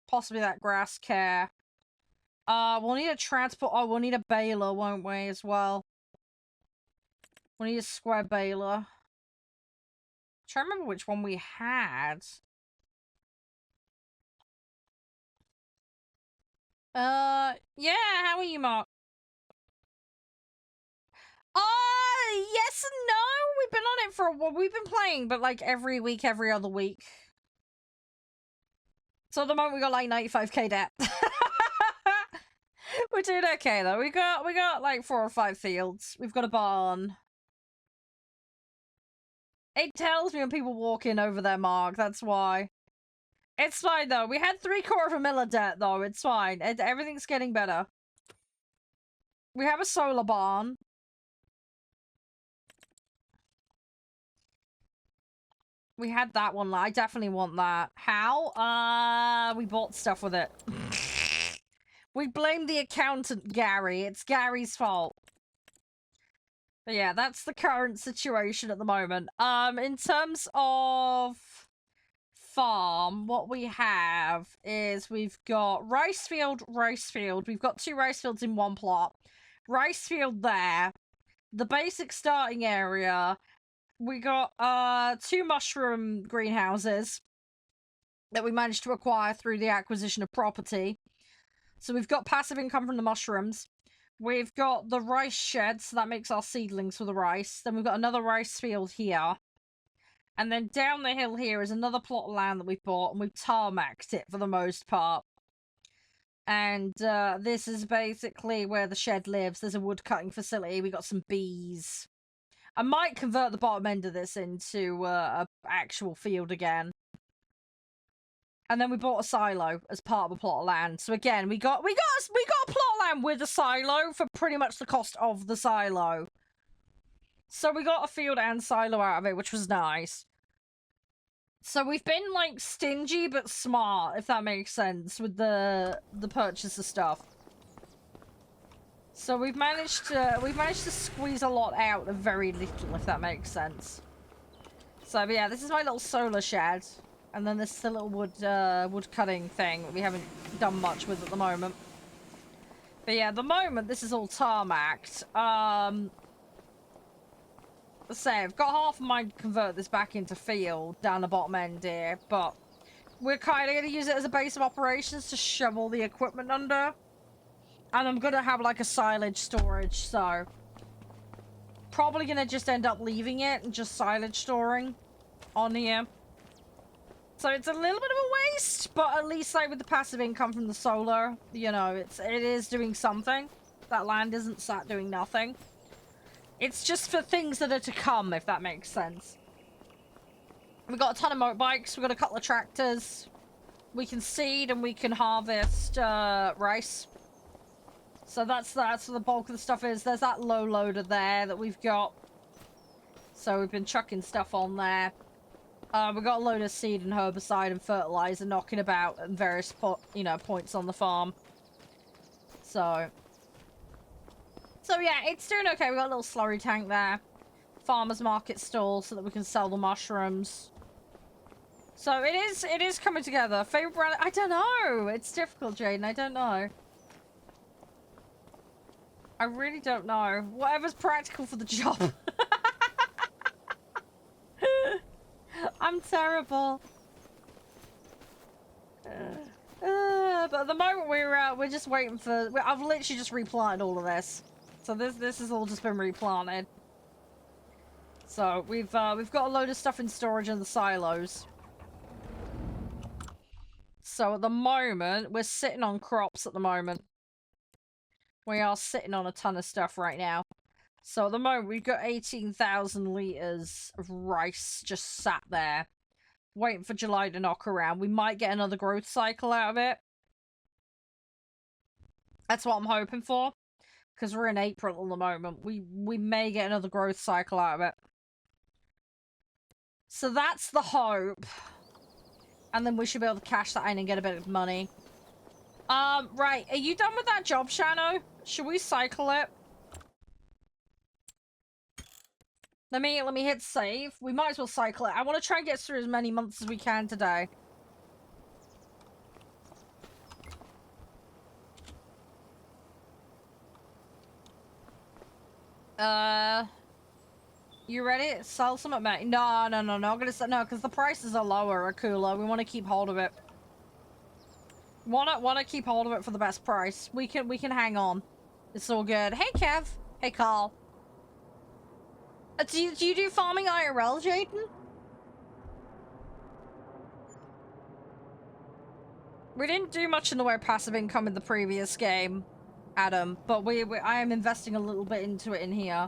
possibly that grass care. We'll need a transport. Oh, we'll need a baler, won't we, as well? We'll need a square baler. I'm trying to remember which one we had. Yeah, how are you, Mark? Yes and no. We've been on it for a while. We've been playing, but like every week, every other week. So at the moment we got like 95k debt. We're doing okay though. We got like 4 or 5 fields. We've got a barn. It tells me when people walk in over their Mark. That's why. It's fine though. We had 750,000 of debt though. It's fine. Everything's getting better. We have a solar barn. We had that one. I definitely want that. How? We bought stuff with it. We blame the accountant, Gary. It's Gary's fault. But yeah, that's the current situation at the moment. In terms of farm, what we have is we've got rice field. We've got 2 rice fields in one plot. Rice field there. The basic starting area. We got 2 mushroom greenhouses that we managed to acquire through the acquisition of property. So we've got passive income from the mushrooms. We've got the rice shed, so that makes our seedlings for the rice. Then we've got another rice field here. And then down the hill here is another plot of land that we've bought, and we've tarmacked it for the most part. And this is basically where the shed lives. There's a wood cutting facility. We got some bees. I might convert the bottom end of this into a actual field again. And then we bought a silo as part of a plot of land. So again, we got a plot of land with a silo for pretty much the cost of the silo. So we got a field and silo out of it, which was nice. So we've been like stingy but smart, if that makes sense, with the purchase of stuff. So we've managed to squeeze a lot out of very little, if that makes sense. So but yeah, this is my little solar shed. And then this is the little wood cutting thing that we haven't done much with at the moment. But yeah, at the moment, this is all tarmacked. Let's say, I've got half of mine to convert this back into field down the bottom end here, but we're kind of going to use it as a base of operations to shovel the equipment under. And I'm going to have like a silage storage, so probably going to just end up leaving it and just silage storing on here. So it's a little bit of a waste, but at least like with the passive income from the solar, you know, it is doing something. That land isn't sat doing nothing. It's just for things that are to come, if that makes sense. We've got a ton of motorbikes, we've got a couple of tractors. We can seed and we can harvest rice. So that's where the bulk of the stuff is. There's that low loader there that we've got. So we've been chucking stuff on there. We got a load of seed and herbicide and fertilizer knocking about at various points on the farm. So yeah, it's doing okay. We got a little slurry tank there. Farmer's market stall so that we can sell the mushrooms. So it is coming together. Favorite brand? I don't know. It's difficult, Jaden. I don't know. I really don't know. Whatever's practical for the job. I'm terrible. But at the moment we're just waiting for. I've literally just replanted all of this, so this has all just been replanted. So we've got a load of stuff in storage in the silos. So at the moment we're sitting on crops. At the moment we are sitting on a ton of stuff right now. So at the moment we've got 18,000 liters of rice just sat there, waiting for July to knock around. We might get another growth cycle out of it. That's what I'm hoping for, because we're in April at the moment. We may get another growth cycle out of it. So that's the hope. And then we should be able to cash that in and get a bit of money. Right. Are you done with that job, Shano? Should we cycle it? Let me hit save. We might as well cycle it. I want to try and get through as many months as we can today. You ready? Sell some at me. No. I'm gonna say no, because the prices are lower or cooler. We want to keep hold of it. Wanna keep hold of it for the best price. We can hang on. It's all good. Hey Kev. Hey Carl. Do you do farming IRL, Jaden? We didn't do much in the way of passive income in the previous game, Adam, but I am investing a little bit into it in here.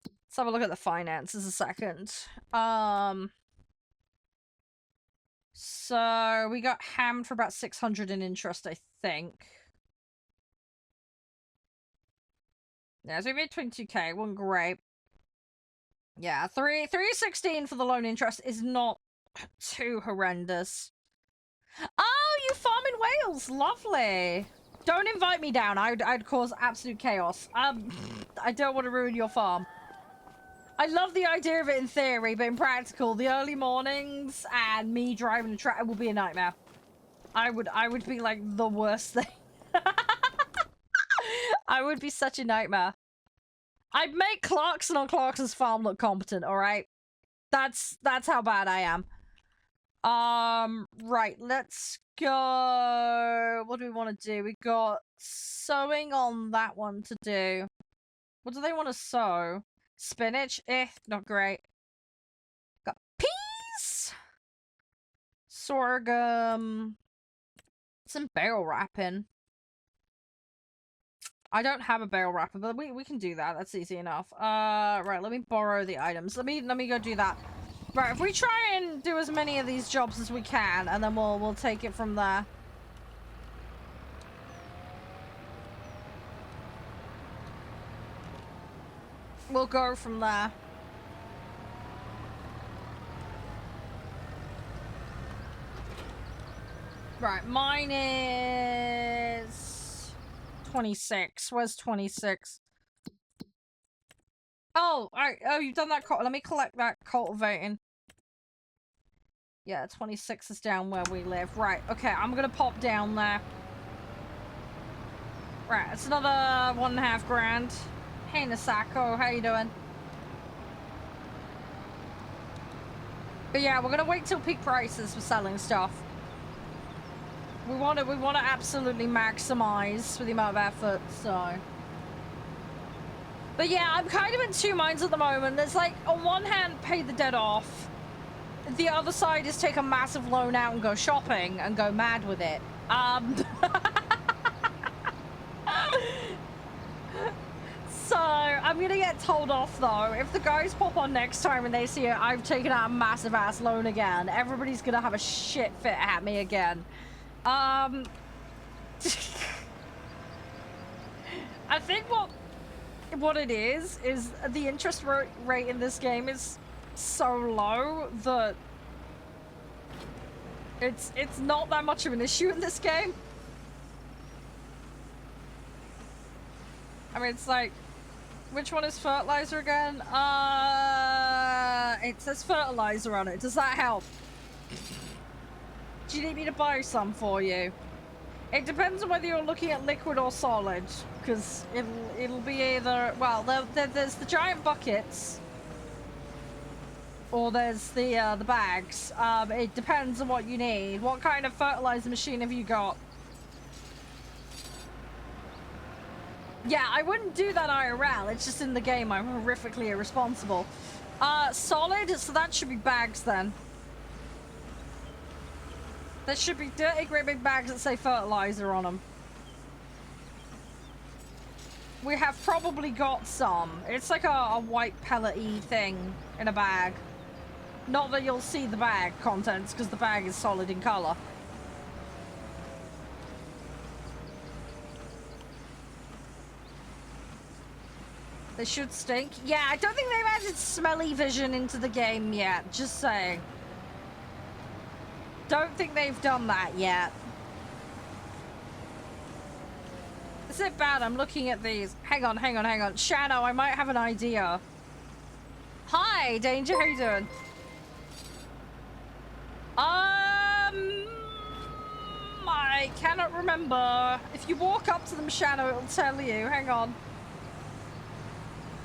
Let's have a look at the finances a second. So we got hammed for about 600 in interest, I think. Yeah, so we made 22k. Wasn't great. Yeah, 316 for the loan interest is not too horrendous. Oh, you farm in Wales. Lovely. Don't invite me down. I'd cause absolute chaos. I don't want to ruin your farm. I love the idea of it in theory, but in practical, the early mornings and me driving a tractor will be a nightmare. I would be like the worst thing. I would be such a nightmare. I'd make Clarkson on Clarkson's farm look competent, alright? That's how bad I am. Right, let's go. What do we want to do? We got sowing on that one to do. What do they want to sow? Spinach? Not great. Got peas! Sorghum. Some barrel wrapping. I don't have a barrel wrapper, but we can do that. That's easy enough. Right, let me borrow the items. Let me go do that. Right, if we try and do as many of these jobs as we can, and then we'll take it from there. We'll go from there. Right, mine is 26. Where's 26? Oh, you've done that. Let me collect that cultivating. Yeah, 26 is down where we live. Right, okay, I'm gonna pop down there. Right, it's another 1.5 grand. Hey, Nasako, how you doing? But yeah, we're gonna wait till peak prices for selling stuff. We want to absolutely maximize for the amount of effort, so. But yeah, I'm kind of in two minds at the moment. There's like, on one hand, pay the debt off. The other side is take a massive loan out and go shopping and go mad with it. So, I'm gonna get told off though. If the guys pop on next time and they see I've taken out a massive ass loan again, everybody's gonna have a shit fit at me again. I think what what it is the interest rate in this game is so low that it's not that much of an issue in this game. I mean, it's like, which one is fertilizer again? It says fertilizer on it. Does that help? Do you need me to buy some for you? It depends on whether you're looking at liquid or solid, because it'll be either, well, there's the giant buckets, or there's the bags. It depends on what you need. What kind of fertilizer machine have you got? Yeah, I wouldn't do that IRL. It's just in the game. I'm horrifically irresponsible. Solid, so that should be bags then. There should be dirty, great big bags that say fertilizer on them. We have probably got some. It's like a white pellet-y thing in a bag. Not that you'll see the bag contents, because the bag is solid in color. They should stink. Yeah, I don't think they've added smelly vision into the game yet. Just saying. Don't think they've done that yet. Is it bad? I'm looking at these. Hang on. Shano, I might have an idea. Hi, Danger. How you doing? I cannot remember. If you walk up to them, Shano, it'll tell you. Hang on.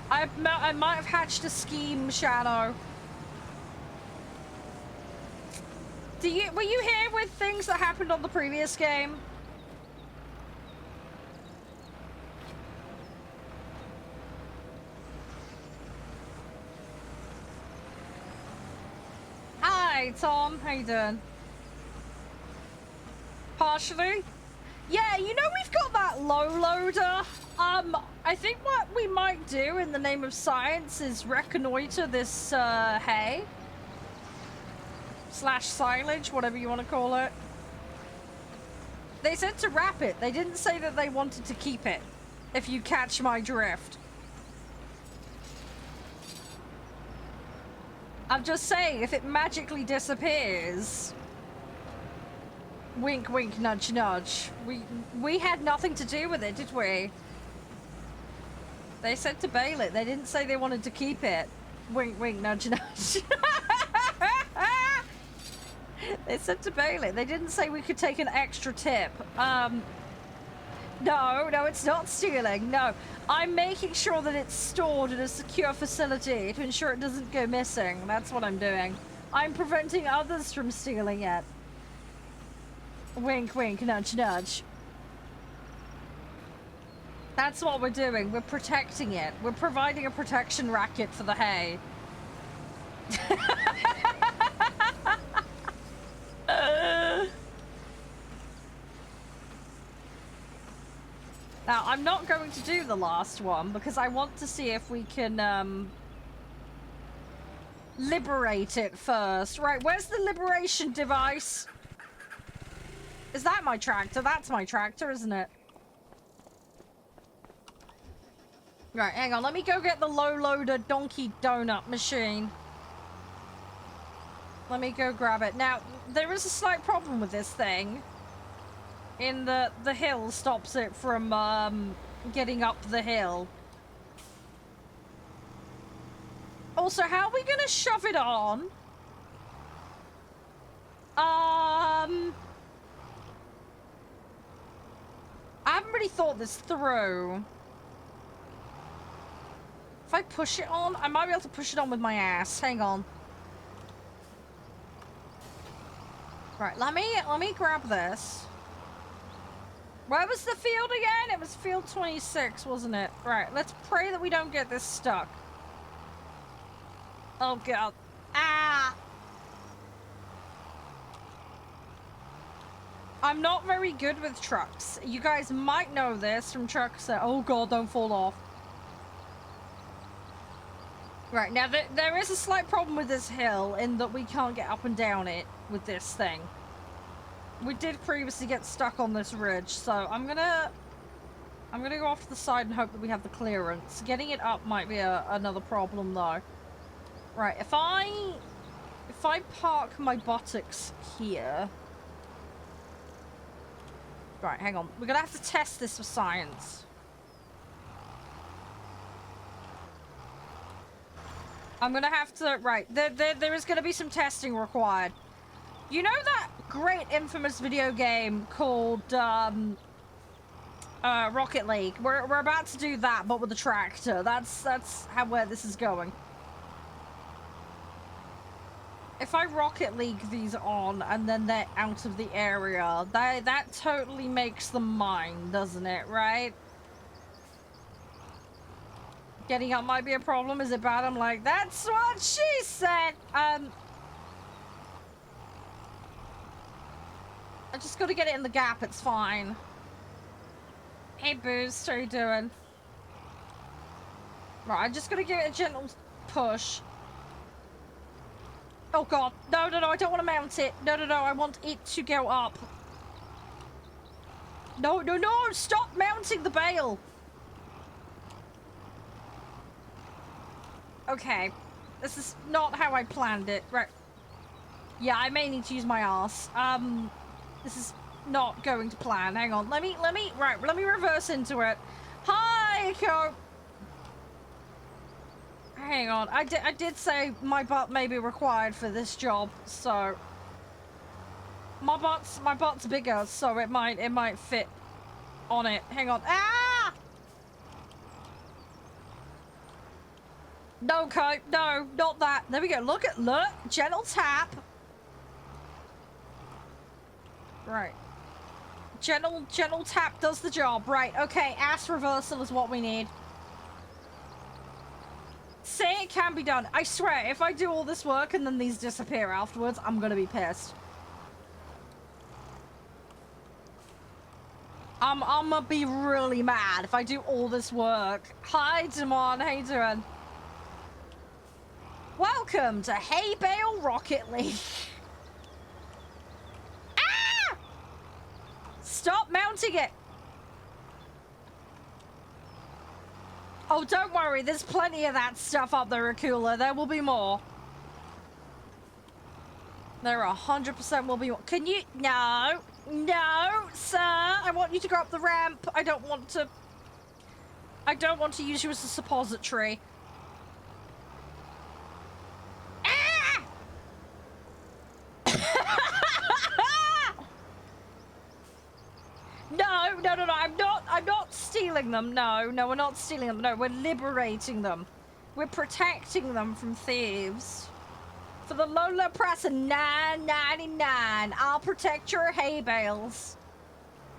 I might have hatched a scheme, Shadow. Were you here with things that happened on the previous game? Hi, Tom. How you doing? Partially? Yeah, you know we've got that low loader. I think what we might do in the name of science is reconnoiter this hay. / silage, whatever you want to call it. They said to wrap it. They didn't say that they wanted to keep it, if you catch my drift. I'm just saying, if it magically disappears... Wink, wink, nudge, nudge. We had nothing to do with it, did we? They said to bail it. They didn't say they wanted to keep it. Wink, wink, nudge, nudge. They said to bail it. They didn't say we could take an extra tip. No, it's not stealing. No, I'm making sure that it's stored in a secure facility to ensure it doesn't go missing. That's what I'm doing. I'm preventing others from stealing it. Wink, wink, nudge, nudge. That's what we're doing. We're protecting it. We're providing a protection racket for the hay. Now, I'm not going to do the last one because I want to see if we can liberate it first. Right, where's the liberation device? Is that my tractor? That's my tractor, isn't it? Right, hang on. Let me go get the low loader donkey donut machine. Let me go grab it. Now, there is a slight problem with this thing. In the hill stops it from getting up the hill. Also, how are we gonna shove it on? I haven't really thought this through. If I push it on, I might be able to push it on with my ass. Hang on. Right, let me grab this. Where was the field again? It was field 26, wasn't it? Right, let's pray that we don't get this stuck. Oh god. Ah! I'm not very good with trucks. You guys might know this from trucks that... Oh god, don't fall off. Right, now there is a slight problem with this hill in that we can't get up and down it with this thing. We did previously get stuck on this ridge, so I'm gonna I'm gonna go off to the side and hope that we have the clearance. Getting it up might be another problem, though. Right, if I park my buttocks here... Right, hang on. We're gonna have to test this for science. I'm gonna have to... Right, there is gonna be some testing required. You know that great infamous video game called, Rocket League? We're about to do that, but with a tractor. That's where this is going. If I Rocket League these on and then they're out of the area, that totally makes them mine, doesn't it, right? Getting up might be a problem. Is it bad? I'm like, that's what she said. I just gotta get it in the gap. It's fine. Hey, Boost, how you doing? Right, I'm just gonna give it a gentle push. Oh god, no, I don't want to mount it. No, I want it to go up. No, stop mounting the bale. Okay, this is not how I planned it. Right. Yeah, I may need to use my ass. This is not going to plan. Hang on, let me reverse into it. Hi, Cope. Hang on, I did say my butt may be required for this job, so my butt's bigger, so it might fit on it. Hang on. Ah! No, Cope, no, not that. There we go. Look, gentle tap. Right. Gentle tap does the job. Right, okay, ass reversal is what we need. Say it can be done. I swear, if I do all this work and then these disappear afterwards, I'm gonna be pissed. I'm gonna be really mad if I do all this work. Hi, Damon. How you doing? Welcome to Hay Bale Rocket League. Ah! Stop mounting it. Oh, don't worry. There's plenty of that stuff up there, Akula. There will be more. There 100% will be more. Can you... No, sir. I want you to go up the ramp. I don't want to use you as a suppository. Ah! No, I'm not stealing them. No, we're not stealing them. No, we're liberating them. We're protecting them from thieves. For the low price of $9.99, I'll protect your hay bales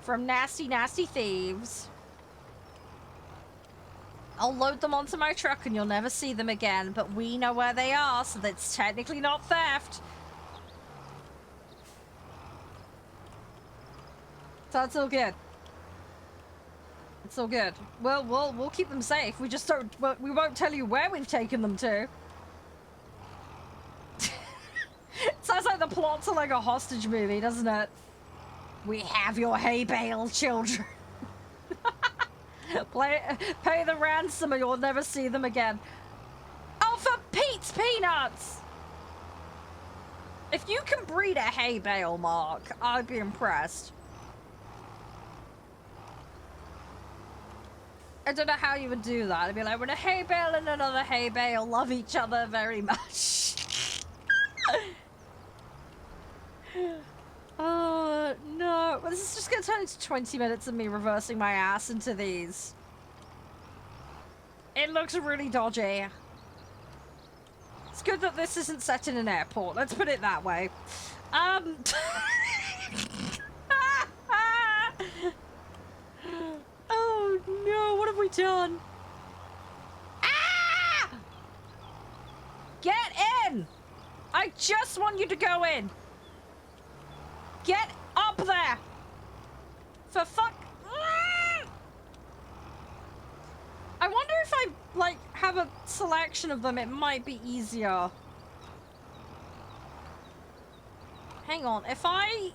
from nasty thieves. I'll load them onto my truck and you'll never see them again, but we know where they are, so that's technically not theft. So it's all good. It's all good. Well, we'll keep them safe. We just don't. Well, we won't tell you where we've taken them to. Sounds like the plot to like a hostage movie, doesn't it? We have your hay bale, children. Pay the ransom or you'll never see them again. Oh, for Pete's peanuts! If you can breed a hay bale, Mark, I'd be impressed. I don't know how you would do that. I'd be like, when a hay bale and another hay bale love each other very much. Oh, no. Well, this is just going to turn into 20 minutes of me reversing my ass into these. It looks really dodgy. It's good that this isn't set in an airport. Let's put it that way. Oh, no. What have we done? Ah! Get in! I just want you to go in. Get up there! For fuck... I wonder if I, like, have a selection of them, it might be easier. Hang on, if I...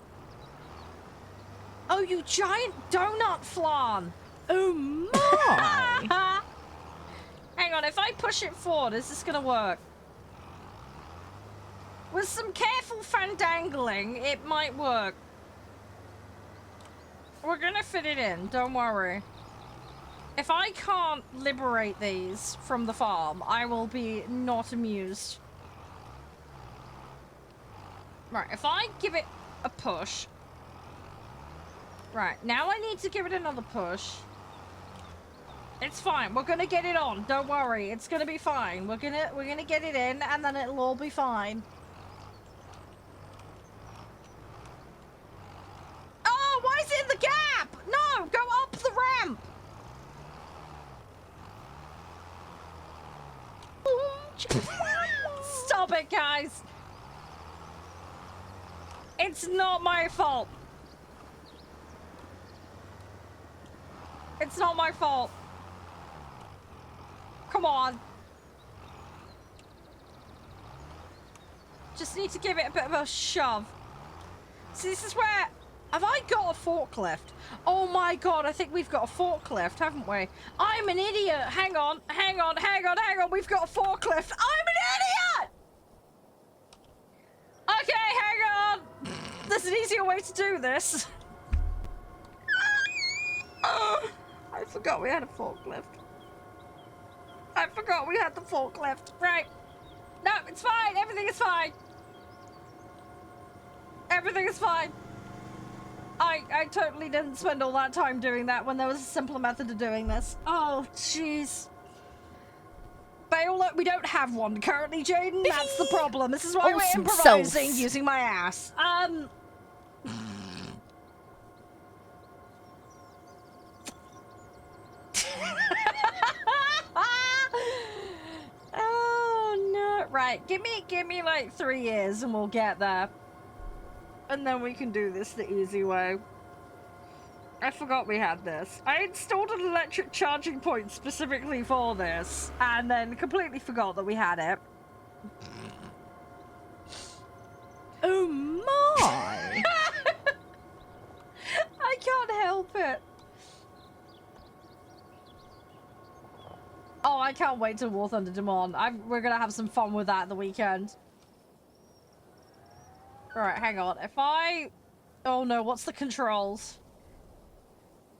Oh, you giant donut flan! Oh my! Hang on, if I push it forward, is this gonna work? With some careful fandangling, it might work. We're gonna fit it in, don't worry. If I can't liberate these from the farm, I will be not amused. Right, if I give it a push. Right, now I need to give it another push. It's fine. We're gonna get it on. Don't worry. It's gonna be fine. We're gonna get it in, and then it'll all be fine. Oh, why is it in the gap? No, go up the ramp. Stop it, guys. It's not my fault. It's not my fault. Come on. Just need to give it a bit of a shove. See, this is where... Have I got a forklift? Oh my god, I think we've got a forklift, haven't we? I'm an idiot. Hang on, hang on, hang on, hang on. We've got a forklift. I'm an idiot! Okay, hang on. There's an easier way to do this. I forgot we had a forklift. I forgot we had the forklift. Right. No, it's fine. Everything is fine. Everything is fine. I totally didn't spend all that time doing that when there was a simpler method of doing this. Oh, jeez. Bail, we don't have one currently, Jaden. That's the problem. This is why we're improvising using my ass. Oh no! Right, give me like 3 years and we'll get there, and then we can do this the easy way. I forgot we had this. I installed an electric charging point specifically for this, and then completely forgot that we had it. Oh my! I can't help it. Oh, I can't wait to War Thunder Demon. We're gonna have some fun with that the weekend. Alright, hang on. If I... Oh no, what's the controls?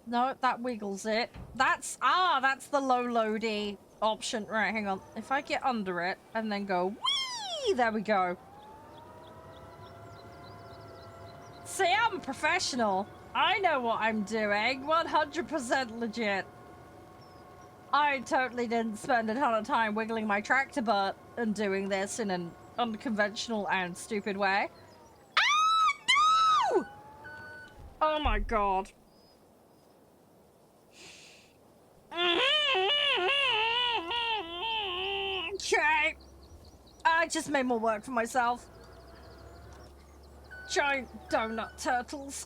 No, that wiggles it. That's the low loady option. Right, hang on. If I get under it and then go whee! There we go. See, I'm a professional. I know what I'm doing. 100% legit. I totally didn't spend a ton of time wiggling my tractor butt and doing this in an unconventional and stupid way. Ah, no! Oh my god. Okay. I just made more work for myself. Giant donut turtles.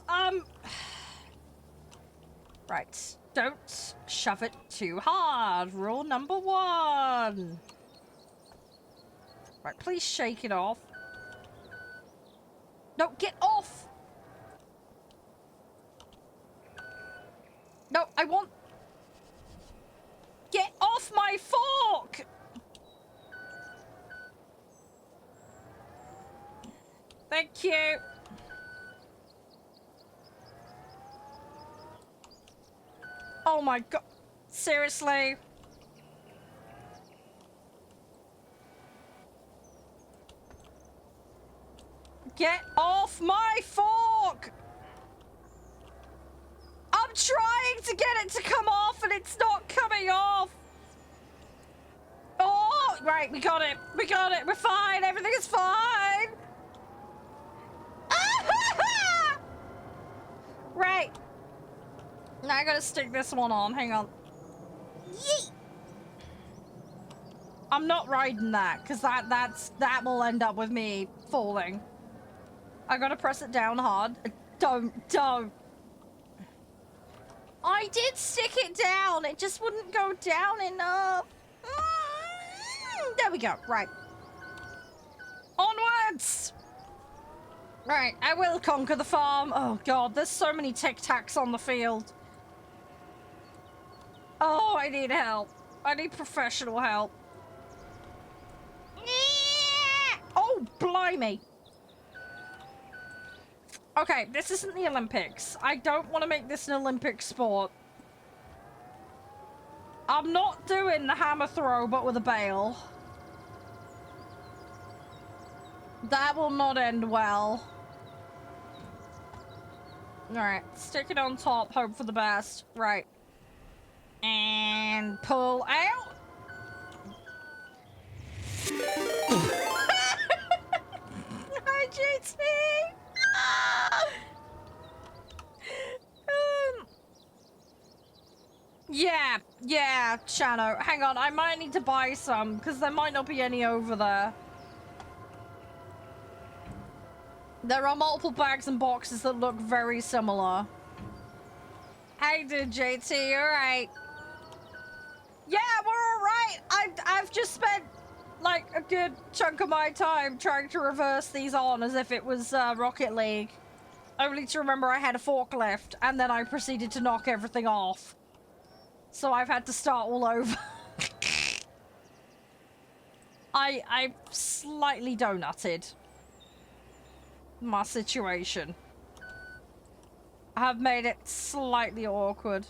Right. Don't shove it too hard. Rule number 1. Right, please shake it off. No, get off! No, I want... Get off my fork! Thank you. Oh my god. Seriously? Get off my fork! I'm trying to get it to come off and it's not coming off! Oh! Right, we got it. We got it. We're fine. Everything is fine. Right. Now I gotta stick this one on. Hang on. Yeet. I'm not riding that because that will end up with me falling. I gotta press it down hard. Don't. I did stick it down. It just wouldn't go down enough. There we go. Right. Onwards. Right. I will conquer the farm. Oh god, there's so many Tic Tacs on the field. Oh, I need help. I need professional help. Oh, blimey. Okay, this isn't the Olympics. I don't want to make this an Olympic sport. I'm not doing the hammer throw, but with a bale. That will not end well. Alright, stick it on top, hope for the best. Right. And pull out. Hi, JT! Yeah, Shano. Hang on, I might need to buy some, because there might not be any over there. There are multiple bags and boxes that look very similar. How you doing, JT? You alright? Yeah, we're alright! I've just spent, like, a good chunk of my time trying to reverse these on as if it was Rocket League. Only to remember I had a forklift, and then I proceeded to knock everything off. So I've had to start all over. I'm slightly donutted. My situation. I have made it slightly awkward.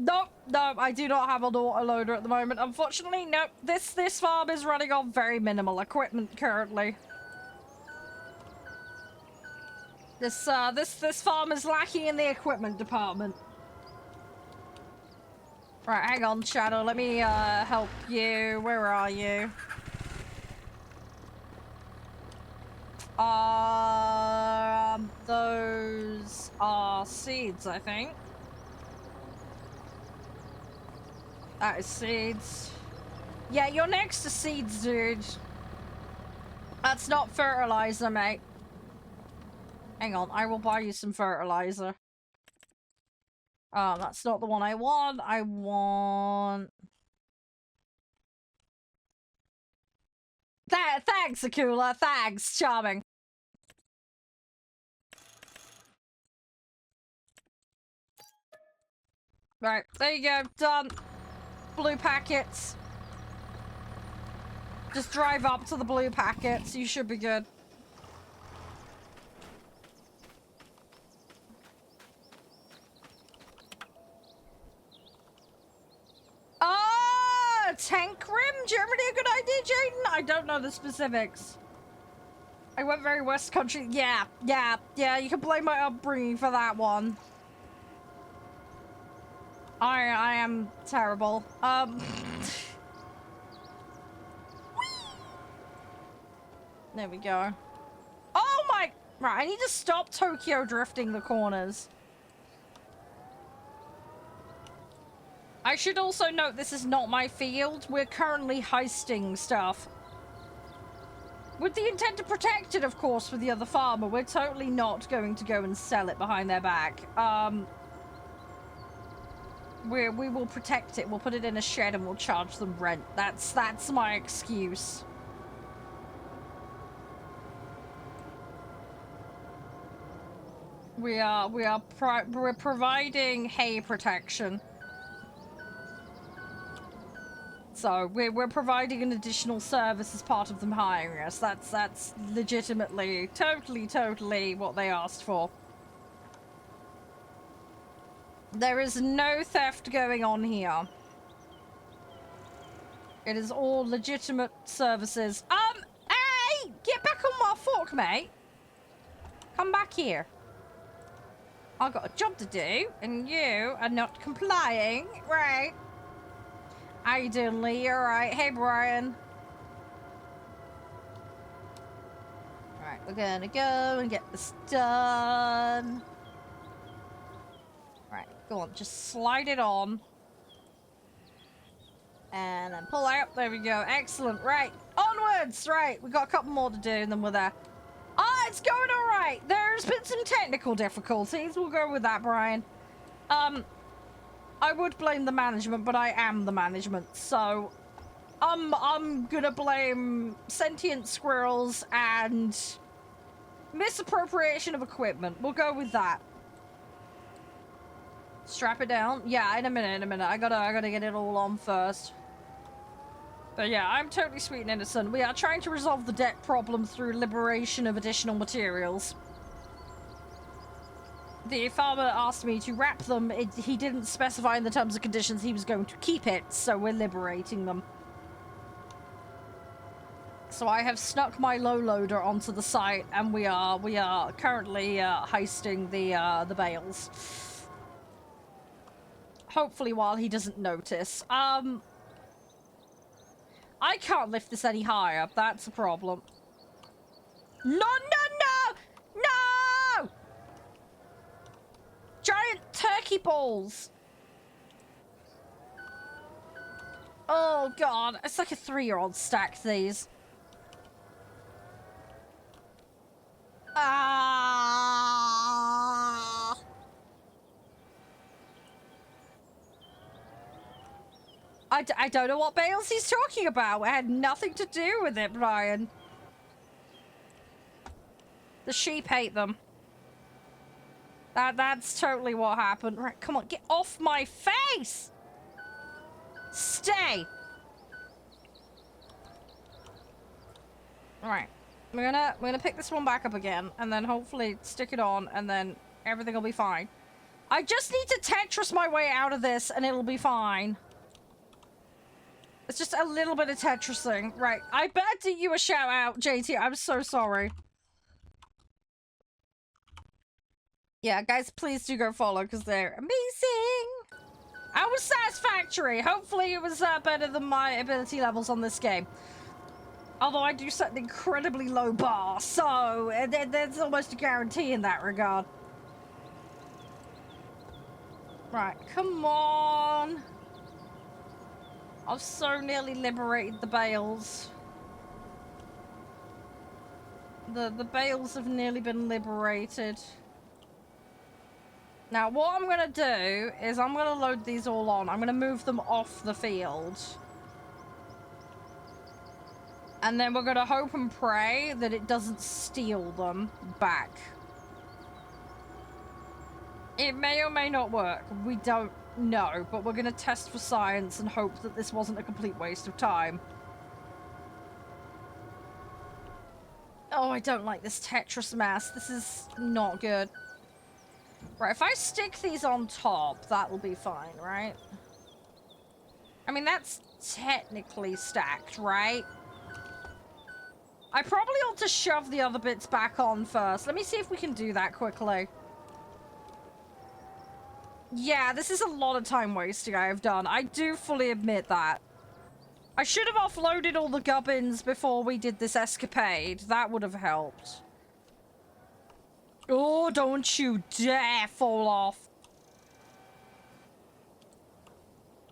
Nope, I do not have an autoloader at the moment. Unfortunately, nope. This farm is running on very minimal equipment currently. This farm is lacking in the equipment department. Right, hang on, Shadow. Let me help you. Where are you? Those are seeds, I think. That is seeds. Yeah, you're next to seeds, dude. That's not fertilizer, mate. Hang on, I will buy you some fertilizer. That's not the one I want. I want... Thanks, Akula. Thanks. Charming. Right, there you go. Done. Blue packets. Just drive up to the blue packets. You should be good. Ah, tank rim? Germany a good idea, Jaden? I don't know the specifics. I went very West Country. Yeah. You can blame my upbringing for that one. I am terrible. There we go. Oh my... Right, I need to stop Tokyo drifting the corners. I should also note this is not my field. We're currently heisting stuff. With the intent to protect it, of course, with the other farmer. We're totally not going to go and sell it behind their back. We will protect it. We'll put it in a shed and we'll charge them rent. That's my excuse. We're providing hay protection. So we're providing an additional service as part of them hiring us. That's legitimately, totally what they asked for. There is no theft going on here. It is all legitimate services. Hey! Get back on my fork, mate. Come back here. I've got a job to do, and you are not complying, right? How you doing, Lee? You alright? Hey, Brian. Alright, we're gonna go and get this done. Alright, go on. Just slide it on. And then pull out. There we go. Excellent. Right. Onwards! Right, we've got a couple more to do, and then we're there. Ah, it's going alright. There's been some technical difficulties. We'll go with that, Brian. I would blame the management, but I am the management, so I'm gonna blame sentient squirrels and misappropriation of equipment. We'll go with that. Strap it down. Yeah, in a minute. I gotta get it all on first. But yeah, I'm totally sweet and innocent. We are trying to resolve the debt problem through liberation of additional materials. The farmer asked me to wrap them. He didn't specify in the terms and conditions he was going to keep it, so we're liberating them. So I have snuck my low loader onto the site, and we are currently heisting the bales. Hopefully while he doesn't notice. I can't lift this any higher. That's a problem. No! Giant turkey balls! Oh god, it's like a 3-year-old stacked these. Ah! I don't know what bales he's talking about. It had nothing to do with it, Brian. The sheep hate them. That's totally what happened. Right, come on, get off my face! Stay! Alright. We're gonna pick this one back up again, and then hopefully stick it on, and then everything will be fine. I just need to Tetris my way out of this, and it'll be fine. It's just a little bit of Tetrising. Right, I better do you a shout out, JT. I'm so sorry. Yeah, guys, please do go follow, because they're amazing. I was satisfactory. Hopefully it was better than my ability levels on this game. Although I do set an incredibly low bar, so there's almost a guarantee in that regard. Right, come on. I've so nearly liberated the bales. The bales have nearly been liberated. Now, what I'm gonna do is I'm gonna load these all on. I'm gonna move them off the field. And then we're gonna hope and pray that it doesn't steal them back. It may or may not work. We don't know, but we're gonna test for science and hope that this wasn't a complete waste of time. Oh, I don't like this Tetris mess. This is not good. Right, if I stick these on top, that will be fine, right? I mean, that's technically stacked, right? I probably ought to shove the other bits back on first. Let me see if we can do that quickly. Yeah, this is a lot of time wasting I have done. I do fully admit that. I should have offloaded all the gubbins before we did this escapade. That would have helped. Oh, don't you dare fall off.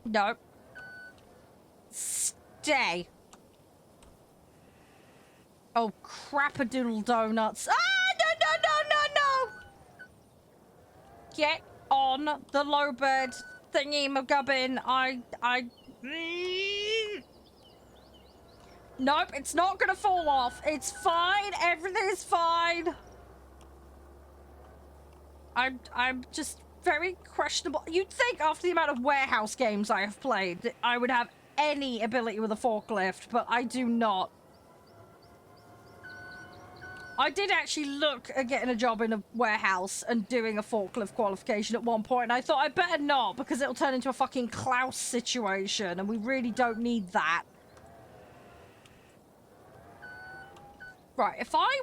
Nope. Stay. Oh, crap-a-doodle donuts. Ah, no! Get on the low bed thingy-magubbin. Nope, it's not gonna fall off. It's fine. Everything's fine. I'm just very questionable. You'd think after the amount of warehouse games I have played that I would have any ability with a forklift, but I do not. I did actually look at getting a job in a warehouse and doing a forklift qualification at one point, and I thought I better not because it'll turn into a fucking Klaus situation, and we really don't need that. Right, if I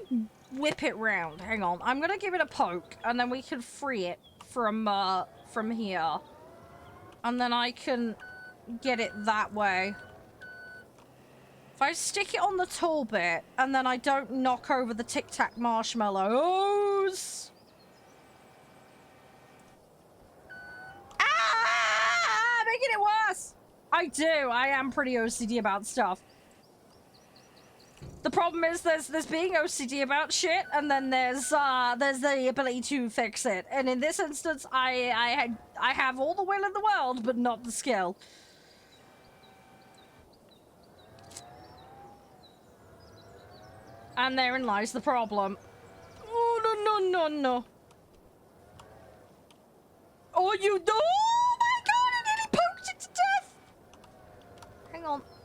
whip it round, hang on, I'm gonna give it a poke, and then we can free it from here. And then I can get it that way. If I stick it on the tall bit, and then I don't knock over the Tic Tac marshmallows. Ah! Making it worse! I do. I am pretty OCD about stuff. The problem is there's being OCD about shit, and then there's the ability to fix it. And in this instance, I have all the will in the world, but not the skill. And therein lies the problem. Oh, no, no, no, no. Oh, you do? Oh my god, I nearly poked it to death!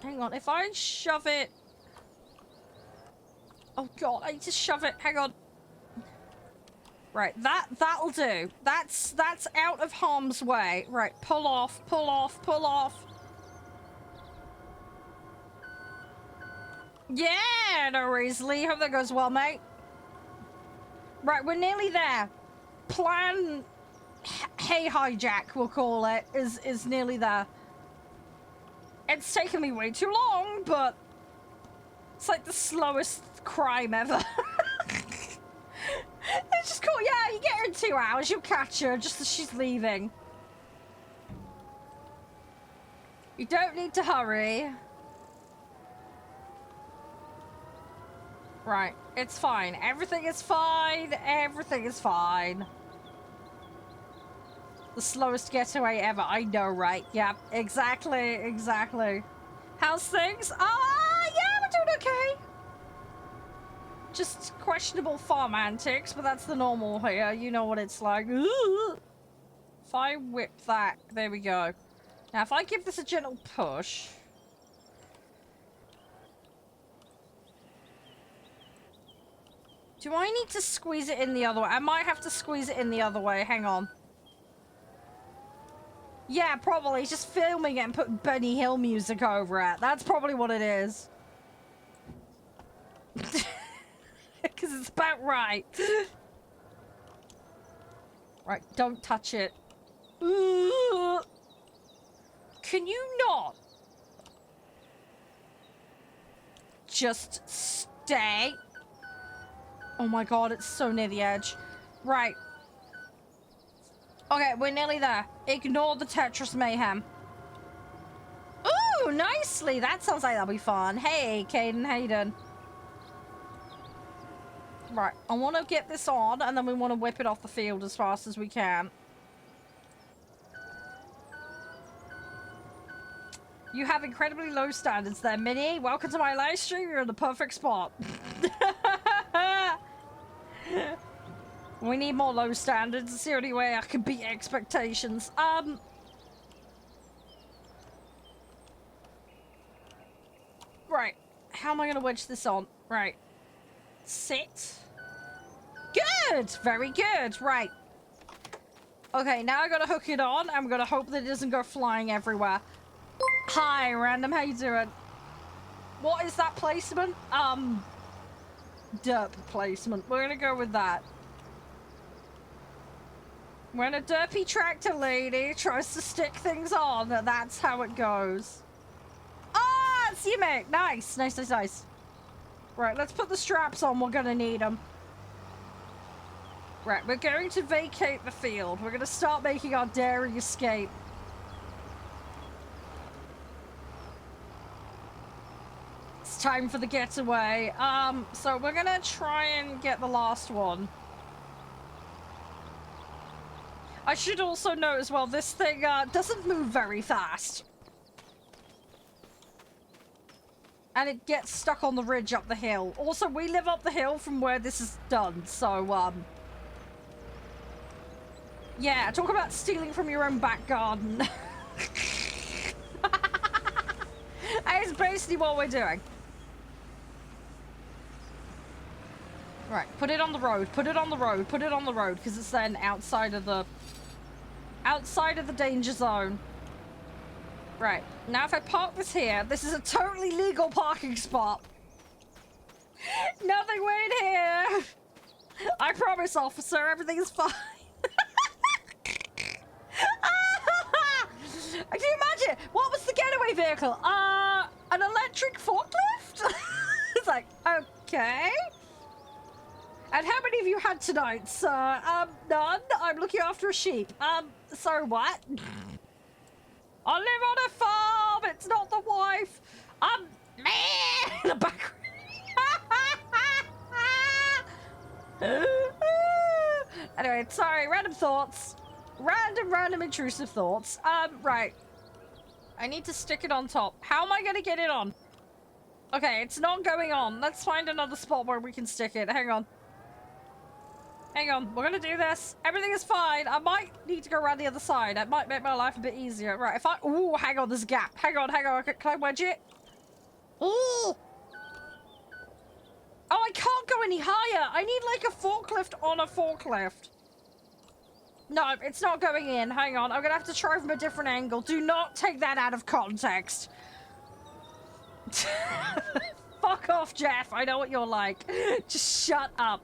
Hang on. If I shove it... Oh god, I need to shove it. Hang on. Right, that'll do. That's out of harm's way. Right, pull off, pull off, pull off. Yeah, no worries, Lee. Hope that goes well, mate. Right, we're nearly there. Plan Hey Hijack, we'll call it, is nearly there. It's taken me way too long, but it's like the slowest crime ever. It's just cool. Yeah, you get her in 2 hours, you'll catch her just as she's leaving. You don't need to hurry. Right, it's fine. Everything is fine. Everything is fine. The slowest getaway ever. I know, right? Yep, exactly, exactly. How's things? Yeah, we're doing okay. Just questionable farm antics, but that's the normal here. You know what it's like. Ugh. If I whip that, there we go. Now, if I give this a gentle push... Do I need to squeeze it in the other way? I might have to squeeze it in the other way. Hang on. Yeah, probably. Just filming it and putting Benny Hill music over it. That's probably what it is. Because it's about right. Right, don't touch it. Ooh. Can you not? Just stay. Oh my god, it's so near the edge. Right. Okay, we're nearly there. Ignore the Tetris mayhem. Ooh, nicely. That sounds like that'll be fun. Hey, Caden, how you doing? Right, I want to get this on, and then we want to whip it off the field as fast as we can. You have incredibly low standards there, Minnie. Welcome to my live stream. You're in the perfect spot. We need more low standards. It's the only way I can beat expectations. Right. How am I going to wedge this on? Right. Sit. Good! Very good. Right. Okay, now I gotta hook it on. I'm gonna hope that it doesn't go flying everywhere. Hi, Random. How you doing? What is that placement? Derp placement. We're gonna go with that. When a derpy tractor lady tries to stick things on, that's how it goes. Ah, it's you, mate. Nice. Nice, nice, nice. Right, let's put the straps on. We're gonna need them. Right, we're going to vacate the field. We're gonna start making our daring escape. It's time for the getaway. So we're gonna try and get the last one. I should also note as well, this thing doesn't move very fast. And it gets stuck on the ridge up the hill. Also, we live up the hill from where this is done, so, yeah, talk about stealing from your own back garden. That's basically what we're doing. Right, put it on the road, put it on the road, put it on the road, because it's then outside of the danger zone. Right, now if I park this here, this is a totally legal parking spot. Nothing weird here. I promise, officer, everything's fine. Can you imagine? What was the getaway vehicle? An electric forklift? It's like, okay. And how many of you had tonight, sir? None. I'm looking after a sheep. So what? I live on a farm. It's not the wife. Man in the background. Anyway, sorry. Random thoughts. Random intrusive thoughts. Right. I need to stick it on top. How am I gonna get it on? Okay, it's not going on. Let's find another spot where we can stick it. Hang on. Hang on, we're gonna do this. Everything is fine. I might need to go around the other side. That might make my life a bit easier. Right, if I... Ooh, hang on, there's a gap. Hang on. Can I wedge it? Ooh! Oh, I can't go any higher. I need, like, a forklift on a forklift. No, it's not going in. Hang on, I'm gonna have to try from a different angle. Do not take that out of context. Fuck off, Jeff. I know what you're like. Just shut up.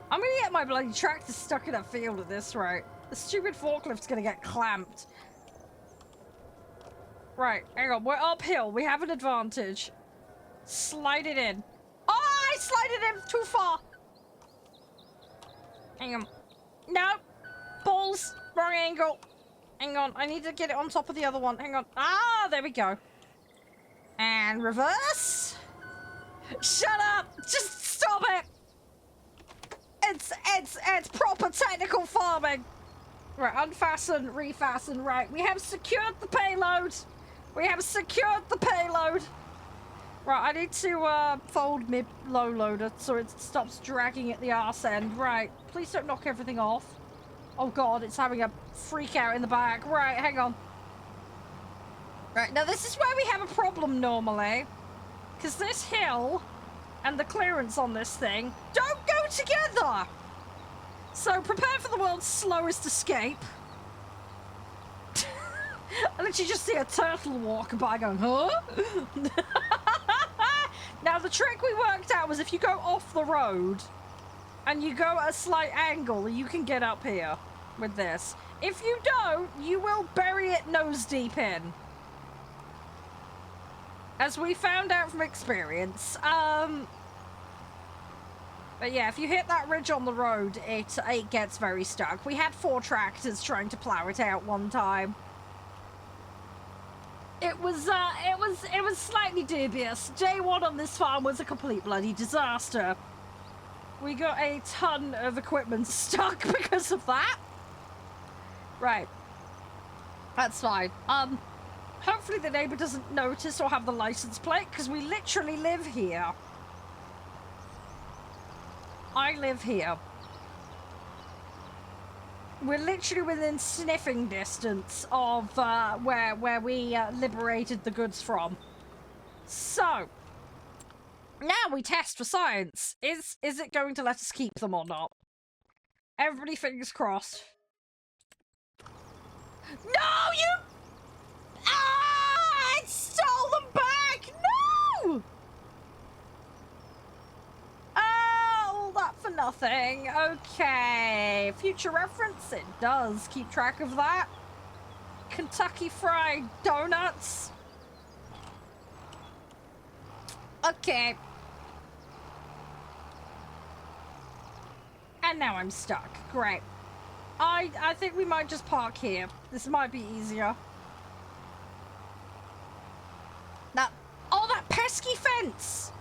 I'm gonna get my bloody tractor stuck in a field at this rate. The stupid forklift's gonna get clamped. Right, hang on. We're uphill. We have an advantage. Slide it in. Oh, I slid it in too far. Hang on. No. Balls. Wrong angle. Hang on. I need to get it on top of the other one. Hang on. Ah, there we go. And reverse. Shut up. Just stop it. It's proper technical farming. Right, unfasten, refasten. Right, we have secured the payload. We have secured the payload. Right, I need to fold my low loader so it stops dragging at the arse end. Right, please don't knock everything off. Oh god, it's having a freak out in the back. Right, hang on. Right, now this is where we have a problem normally. Because this hill and the clearance on this thing don't go together. So prepare for the world's slowest escape. I literally just see a turtle walk by going, huh? Now the trick we worked out was if you go off the road and you go at a slight angle, you can get up here with this. If you don't, you will bury it nose deep in. As we found out from experience. But yeah, if you hit that ridge on the road, it gets very stuck. We had 4 tractors trying to plow it out one time. It was slightly dubious. Day 1 on this farm was a complete bloody disaster. We got a ton of equipment stuck because of that. Right. That's fine. Hopefully the neighbor doesn't notice or have the license plate, because we literally live here. I live here. We're literally within sniffing distance of where we liberated the goods from. So, now we test for science. Is it going to let us keep them or not? Everybody fingers crossed. No, you... Ah! I stole them back! No! All that for nothing. Okay. Future reference, it does keep track of that. Kentucky Fried Donuts. Okay. And now I'm stuck. Great. I think we might just park here. This might be easier. That pesky fence!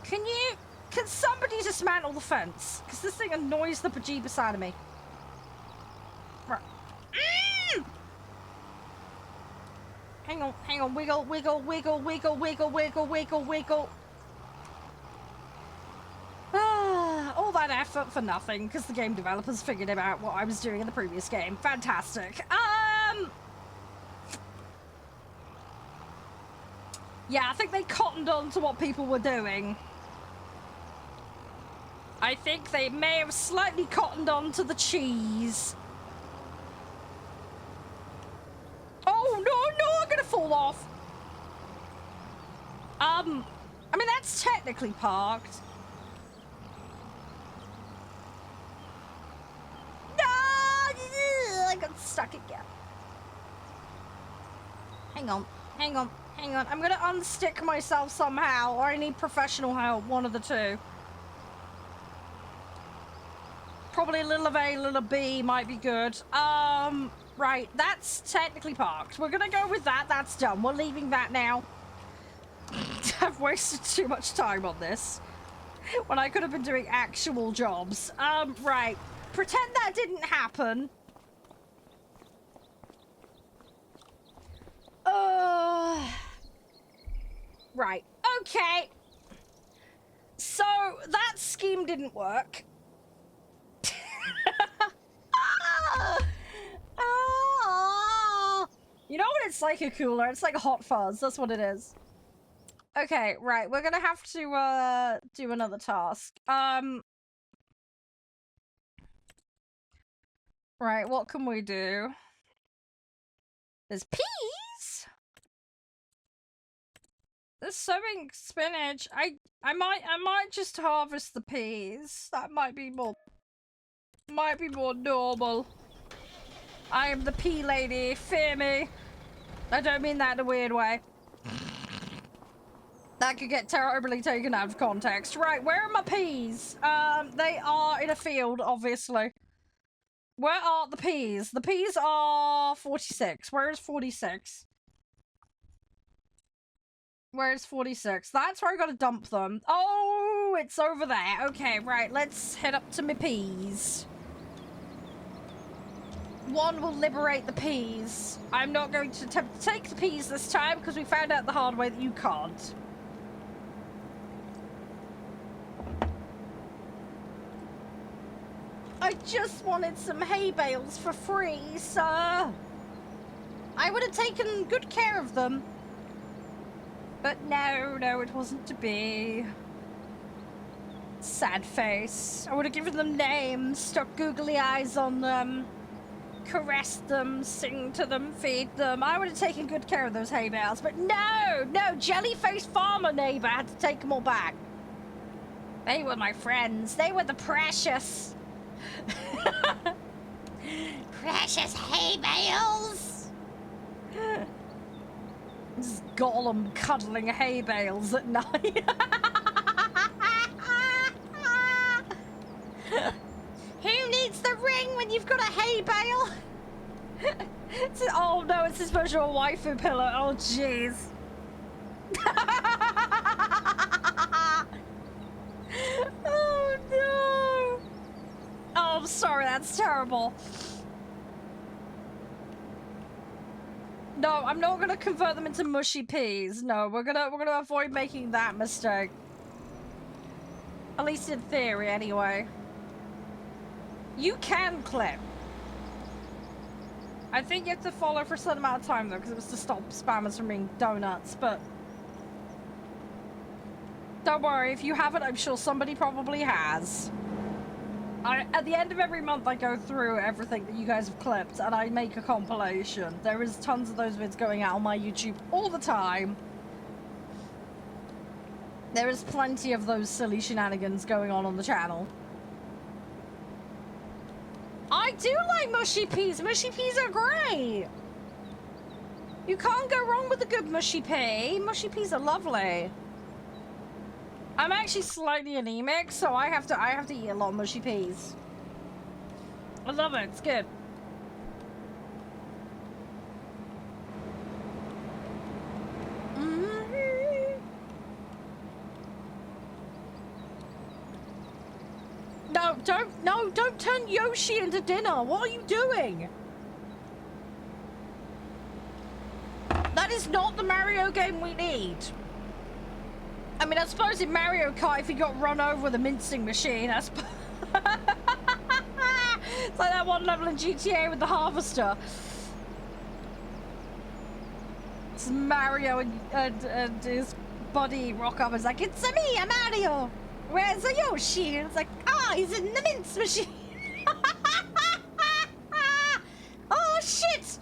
Can somebody dismantle the fence? Because this thing annoys the bejeebus out of me. Right. Hang on, wiggle, wiggle, wiggle, wiggle, wiggle, wiggle, wiggle, wiggle. All that effort for nothing, because the game developers figured out what I was doing in the previous game. Fantastic. Yeah, I think they cottoned on to what people were doing. I think they may have slightly cottoned on to the cheese. Oh, no, I'm gonna fall off. I mean, that's technically parked. No! I got stuck again. Hang on. I'm gonna unstick myself somehow, or I need professional help, one of the two. Probably a little of A, a little of B might be good. Right, that's technically parked. We're gonna go with that, that's done. We're leaving that now. I've wasted too much time on this, when I could have been doing actual jobs. Right. Pretend that didn't happen. Right. Okay. So that scheme didn't work. You know what it's like a cooler? It's like a hot fuzz. That's what it is. Okay, right. We're gonna have to do another task. Right, what can we do? There's peas. There's sowing spinach. I might just harvest the peas. That might be more normal. I am the pea lady. Fear me. I don't mean that in a weird way. That could get terribly taken out of context. Right, where are my peas? They are in a field, obviously. Where are the peas? The peas are 46. Where is 46? Where's 46? That's where I gotta dump them. Oh, it's over there. Okay, right, let's head up to my peas. One will liberate the peas. I'm not going to attempt to take the peas this time because we found out the hard way that you can't. I just wanted some hay bales for free, sir. I would have taken good care of them. But no, it wasn't to be. Sad face. I would have given them names, stuck googly eyes on them, caressed them, sing to them, feed them. I would have taken good care of those hay bales, but no, jelly-faced farmer neighbor had to take them all back. They were my friends. They were the precious. Precious hay bales. This is Gollum cuddling hay bales at night. Who needs the ring when you've got a hay bale? Oh no, it's a special waifu pillow. Oh jeez. Oh no. Oh, I'm sorry, that's terrible. No, I'm not gonna convert them into mushy peas. No, we're gonna avoid making that mistake. At least in theory, anyway. You can clip. I think you have to follow for a certain amount of time though, because it was to stop spammers from being donuts, but don't worry, if you haven't, I'm sure somebody probably has. At the end of every month, I go through everything that you guys have clipped, and I make a compilation. There is tons of those vids going out on my YouTube all the time. There is plenty of those silly shenanigans going on the channel. I do like mushy peas. Mushy peas are great. You can't go wrong with a good mushy pea. Mushy peas are lovely. I'm actually slightly anemic, so I have to eat a lot of mushy peas. I love it. It's good. No, don't turn Yoshi into dinner. What are you doing? That is not the Mario game we need. I mean, I suppose in Mario Kart, if he got run over with a mincing machine, I suppose. It's like that one level in GTA with the harvester. It's Mario and his buddy rock up and is like, "It's me, I'm Mario. Where's the Yoshi?" And it's like, he's in the mince machine. Oh, shit.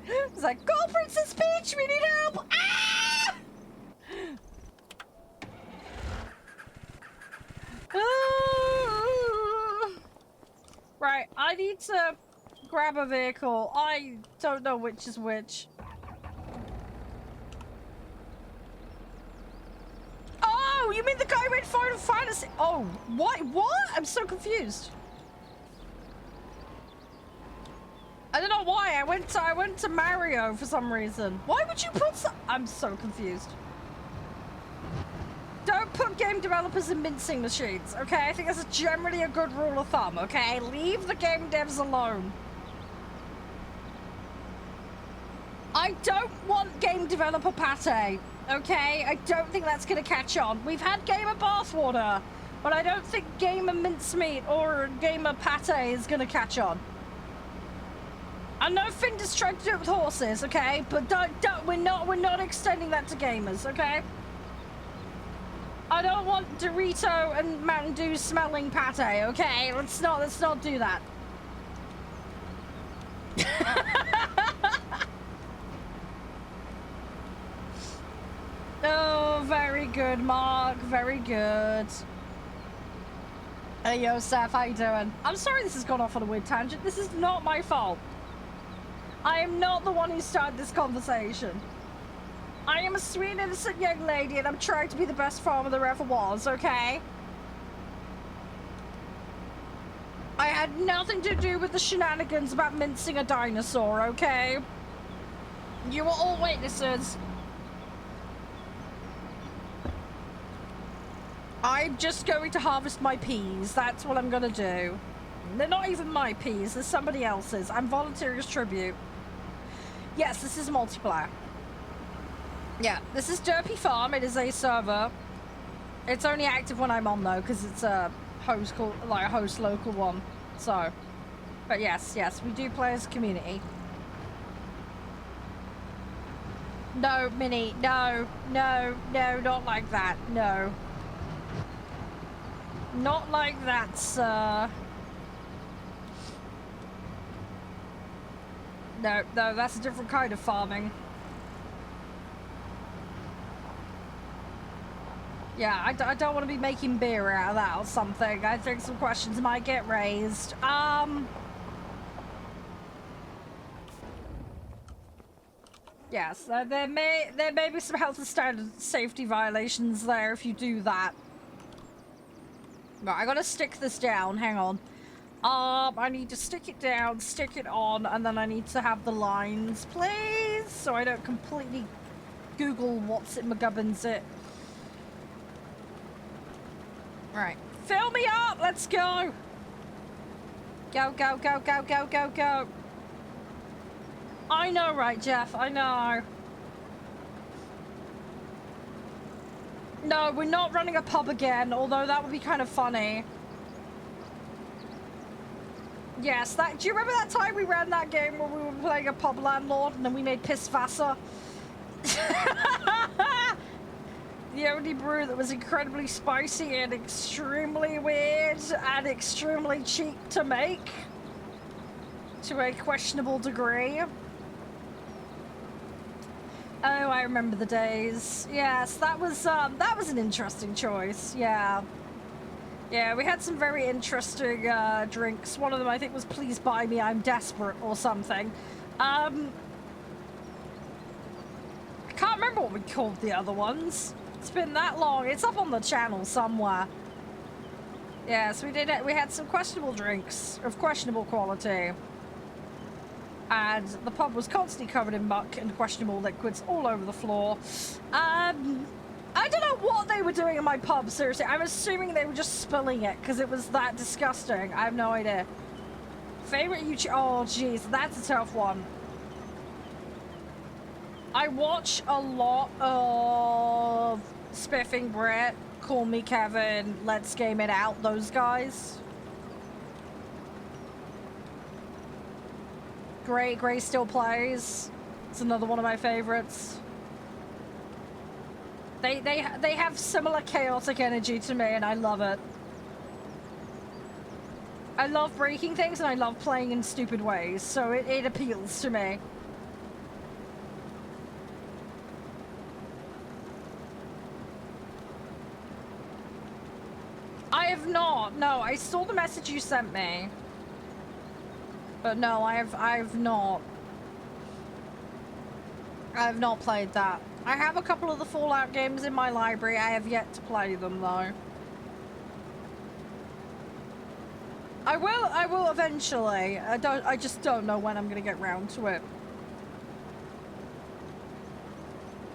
It's like, "Go, Princess Peach, we need help." Right, I need to grab a vehicle. I don't know which is which. Oh, you mean the guy who made Final Fantasy? Oh, what? I'm so confused. I don't know why. I went to Mario for some reason. Why would you put some? I'm so confused. Don't put game developers in mincing machines, okay? I think that's generally a good rule of thumb, okay? Leave the game devs alone. I don't want game developer pate, okay? I don't think that's gonna catch on. We've had gamer bathwater, but I don't think gamer mincemeat or gamer pate is gonna catch on. I know Finder's trying to do it with horses, okay? But we're not extending that to gamers, okay? I don't want Dorito and Mountain Dew smelling pate, okay? Let's not do that. Oh, very good, Mark. Very good. Hey, yo, Seth, how you doing? I'm sorry this has gone off on a weird tangent. This is not my fault. I am not the one who started this conversation. I am a sweet, innocent young lady, and I'm trying to be the best farmer there ever was, okay? I had nothing to do with the shenanigans about mincing a dinosaur, okay? You were all witnesses. I'm just going to harvest my peas. That's what I'm gonna do. They're not even my peas, they're somebody else's. I'm volunteering as tribute. Yes, this is multiplayer. Yeah, this is Derpy Farm. It is a server. It's only active when I'm on though, because it's a host local one. So, but yes, we do play as a community. No, Minnie, no, not like that, no. Not like that, sir. No, that's a different kind of farming. Yeah, I don't want to be making beer out of that or something. I think some questions might get raised. Yes, there may be some health and standard safety violations there if you do that. Right, I gotta stick this down. Hang on. I need to stick it down, stick it on, and then I need to have the lines, please, so I don't completely Google what's it McGubbins it. Right, fill me up. Let's go. Go. I know, right, Jeff? I know. No, we're not running a pub again, although that would be kind of funny. Yes, do you remember that time we ran that game where we were playing a pub landlord and then we made Pissvasser? The only brew that was incredibly spicy and extremely weird and extremely cheap to make. To a questionable degree. Oh, I remember the days. Yes, that was an interesting choice. Yeah, we had some very interesting drinks. One of them, I think, was "Please buy me, I'm desperate" or something. I can't remember what we called the other ones. It's been that long. It's up on the channel somewhere. Yes, we had some questionable drinks of questionable quality. And the pub was constantly covered in muck and questionable liquids all over the floor. I don't know what they were doing in my pub, seriously. I'm assuming they were just spilling it because it was that disgusting. I have no idea. Favorite YouTube... Oh, jeez, that's a tough one. I watch a lot of Spiffing Brett, Call Me Kevin, Let's Game It Out, those guys. Gray still plays. It's another one of my favorites. They have similar chaotic energy to me, and I love it. I love breaking things, and I love playing in stupid ways, so it appeals to me. I have not. No, I saw the message you sent me. But no, I've not played that. I have a couple of the Fallout games in my library. I have yet to play them though. I will eventually. I just don't know when I'm gonna get round to it.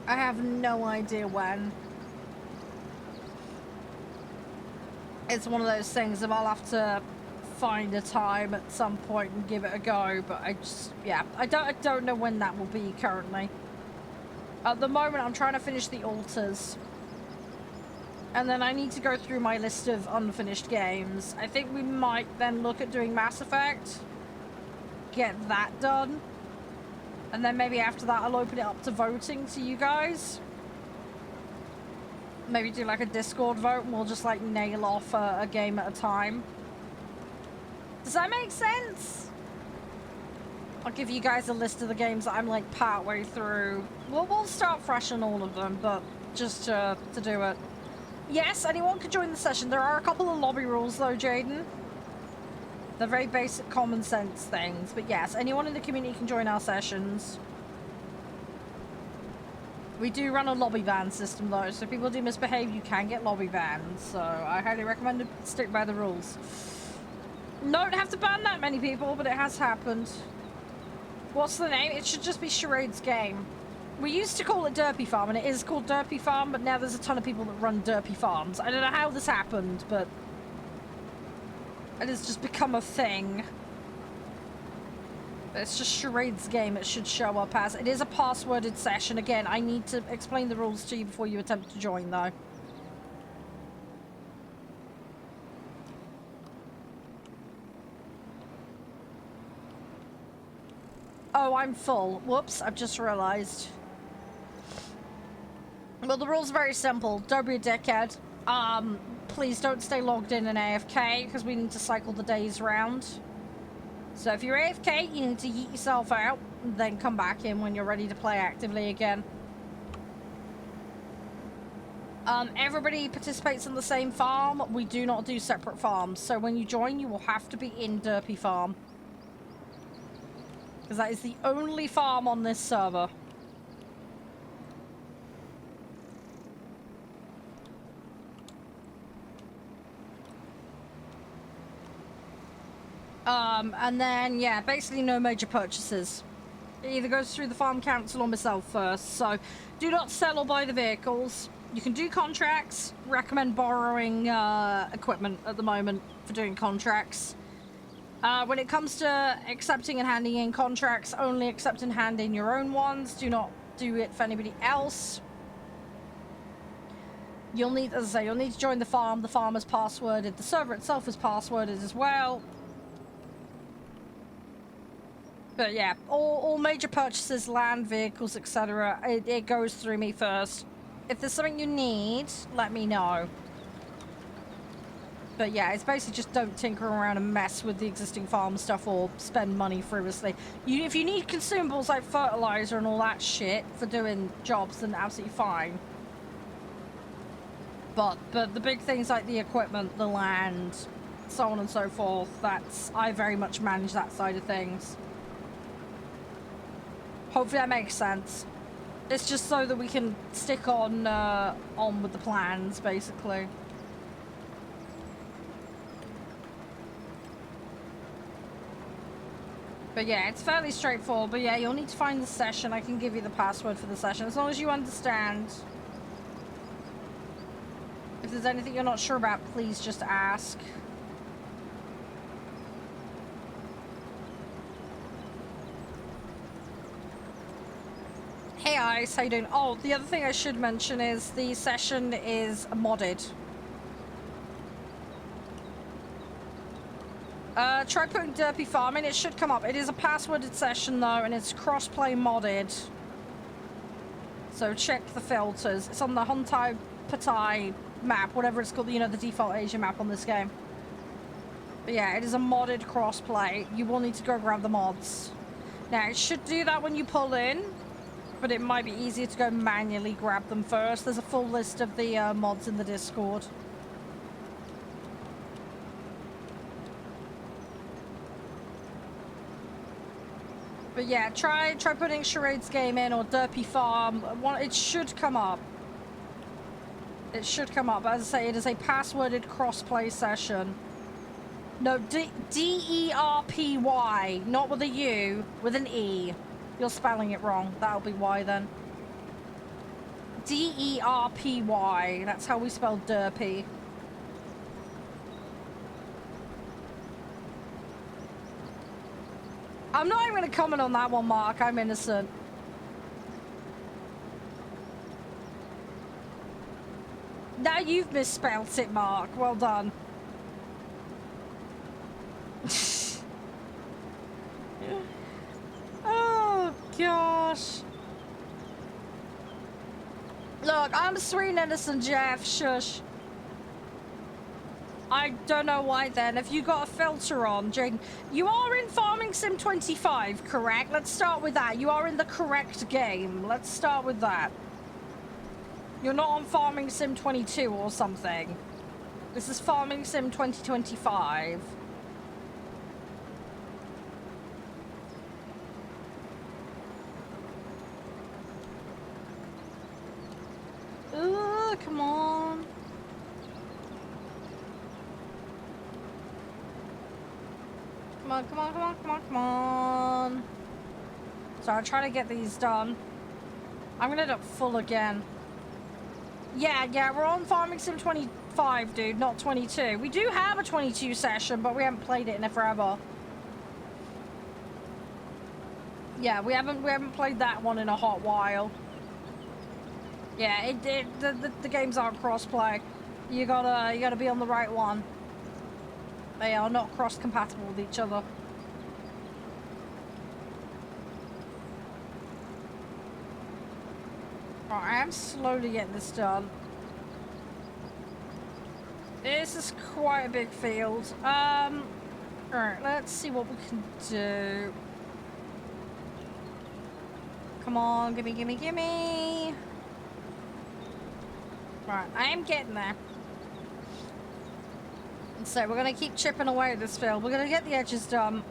I have no idea when. It's one of those things that I'll have to find a time at some point and give it a go, but I just, yeah, I don't know when that will be currently. At the moment, I'm trying to finish the altars. And then I need to go through my list of unfinished games. I think we might then look at doing Mass Effect. Get that done. And then maybe after that, I'll open it up to voting to you guys. Maybe do like a Discord vote and we'll just like nail off a game at a time. Does that make sense? I'll give you guys a list of the games that I'm like part way through. We'll start fresh on all of them, but just to do it. Yes, anyone can join the session. There are a couple of lobby rules though, Jaden. They're very basic common sense things, but yes, anyone in the community can join our sessions. We do run a lobby ban system though, so if people do misbehave, you can get lobby banned. So I highly recommend to stick by the rules. Don't have to ban that many people, but it has happened. What's the name? It should just be Charede's game. We used to call it Derpy Farm, and it is called Derpy Farm, but now there's a ton of people that run Derpy Farms. I don't know how this happened, but it has just become a thing. It's just Charede's game it should show up as. It is a passworded session. Again, I need to explain the rules to you before you attempt to join, though. Oh, I'm full. Whoops, I've just realized. Well, the rules are very simple. Don't be a dickhead. Please don't stay logged in and AFK, because we need to cycle the days round. So if you're AFK, you need to yeet yourself out, and then come back in when you're ready to play actively again. Everybody participates in the same farm. We do not do separate farms. So when you join, you will have to be in Derpy Farm. Because that is the only farm on this server. And then, yeah, basically no major purchases. It either goes through the farm council or myself first. So do not sell or buy the vehicles. You can do contracts. Recommend borrowing equipment at the moment for doing contracts. When it comes to accepting and handing in contracts, only accept and hand in your own ones. Do not do it for anybody else. You'll need, as I say, you'll need to join the farm. The farm is passworded. The server itself is passworded as well. But yeah, all major purchases, land, vehicles, etc., it goes through me first. If there's something you need, let me know. But yeah, it's basically just don't tinker around and mess with the existing farm stuff or spend money frivolously. If you need consumables like fertilizer and all that shit for doing jobs, then absolutely fine. But the big things like the equipment, the land, so on and so forth, I very much manage that side of things. Hopefully that makes sense. It's just so that we can stick on with the plans, basically. But yeah, it's fairly straightforward. But yeah, you'll need to find the session. I can give you the password for the session, as long as you understand. If there's anything you're not sure about, please just ask. Hey Ice, how you doing? Oh, the other thing I should mention is the session is modded. Try putting Derpy Farm in, it should come up. It is a passworded session though, and it's crossplay modded. So check the filters. It's on the Hontai Patai map, whatever it's called, you know, the default Asia map on this game. But yeah, it is a modded crossplay. You will need to go grab the mods. Now, it should do that when you pull in, but it might be easier to go manually grab them first. There's a full list of the mods in the Discord. But yeah, try putting Charede's game in or Derpy Farm. It should come up. It should come up. As I say, it is a passworded crossplay session. No, D-E-R-P-Y, not with a U, with an E. You're spelling it wrong. That'll be why then. D-E-R-P-Y. That's how we spell Derpy. I'm not even going to comment on that one, Mark. I'm innocent. Now you've misspelled it, Mark. Well done. Oh, gosh. Look, I'm sweet and innocent, Jeff. Shush. I don't know why then. If you got a filter on, Jane, you are in Farming Sim 25, correct? Let's start with that. You are in the correct game. Let's start with that. You're not on Farming Sim 22 or something. This is Farming Sim 2025. Ooh, come on. Come on, come on, come on, come on, come on. So I'll try to get these done. I'm gonna end up full again. Yeah, we're on Farming Sim 25, dude, not 22. We do have a 22 session, but we haven't played it in forever. Yeah, we haven't played that one in a hot while. Yeah, the games aren't cross-play. You gotta be on the right one. They are not cross-compatible with each other. Right, I am slowly getting this done. This is quite a big field. Alright, let's see what we can do. Come on, gimme, gimme, gimme. Right, I am getting there. And so we're gonna keep chipping away at this field. We're gonna get the edges done.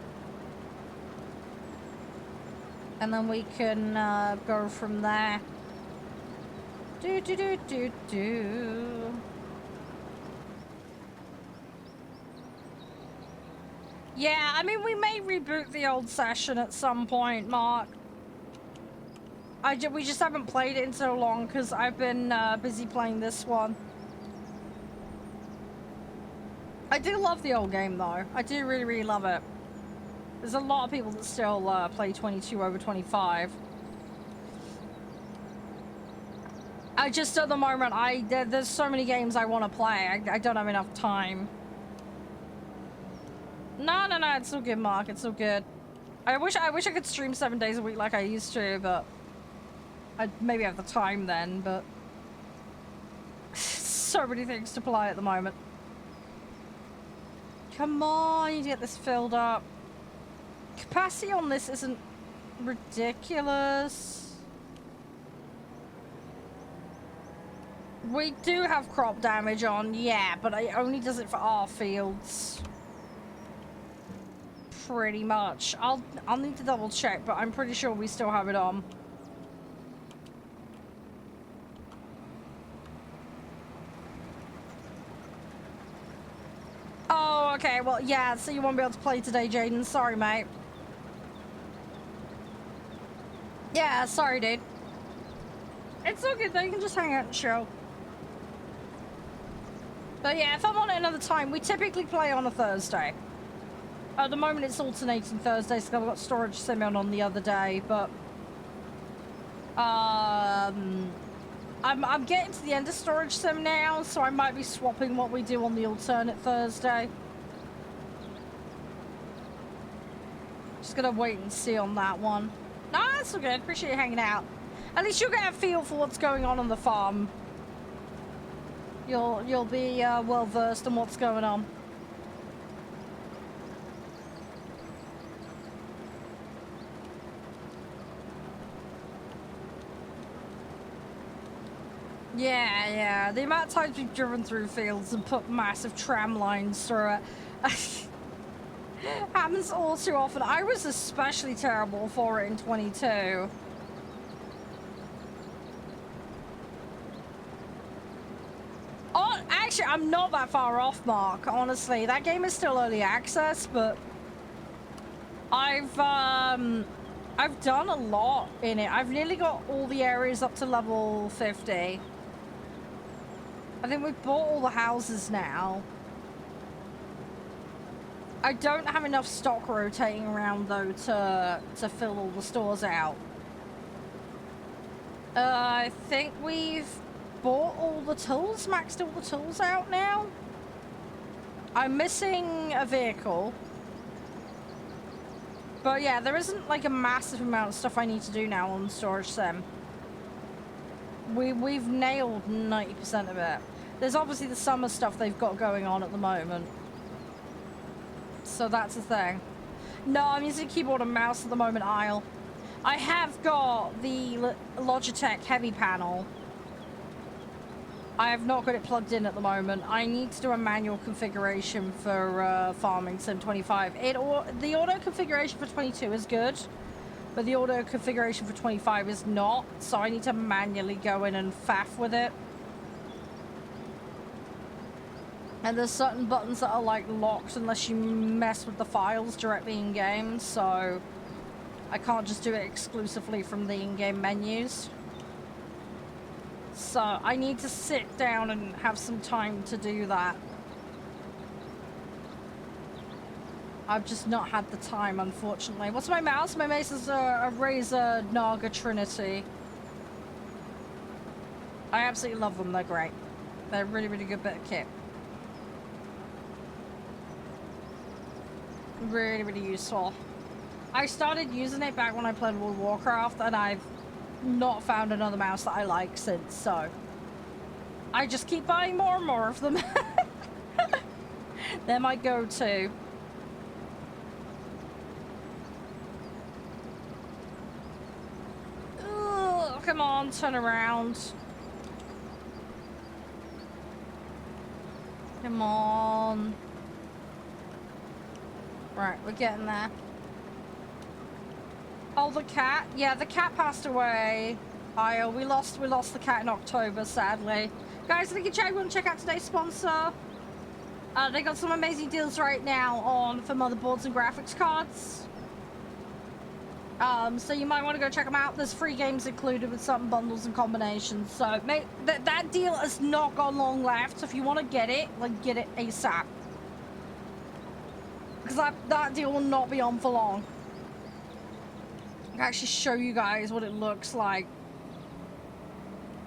And then we can go from there. Do. Yeah, I mean, we may reboot the old session at some point, Mark. We just haven't played it in so long because I've been busy playing this one. I do love the old game, though. I do really, really love it. There's a lot of people that still play 22 over 25. I just, at the moment, there's so many games I want to play. I don't have enough time. No, it's all good, Mark. It's all good. I wish I could stream 7 days a week like I used to, but I'd maybe have the time then, but so many things to play at the moment. Come on, you need to get this filled up. Capacity on this isn't ridiculous. We do have crop damage on, yeah, but it only does it for our fields. Pretty much. I'll need to double check, but I'm pretty sure we still have it on. Oh, okay, well, yeah, so you won't be able to play today, Jaden. Sorry, mate. Yeah, sorry, dude. It's all good, though. You can just hang out and chill. But yeah, if I'm on it another time, we typically play on a Thursday. At the moment, it's alternating Thursdays because I've got Storage Sim on the other day, but... I'm getting to the end of Storage Sim now, so I might be swapping what we do on the alternate Thursday. Just gonna wait and see on that one. No, that's all good. Appreciate you hanging out. At least you'll get a feel for what's going on the farm. You'll be well versed in what's going on. Yeah. The amount of times we've driven through fields and put massive tram lines through it happens all too often. I was especially terrible for it in 22. Oh, actually, I'm not that far off, Mark, honestly. That game is still early access, but I've done a lot in it. I've nearly got all the areas up to level 50. I think we've bought all the houses now. I don't have enough stock rotating around though to fill all the stores out. I think we've bought all the tools, maxed all the tools out now. I'm missing a vehicle. But yeah, there isn't like a massive amount of stuff I need to do now on the storage sim. We've nailed 90% of it. There's obviously the summer stuff they've got going on at the moment. So that's the thing. No, I'm using keyboard and mouse at the moment, Isle. I have got the Logitech heavy panel. I have not got it plugged in at the moment. I need to do a manual configuration for Farming Sim 25. The auto configuration for 22 is good, but the auto configuration for 25 is not, so I need to manually go in and faff with it. And there's certain buttons that are like locked unless you mess with the files directly in game, so I can't just do it exclusively from the in-game menus. So I need to sit down and have some time to do that. I've just not had the time, unfortunately. What's my mouse? My mouse is a Razer Naga Trinity. I absolutely love them. They're great. They're a really, really good bit of kit. Really, really useful. I started using it back when I played World of Warcraft, and I've not found another mouse that I like since, so I just keep buying more and more of them. They're my go-to. Come on, turn around. Come on. Right, we're getting there. Oh, the cat? Yeah, the cat passed away. We lost the cat in October, sadly. Guys, if you want to check out today's sponsor. They got some amazing deals right now for motherboards and graphics cards. So you might want to go check them out. There's free games included with certain bundles and combinations. So that deal has not got long left. So if you want to get it, like, get it ASAP. Because that deal will not be on for long. I can actually show you guys what it looks like.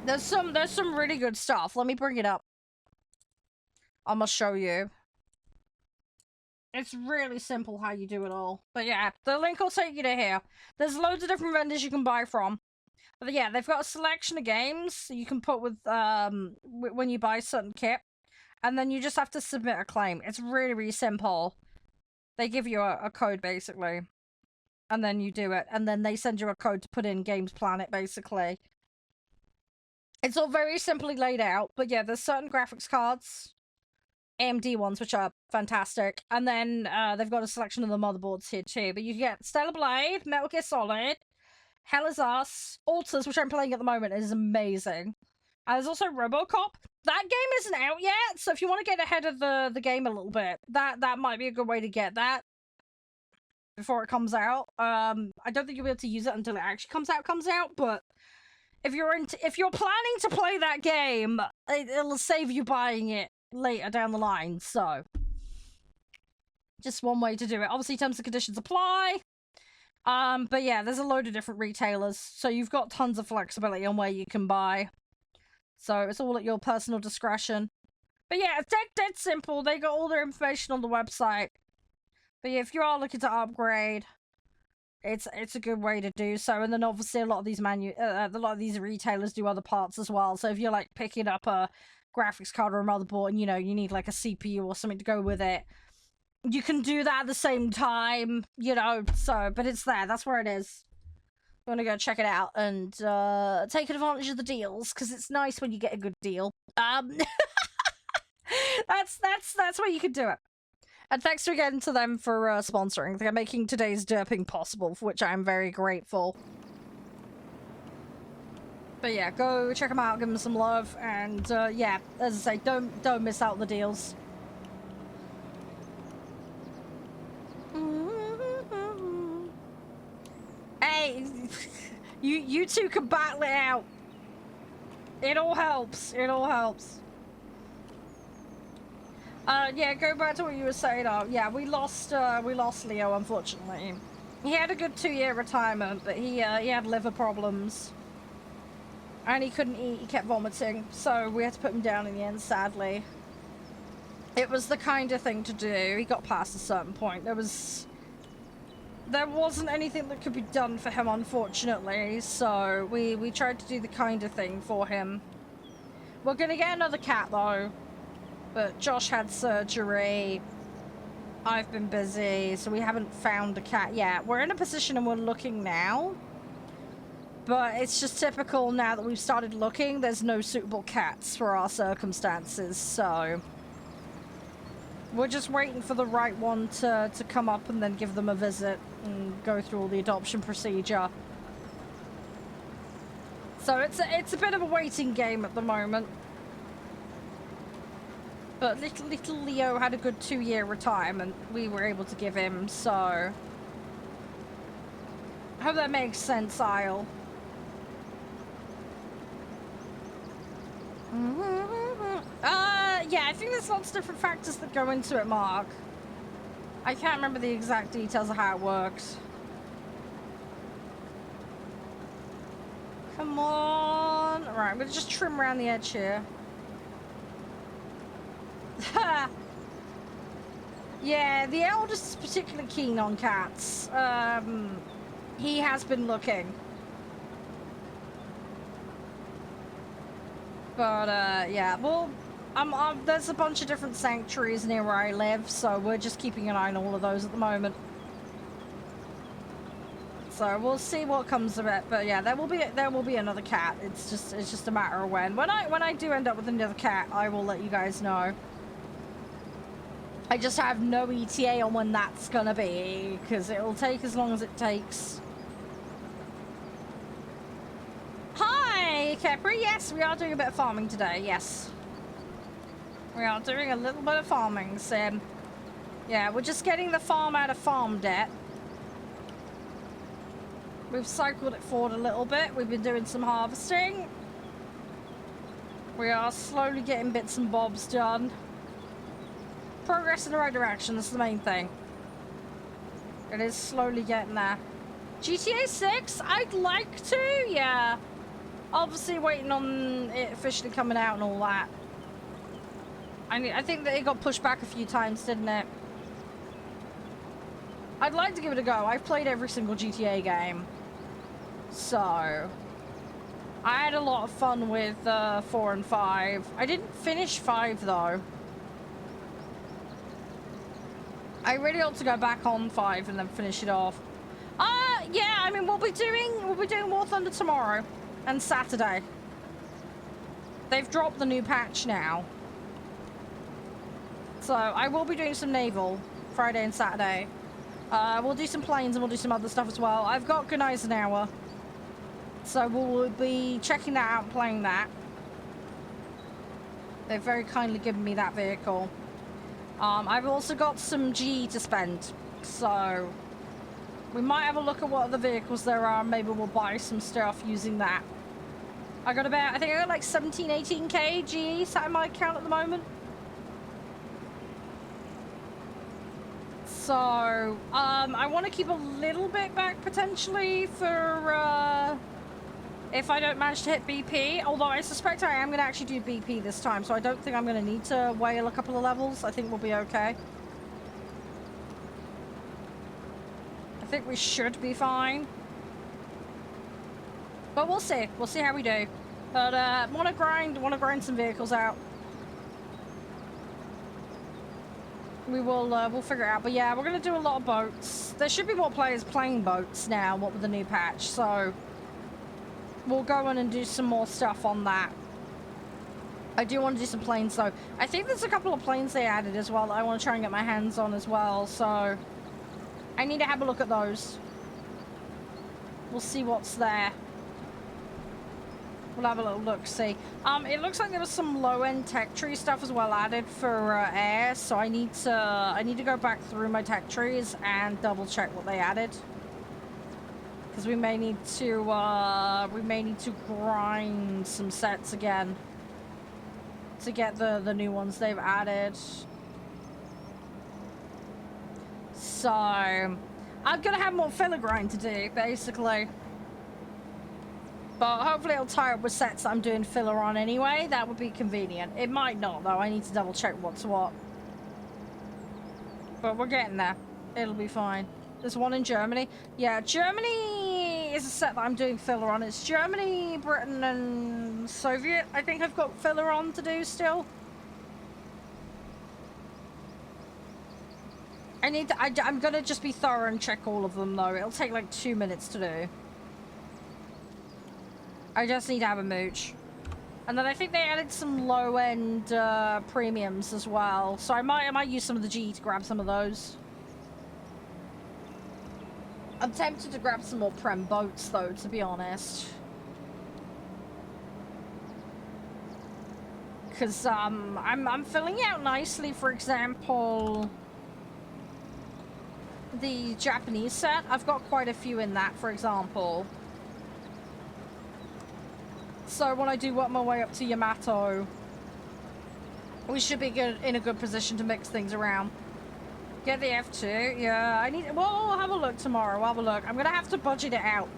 There's some really good stuff. Let me bring it up. I'm gonna show you. It's really simple how you do it all. But yeah, the link will take you to here. There's loads of different vendors you can buy from. But yeah, they've got a selection of games you can put with when you buy certain kit. And then you just have to submit a claim. It's really, really simple. They give you a code, basically. And then you do it. And then they send you a code to put in Games Planet, basically. It's all very simply laid out. But yeah, there's certain graphics cards. AMD ones, which are fantastic. And then they've got a selection of the motherboards here too. But you get Stellar Blade, Metal Gear Solid, Hell is Us, Alters, which I'm playing at the moment, is amazing. And there's also RoboCop. That game isn't out yet, so if you want to get ahead of the game a little bit, that might be a good way to get that before it comes out. I don't think you'll be able to use it until it actually comes out, but if you're planning to play that game, it'll save you buying it later down the line. So just one way to do it. Obviously, terms and conditions apply. But yeah, there's a load of different retailers, so you've got tons of flexibility on where you can buy. So it's all at your personal discretion. But yeah, it's dead simple. They got all their information on the website. But yeah, if you are looking to upgrade, it's a good way to do so. And then obviously a lot of these retailers do other parts as well. So if you're like picking up a graphics card or a motherboard and you need like a CPU or something to go with it, you can do that at the same time, so, but it's there. That's where it is. You want to go check it out and take advantage of the deals, because it's nice when you get a good deal. That's where you can do it. And thanks again to them for sponsoring. They're making today's derping possible, for which I am very grateful. But yeah, go check them out, give them some love, and yeah, as I say, don't miss out on the deals. Hey, you two can battle it out. It all helps. It all helps. Yeah, go back to what you were saying. Oh, yeah, we lost Leo, unfortunately. He had a good 2-year retirement, but he had liver problems. And he couldn't eat, he kept vomiting, so we had to put him down in the end, sadly. It was the kind of thing to do. He got past a certain point. There wasn't anything that could be done for him, unfortunately, so we tried to do the kind of thing for him. We're gonna get another cat, though. But Josh had surgery. I've been busy, so we haven't found a cat yet. We're in a position and we're looking now. But it's just typical now that we've started looking, there's no suitable cats for our circumstances, so... We're just waiting for the right one to come up and then give them a visit and go through all the adoption procedure. So it's a bit of a waiting game at the moment. But little Leo had a good 2-year retirement we were able to give him, so... I hope that makes sense, Isle. Yeah, I think there's lots of different factors that go into it, Mark. I can't remember the exact details of how it works. Come on. Alright, I'm gonna just trim around the edge here. Yeah, the eldest is particularly keen on cats. He has been looking. But, yeah, well, there's a bunch of different sanctuaries near where I live, so we're just keeping an eye on all of those at the moment. So we'll see what comes of it, but yeah, there will be another cat. It's just a matter of when. When I do end up with another cat, I will let you guys know. I just have no ETA on when that's gonna be, because it'll take as long as it takes. Hi, Capri. Yes, we are doing a bit of farming today. Yes, we are doing a little bit of farming, Sim. Yeah, we're just getting the farm out of farm debt. We've cycled it forward a little bit. We've been doing some harvesting. We are slowly getting bits and bobs done. Progress in the right direction, that's the main thing. It is slowly getting there. GTA 6? I'd like to, yeah. Obviously waiting on it officially coming out and all that. I think that it got pushed back a few times, didn't it? I'd like to give it a go. I've played every single GTA game. So... I had a lot of fun with 4 and 5. I didn't finish 5 though. I really ought to go back on 5 and then finish it off. Yeah, I mean we'll be doing War Thunder tomorrow and Saturday. They've dropped the new patch now. So I will be doing some naval Friday and Saturday. We'll do some planes and we'll do some other stuff as well. I've got Gneisenauer. So we'll be checking that out and playing that. They've very kindly given me that vehicle. I've also got some GE to spend, so we might have a look at what other vehicles there are. Maybe we'll buy some stuff using that. I think I got like 17, 18k GE sat in my account at the moment. So, I want to keep a little bit back potentially for, if I don't manage to hit BP, although I suspect I am going to actually do BP this time, so I don't think I'm going to need to whale a couple of levels. I think we'll be okay. I think we should be fine. But we'll see. We'll see how we do. But, want to grind some vehicles out. We will, we'll figure it out. But yeah, we're going to do a lot of boats. There should be more players playing boats now, what with the new patch, so... We'll go in and do some more stuff on that. I do want to do some planes though. I think there's a couple of planes they added as well that I want to try and get my hands on as well, so I need to have a look at those. We'll see what's there. We'll have a little look, see. It looks like there was some low-end tech tree stuff as well added for air, so I need to go back through my tech trees and double check what they added. Because we may need to grind some sets again to get the new ones they've added. So, I'm gonna have more filler grind to do, basically. But hopefully it'll tie up with sets that I'm doing filler on anyway. That would be convenient. It might not, though. I need to double check what's what. But we're getting there. It'll be fine. There's one in Germany. Yeah, Germany is a set that I'm doing filler on. It's Germany, Britain, and Soviet. I think I've got filler on to do still. I'm gonna just be thorough and check all of them, though. It'll take like 2 minutes to do. I just need to have a mooch. And then I think they added some low-end premiums as well. So I might use some of the G to grab some of those. I'm tempted to grab some more Prem boats, though, to be honest. Because I'm filling out nicely, for example, the Japanese set. I've got quite a few in that, for example. So when I do work my way up to Yamato, we should be in a good position to mix things around. Get the F2, yeah, we'll have a look tomorrow, we'll have a look. I'm gonna have to budget it out.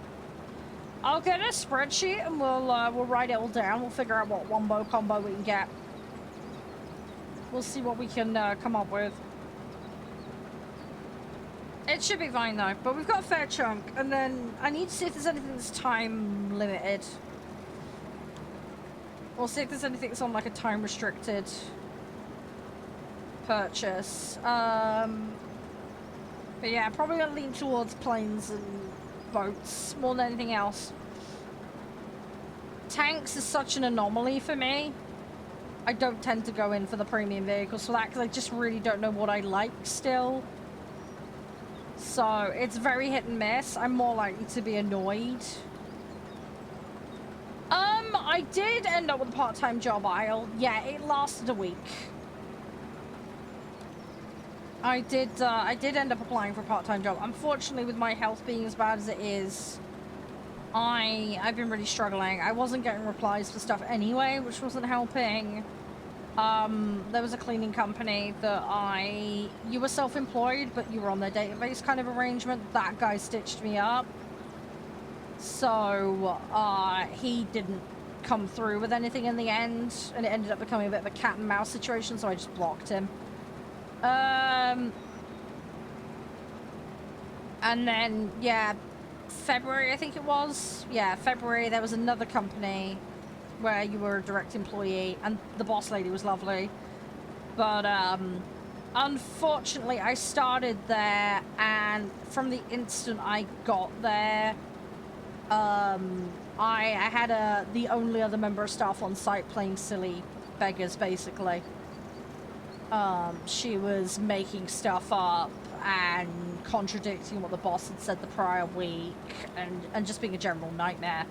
I'll get a spreadsheet and we'll write it all down. We'll figure out what wombo combo we can get. We'll see what we can come up with. It should be fine though, but we've got a fair chunk, and then I need to see if there's anything that's time limited. We'll see if there's anything that's on like a time restricted purchase. But yeah, probably gonna lean towards planes and boats more than anything else. Tanks is such an anomaly for me. I don't tend to go in for the premium vehicles for that because I just really don't know what I like still. So it's very hit and miss. I'm more likely to be annoyed. I did end up with a part-time job, Isle. Yeah, it lasted a week. I did end up applying for a part-time job. Unfortunately, with my health being as bad as it is, I've been really struggling. I wasn't getting replies for stuff anyway, which wasn't helping. There was a cleaning company that you were self-employed, but you were on their database kind of arrangement. That guy stitched me up. So, he didn't come through with anything in the end, and it ended up becoming a bit of a cat and mouse situation, so I just blocked him. And then, yeah, February, I think it was. Yeah, February, there was another company where you were a direct employee, and the boss lady was lovely. But, unfortunately, I started there, and from the instant I got there, I had the only other member of staff on site playing silly beggars, basically. She was making stuff up and contradicting what the boss had said the prior week, and just being a general nightmare.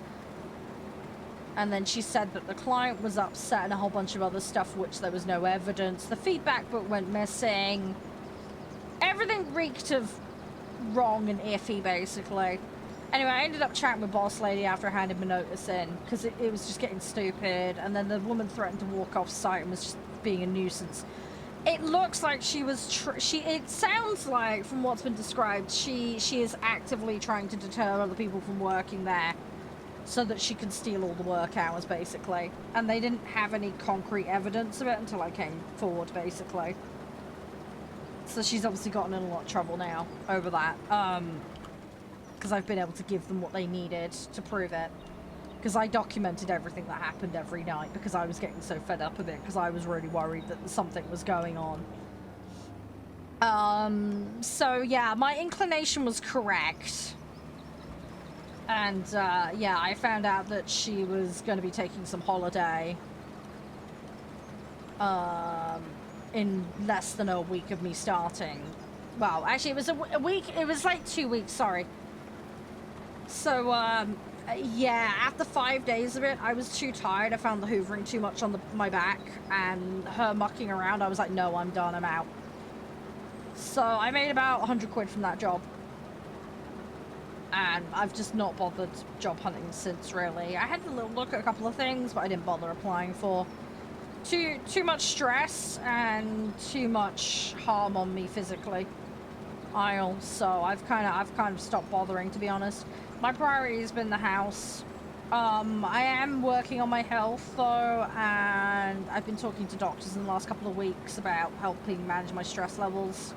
And then she said that the client was upset and a whole bunch of other stuff, which there was no evidence. The feedback book went missing. Everything reeked of wrong and iffy, basically. Anyway, I ended up chatting with boss lady after I handed my notice in, because it was just getting stupid, and then the woman threatened to walk off site and was just being a nuisance. It looks like she was, it sounds like, from what's been described, she is actively trying to deter other people from working there so that she can steal all the work hours, basically. And they didn't have any concrete evidence of it until I came forward, basically. So she's obviously gotten in a lot of trouble now over that. Because I've been able to give them what they needed to prove it. Because I documented everything that happened every night because I was getting so fed up with it because I was really worried that something was going on. So yeah, my inclination was correct. And yeah, I found out that she was going to be taking some holiday in less than a week of me starting. Well, actually it was a week, it was like 2 weeks, sorry. So, yeah, after 5 days of it, I was too tired. I found the hoovering too much on my back, and her mucking around, I was like, no, I'm done, I'm out. So I made about 100 quid from that job. And I've just not bothered job hunting since, really. I had a little look at a couple of things, but I didn't bother applying for. Too much stress and too much harm on me physically. aisle, so I've kind of stopped bothering, to be honest. My priority has been the house. I am working on my health though, and I've been talking to doctors in the last couple of weeks about helping manage my stress levels.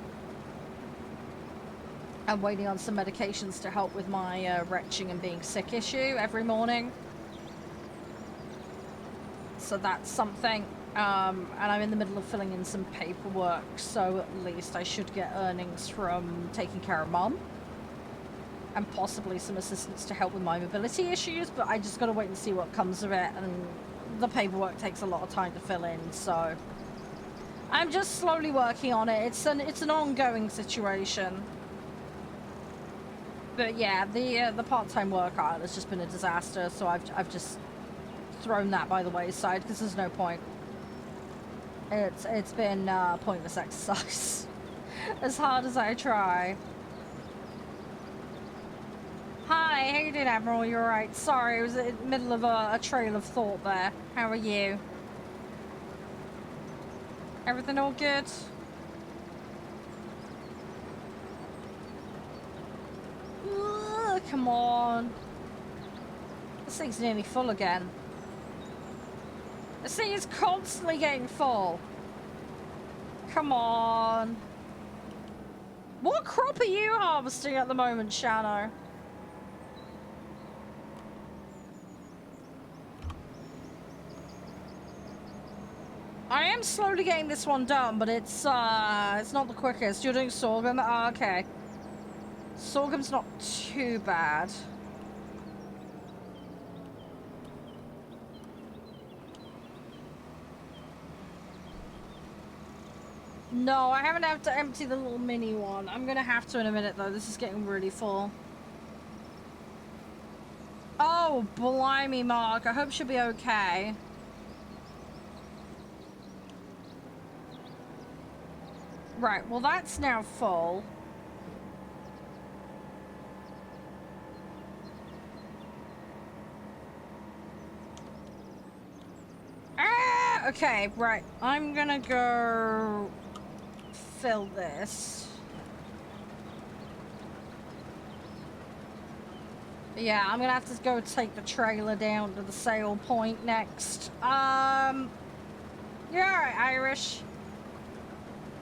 I'm waiting on some medications to help with my retching and being sick issue every morning. So that's something. And I'm in the middle of filling in some paperwork, so at least I should get earnings from taking care of Mum. And possibly some assistance to help with my mobility issues, but I just gotta wait and see what comes of it, and the paperwork takes a lot of time to fill in, so I'm just slowly working on it. It's an ongoing situation. But yeah, the part-time work out has just been a disaster, so I've just thrown that by the wayside because there's no point. It's been pointless exercise as hard as I try. Hi, how you doing, Admiral? You're right. Sorry, I was in the middle of a trail of thought there. How are you? Everything all good? Ugh, come on. This thing's nearly full again. This thing is constantly getting full. Come on. What crop are you harvesting at the moment, Shano? I am slowly getting this one done, but it's not the quickest. You're doing sorghum? Oh, okay. Sorghum's not too bad. No, I haven't had to empty the little mini one. I'm gonna have to in a minute though. This is getting really full. Oh, blimey, Mark. I hope she'll be okay. Right, well that's now full. Ah! Okay, right. I'm gonna go fill this. Yeah, I'm gonna have to go take the trailer down to the sale point next. You're alright, Irish.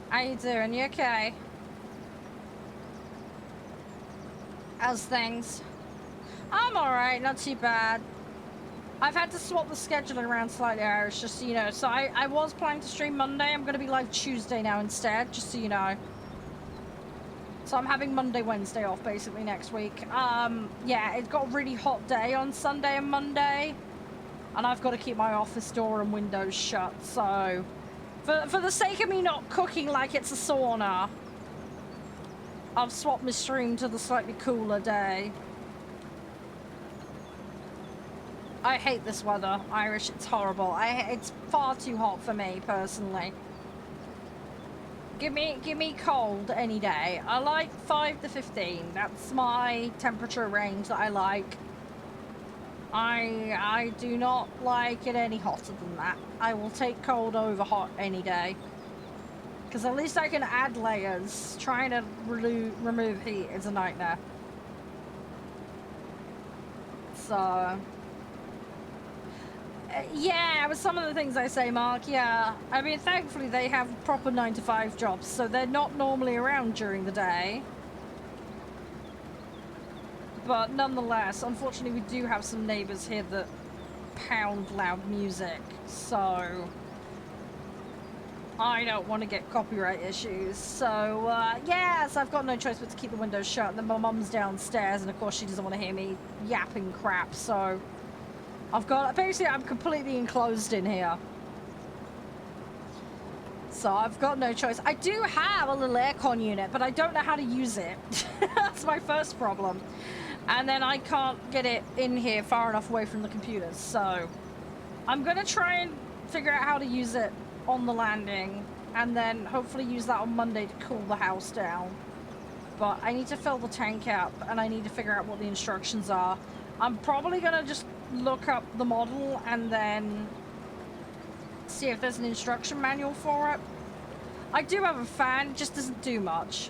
How you doing? You okay? How's things? I'm alright, not too bad. I've had to swap the schedule around slightly, Irish, just so you know. So I was planning to stream Monday. I'm going to be live Tuesday now instead, just so you know. So I'm having Monday, Wednesday off, basically, next week. Yeah, it got a really hot day on Sunday and Monday. And I've got to keep my office door and windows shut, so... For the sake of me not cooking like it's a sauna, I've swapped my stream to the slightly cooler day. I hate this weather, Irish. It's horrible. It's far too hot for me, personally. Give me cold any day. I like 5 to 15. That's my temperature range that I like. I do not like it any hotter than that. I will take cold over hot any day. Because at least I can add layers. Trying to remove heat is a nightmare. So... yeah, with some of the things I say, Mark, yeah. I mean, thankfully they have proper 9-to-5 jobs, so they're not normally around during the day. But nonetheless, unfortunately, we do have some neighbours here that pound loud music, so I don't want to get copyright issues. So, yes, I've got no choice but to keep the windows shut. And then my mum's downstairs, and of course she doesn't want to hear me yapping crap, so basically I'm completely enclosed in here. So I've got no choice. I do have a little aircon unit, but I don't know how to use it. That's my first problem. And then I can't get it in here far enough away from the computers. So I'm going to try and figure out how to use it on the landing. And then hopefully use that on Monday to cool the house down. But I need to fill the tank up, and I need to figure out what the instructions are. I'm probably going to just look up the model and then see if there's an instruction manual for it. I do have a fan, it just doesn't do much.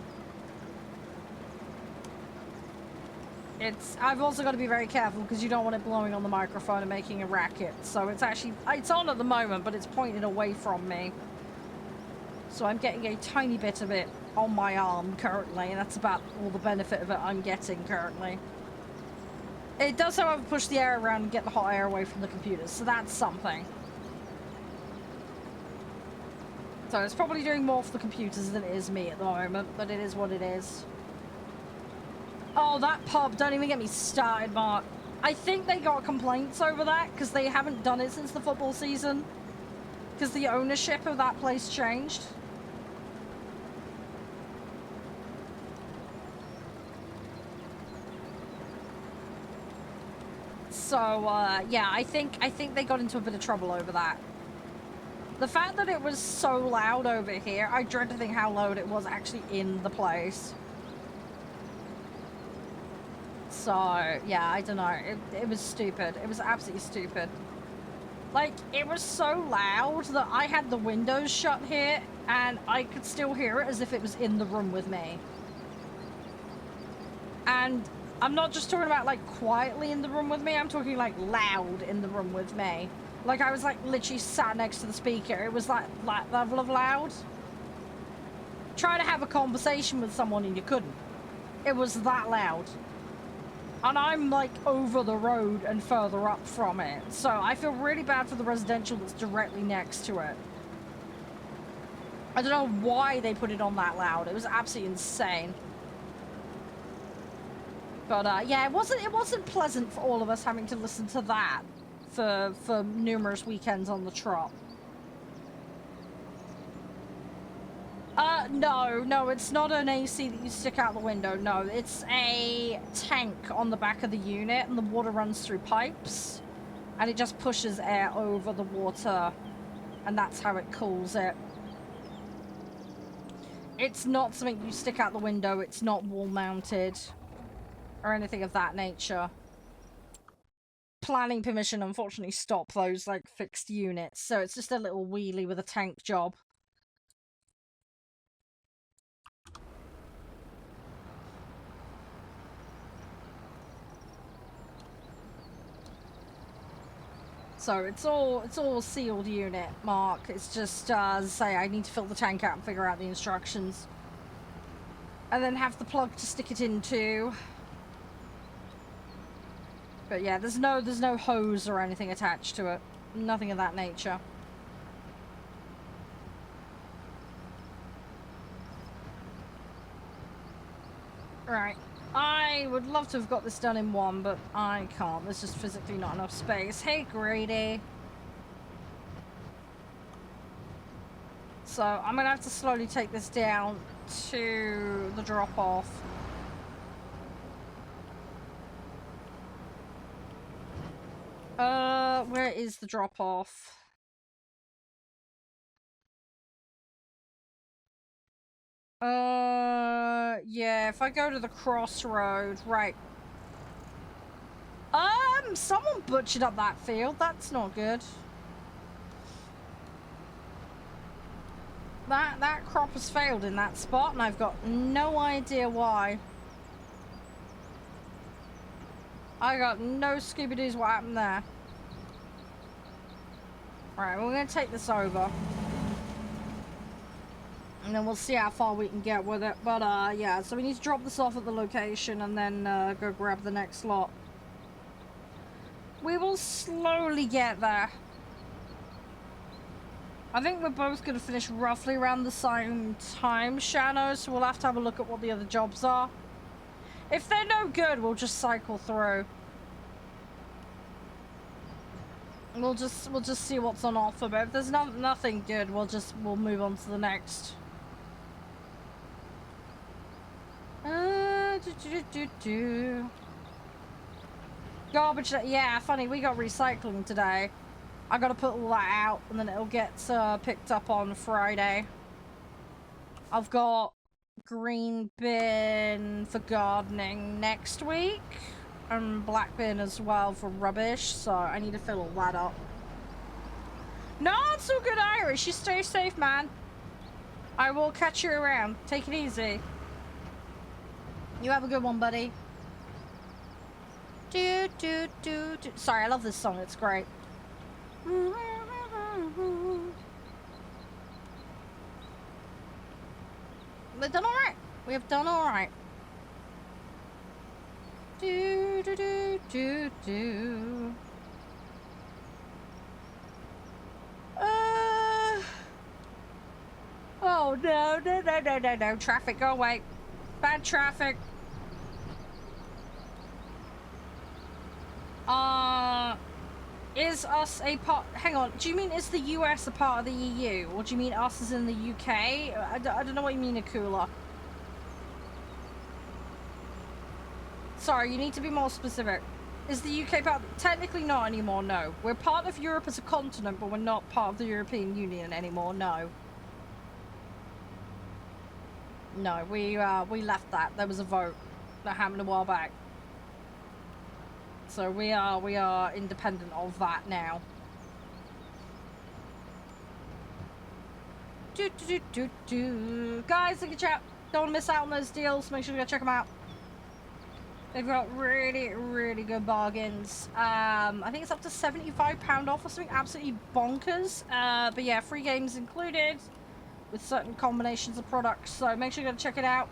I've also got to be very careful because you don't want it blowing on the microphone and making a racket. So it's actually, it's on at the moment, but it's pointed away from me. So I'm getting a tiny bit of it on my arm currently, and that's about all the benefit of it I'm getting currently. It does, however, push the air around and get the hot air away from the computers, so that's something. So it's probably doing more for the computers than it is me at the moment, but it is what it is. Oh, that pub, don't even get me started, Mark. I think they got complaints over that because they haven't done it since the football season. Because the ownership of that place changed. So, yeah, I think they got into a bit of trouble over that. The fact that it was so loud over here, I dread to think how loud it was actually in the place. So, yeah, I don't know. It was stupid. It was absolutely stupid. Like, it was so loud that I had the windows shut here, and I could still hear it as if it was in the room with me. And I'm not just talking about, like, quietly in the room with me. I'm talking, like, loud in the room with me. Like, I was, like, literally sat next to the speaker. It was, like, that level of loud. Try to have a conversation with someone and you couldn't. It was that loud. And I'm, like, over the road and further up from it. So I feel really bad for the residential that's directly next to it. I don't know why they put it on that loud. It was absolutely insane. But, yeah, it wasn't pleasant for all of us having to listen to that for numerous weekends on the trot. No, it's not an AC that you stick out the window. No, it's a tank on the back of the unit, and the water runs through pipes, and it just pushes air over the water, and that's how it cools it. It's not something you stick out the window. It's not wall-mounted or anything of that nature. Planning permission unfortunately stop those, like, fixed units, so it's just a little wheelie with a tank job. So it's all sealed unit, Mark. It's just, as I say, I need to fill the tank out and figure out the instructions. And then have the plug to stick it into. But yeah, there's no hose or anything attached to it. Nothing of that nature. Right. I would love to have got this done in one, but I can't. There's just physically not enough space. Hey, Grady. So, I'm gonna have to slowly take this down to the drop-off. Where is the drop-off? Yeah, if I go to the crossroad, right. Someone butchered up that field. That's not good. That crop has failed in that spot, and I've got no idea why. I got no Scooby-Doos what happened there. Right, we're gonna take this over. And then we'll see how far we can get with it. But, yeah, so we need to drop this off at the location and then, go grab the next lot. We will slowly get there. I think we're both going to finish roughly around the same time, Shano, so we'll have to have a look at what the other jobs are. If they're no good, we'll just cycle through. We'll just see what's on offer, but if there's nothing good, we'll move on to the next. Garbage, yeah, funny, we got recycling today. I gotta put all that out, and then it'll get picked up on Friday. I've got green bin for gardening next week, and black bin as well for rubbish, so I need to fill all that up. No, it's all good, Irish. You stay safe, man. I will catch you around. Take it easy. You have a good one, buddy. Do, do, do, do. Sorry, I love this song. It's great. We've done all right. We have done all right. Do, do, do, do, do. Oh, no, no, no, no, no, no. Traffic, go away. Bad traffic. Is us a part... Hang on, do you mean is the US a part of the EU? Or do you mean us as in the UK? I don't know what you mean, Akula. Sorry, you need to be more specific. Is the UK part... Technically not anymore, no. We're part of Europe as a continent, but we're not part of the European Union anymore, no. No, we left that. There was a vote that happened a while back. So we are independent of that now. Do, do, do, do, do. Guys, look at chat. Don't want to miss out on those deals. Make sure you go check them out. They've got really, really good bargains. I think it's up to £75 off or something absolutely bonkers. But yeah, free games included with certain combinations of products. So make sure you go check it out.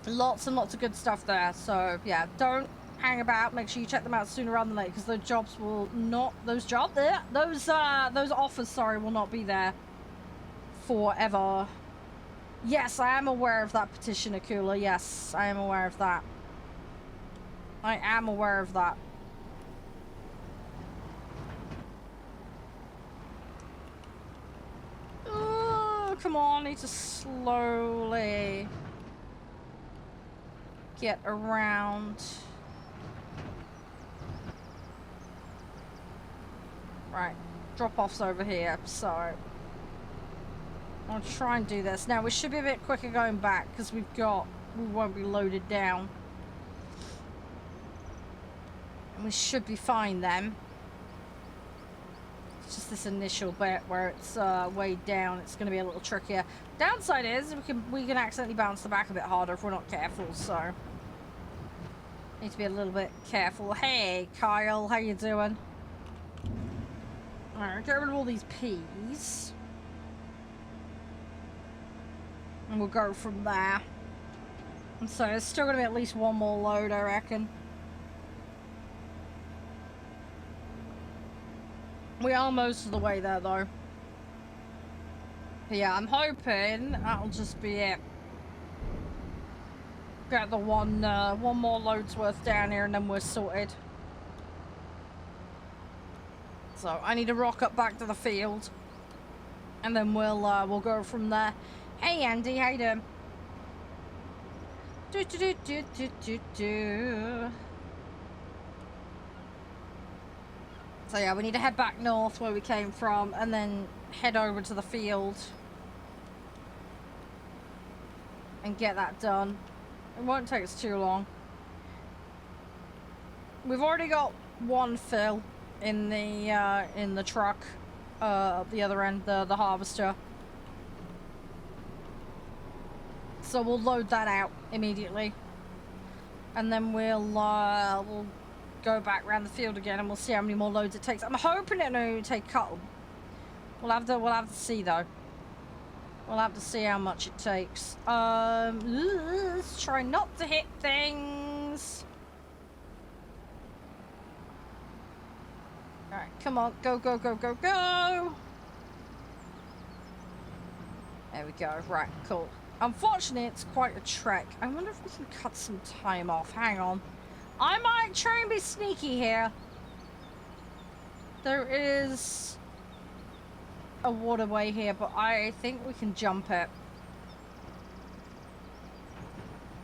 Lots and lots of good stuff there. So yeah, don't hang about. Make sure you check them out sooner rather than later, because those jobs will not... Those offers, sorry, will not be there forever. Yes, I am aware of that petition, Akula. Yes, I am aware of that. I am aware of that. Oh, come on. I need to slowly get around. Right, drop-off's over here, so I'll try and do this. Now, we should be a bit quicker going back, because we won't be loaded down. And we should be fine then. It's just this initial bit where it's weighed down. It's going to be a little trickier. Downside is we can accidentally bounce the back a bit harder if we're not careful, so need to be a little bit careful. Hey, Kyle, how you doing? Alright, get rid of all these peas. And we'll go from there. And so it's still going to be at least one more load, I reckon. We are most of the way there, though. But yeah, I'm hoping that'll just be it. Get the one more load's worth down here, and then we're sorted. So I need to rock up back to the field, and then we'll go from there. Hey Andy, how you doing? Do do do do do do do. So yeah, we need to head back north where we came from, and then head over to the field and get that done. It won't take us too long. We've already got one fill in the truck, at the other end, the harvester. So we'll load that out immediately, and then we'll go back around the field again, and we'll see how many more loads it takes. I'm hoping it'll only take a couple. We'll have to see though. We'll have to see how much it takes. Let's try not to hit things. All right, come on, go, go, go, go, go. There we go. Right, cool. Unfortunately, it's quite a trek. I wonder if we can cut some time off. Hang on. I might try and be sneaky here. There is a waterway here, but I think we can jump it.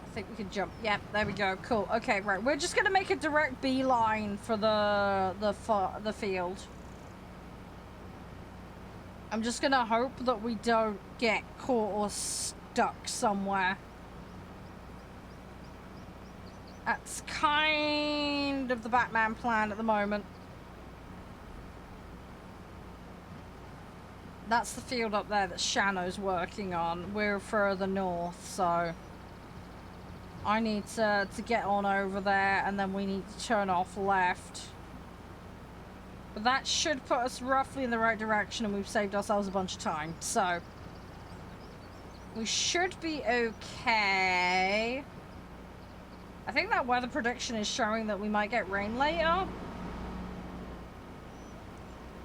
I think we can jump. Yep, there we go. Cool. Okay, right. We're just gonna make a direct beeline for the field. I'm just gonna hope that we don't get caught or stuck somewhere. That's kind of the Batman plan at the moment. That's the field up there that Shano's working on. We're further north, so I need to get on over there, and then we need to turn off left. But that should put us roughly in the right direction, and we've saved ourselves a bunch of time. So we should be okay. I think that weather prediction is showing that we might get rain later.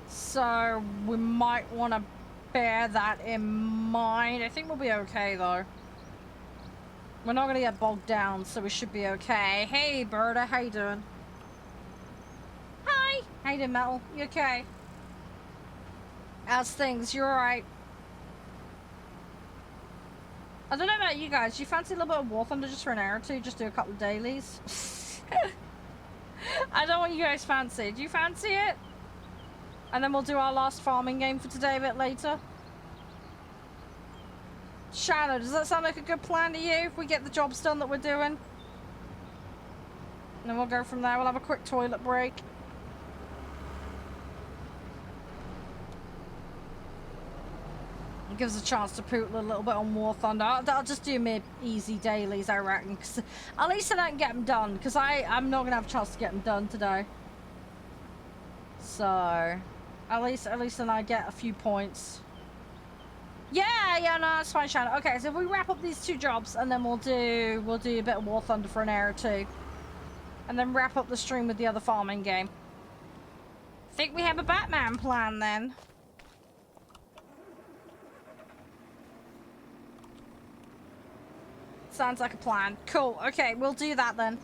So we might want to bear that in mind. I think we'll be okay, though. We're not going to get bogged down, so we should be okay. Hey, Berta, how you doing? Hi! How you doing, Metal? You okay? How's things? You alright? I don't know about you guys. Do you fancy a little bit of War Thunder just for an hour or two? Just do a couple of dailies? I don't know what you guys fancy. Do you fancy it? And then we'll do our last farming game for today a bit later. Shadow, does that sound like a good plan to you? If we get the jobs done that we're doing? And then we'll go from there. We'll have a quick toilet break. It gives us a chance to poot a little bit on War Thunder. I'll just do my easy dailies, I reckon. Cause at least I can get them done. Because I'm not going to have a chance to get them done today. So, at least then I get a few points. Yeah, no, that's fine, Shannon. Okay, so if we wrap up these 2 jobs, and then we'll do a bit of War Thunder for an hour or 2. And then wrap up the stream with the other farming game. Think we have a Batman plan, then? Sounds like a plan. Cool, okay, we'll do that then.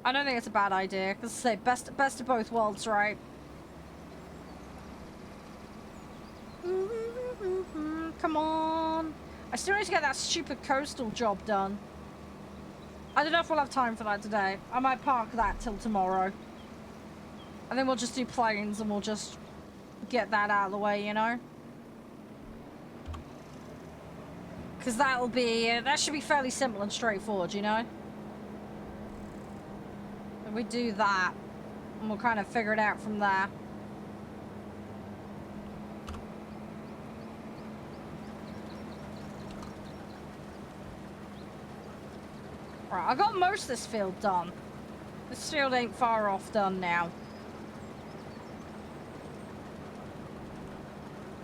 I don't think it's a bad idea, because say best of both worlds, right? Come on. I still need to get that stupid coastal job done. I don't know if we'll have time for that today. I might park that till tomorrow. And then we'll just do planes and we'll just get that out of the way, you know? Because that'll be, that should be fairly simple and straightforward, you know? And we do that, and we'll kind of figure it out from there. Right, I got most of this field done. This field ain't far off done now.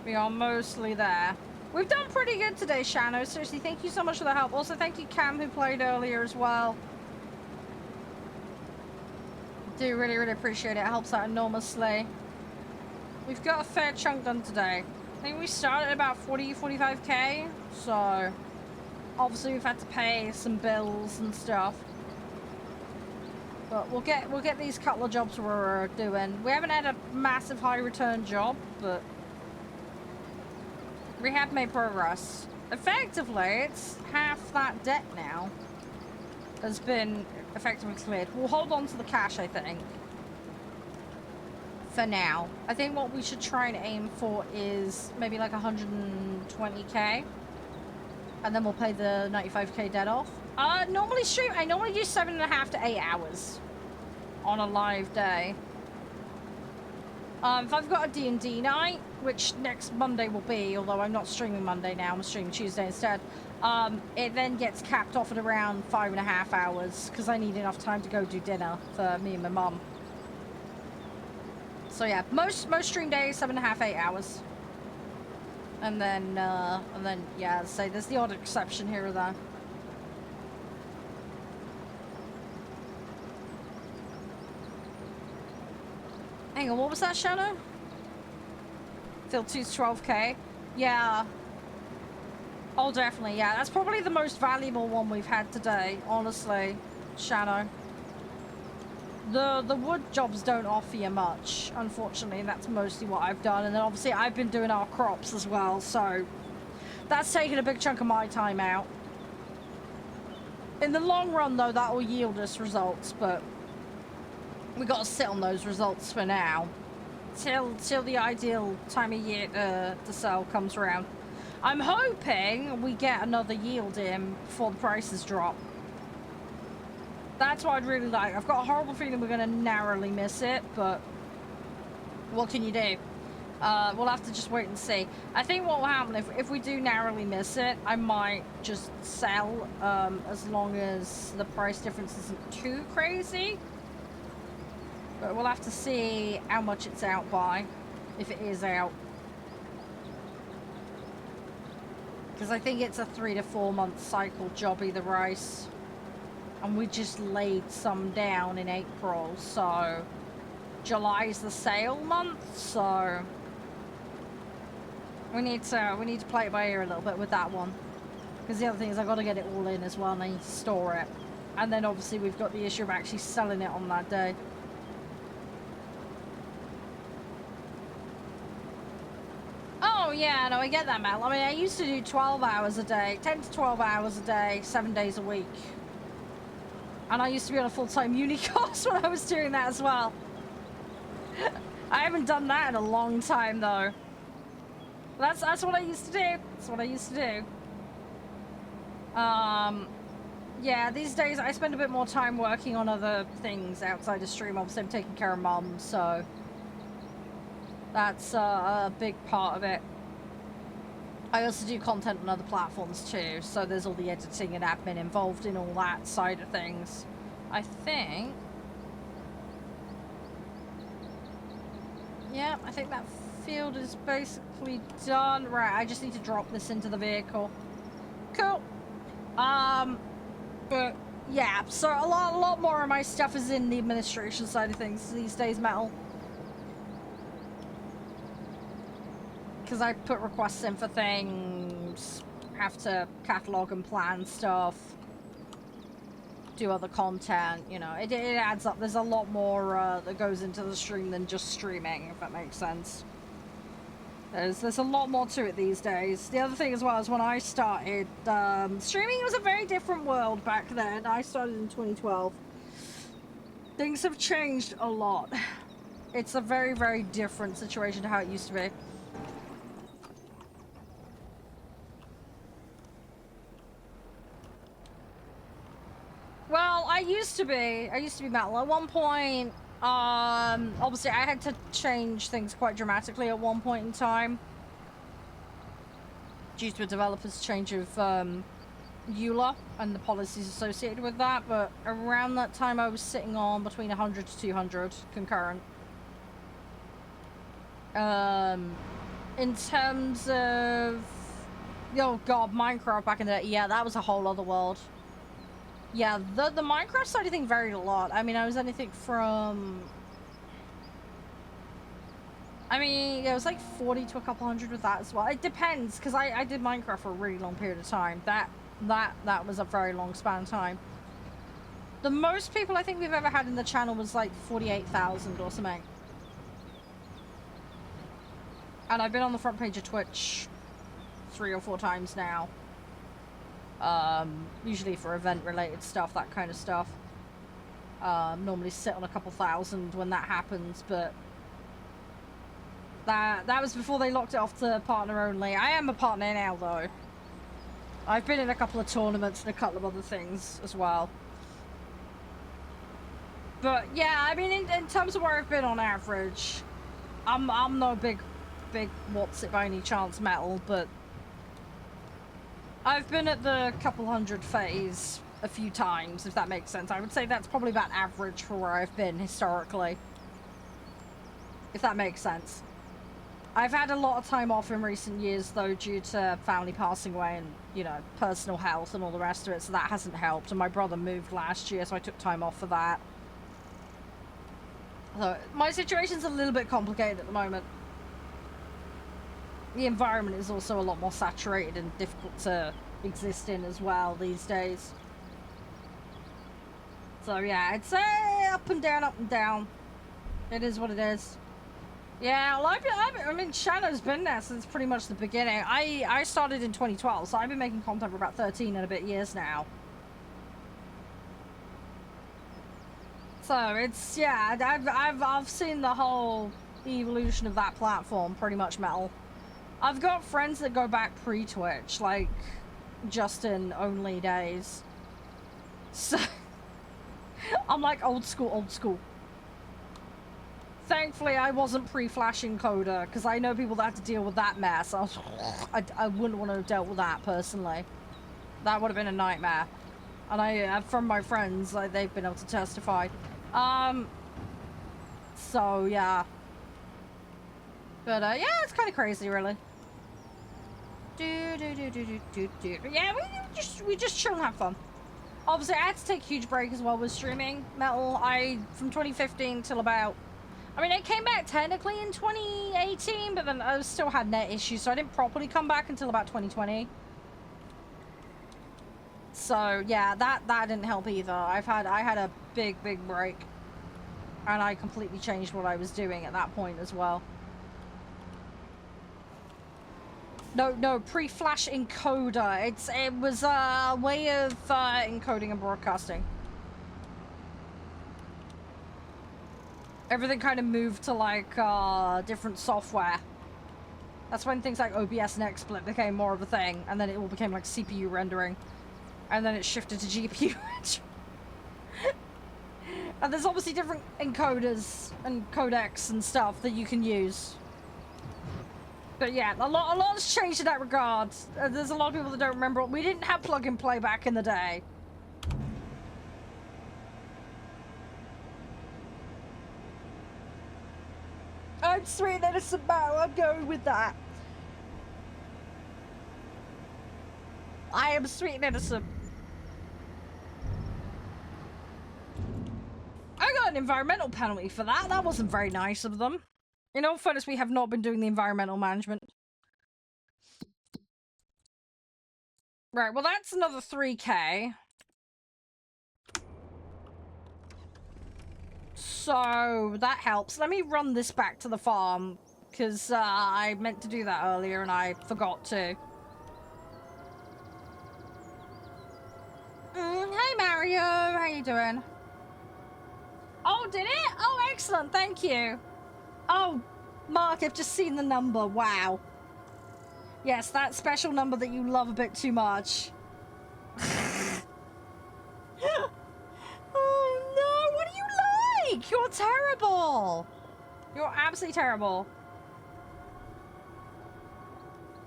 We are mostly there. We've done pretty good today, Shano. Seriously, thank you so much for the help. Also, thank you, Cam, who played earlier as well. Do really, really appreciate it. It helps out enormously. We've got a fair chunk done today. I think we started at about 45k. So, obviously we've had to pay some bills and stuff. But we'll get these couple of jobs we're doing. We haven't had a massive high return job, but we have made progress. Effectively, it's half that debt now has been effectively cleared. We'll hold on to the cash, I think. For now. I think what we should try and aim for is maybe like 120k. And then we'll pay the 95k debt off. Normally stream, I normally do 7.5 to 8 hours on a live day. If I've got a D&D night, which next Monday will be, although I'm not streaming Monday now, I'm streaming Tuesday instead, it then gets capped off at around 5.5 hours, because I need enough time to go do dinner for me and my mum. So yeah, most stream days, 7.5, 8 hours. And then, yeah, as I say, there's the odd exception here or there. Hang on, what was that, Shadow? Field 2's 12k? Yeah. Oh, definitely, yeah. That's probably the most valuable one we've had today, honestly, Shadow. The wood jobs don't offer you much, unfortunately, and that's mostly what I've done. And then obviously I've been doing our crops as well, so that's taken a big chunk of my time out. In the long run, though, that will yield us results, but we got to sit on those results for now till the ideal time of year to sell comes around. I'm hoping we get another yield in before the prices drop. That's what I'd really like. I've got a horrible feeling we're going to narrowly miss it, but what can you do? We'll have to just wait and see. I think what will happen if we do narrowly miss it, I might just sell as long as the price difference isn't too crazy. But we'll have to see how much it's out by, if it is out. Because I think it's a 3 to 4 month cycle jobby, the rice. And we just laid some down in April, so July's the sale month, so we need to play it by ear a little bit with that one. Because the other thing is I've got to get it all in as well and I need to store it. And then obviously we've got the issue of actually selling it on that day. Oh yeah, no, I get that, Mel. I mean, I used to do 12 hours a day, 10 to 12 hours a day, 7 days a week. And I used to be on a full-time uni course when I was doing that as well. I haven't done that in a long time, though. That's what I used to do. That's what I used to do. Yeah, these days I spend a bit more time working on other things outside of stream. Obviously, I'm taking care of mum, so that's a big part of it. I also do content on other platforms too, so there's all the editing and admin involved in all that side of things. I think... yeah, I think that field is basically done. Right, I just need to drop this into the vehicle. Cool. But yeah, so a lot more of my stuff is in the administration side of things these days, Metal. Because I put requests in for things, have to catalog and plan stuff, do other content, you know, it adds up. There's a lot more that goes into the stream than just streaming, if that makes sense. There's a lot more to it these days. The other thing as well is when I started, streaming was a very different world back then. I started in 2012. Things have changed a lot. It's a very, very different situation to how it used to be. Well, I used to be Metal. At one point, obviously I had to change things quite dramatically at one point in time. Due to a developer's change of EULA and the policies associated with that, but around that time I was sitting on between 100 to 200 concurrent. In terms of... oh god, Minecraft back in the day, yeah, that was a whole other world. Yeah, the Minecraft side of things varied a lot. I mean, I was anything from... I mean, it was like 40 to a couple hundred with that as well. It depends, because I did Minecraft for a really long period of time. That was a very long span of time. The most people I think we've ever had in the channel was like 48,000 or something. And I've been on the front page of Twitch 3 or 4 times now. Usually for event-related stuff, that kind of stuff. Normally sit on a couple thousand when that happens, but that was before they locked it off to partner only. I am a partner now, though. I've been in a couple of tournaments and a couple of other things as well. But yeah, I mean, in terms of where I've been on average, I'm no big what's it by any chance Metal, but I've been at the couple hundred phase a few times, if that makes sense. I would say that's probably about average for where I've been historically, if that makes sense. I've had a lot of time off in recent years, though, due to family passing away and, you know, personal health and all the rest of it, so that hasn't helped. And my brother moved last year, so I took time off for that. So my situation's a little bit complicated at the moment. The environment is also a lot more saturated and difficult to exist in as well these days. So yeah, I'd say up and down, up and down. It is what it is. Yeah, well, I mean, Shadow's been there since pretty much the beginning. I started in 2012, so I've been making content for about 13 and a bit years now. So it's, yeah, I've seen the whole evolution of that platform pretty much, Metal. I've got friends that go back pre-Twitch, like Justin only days. So I'm like old school, old school. Thankfully, I wasn't pre-flashing Coda, because I know people that had to deal with that mess. I wouldn't want to have dealt with that, personally. That would have been a nightmare. And from my friends, they've been able to testify. So, yeah. But, yeah, it's kind of crazy, really. Yeah, we just chill and have fun. Obviously, I had to take a huge break as well with streaming Metal. From 2015 till about... I mean, it came back technically in 2018, but then I still had net issues, so I didn't properly come back until about 2020. So, yeah, that didn't help either. I had a big break. And I completely changed what I was doing at that point as well. No, pre-flash encoder. It was a way of encoding and broadcasting. Everything kind of moved to like different software. That's when things like OBS and XSplit became more of a thing, and then it all became like CPU rendering, and then it shifted to GPU rendering. And there's obviously different encoders and codecs and stuff that you can use. But yeah, a lot's changed in that regard. There's a lot of people that don't remember. We didn't have plug and play back in the day. I'm sweet and innocent Bow. I'm going with that. I am sweet and innocent. I got an environmental penalty for that. That wasn't very nice of them. In all fairness, we have not been doing the environmental management. Right, well that's another 3k. So that helps. Let me run this back to the farm, because I meant to do that earlier and I forgot to. Hey Mario, how you doing? Oh, did it? Oh, excellent, thank you. Oh, Mark, I've just seen the number. Wow. Yes, that special number that you love a bit too much. Oh no, what do you like? You're terrible. You're absolutely terrible.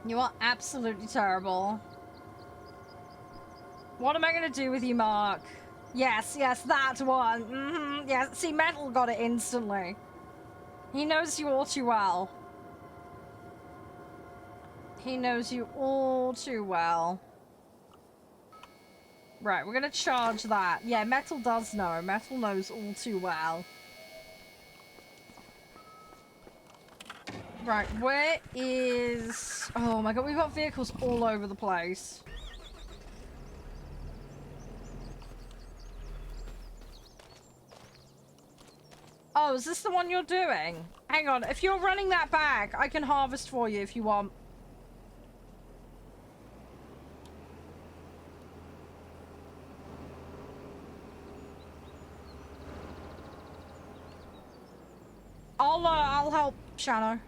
You are absolutely terrible. What am I gonna do with you, Mark? Yes, that one. Yeah, see, Metal got it instantly. He knows you all too well. He knows you all too well. Right, we're gonna charge that. Yeah, Metal does know. Metal knows all too well. Right, where is... Oh my god, we've got vehicles all over the place. Oh, is this the one you're doing? Hang on, if you're running that back, I can harvest for you if you want. I'll help, Shano.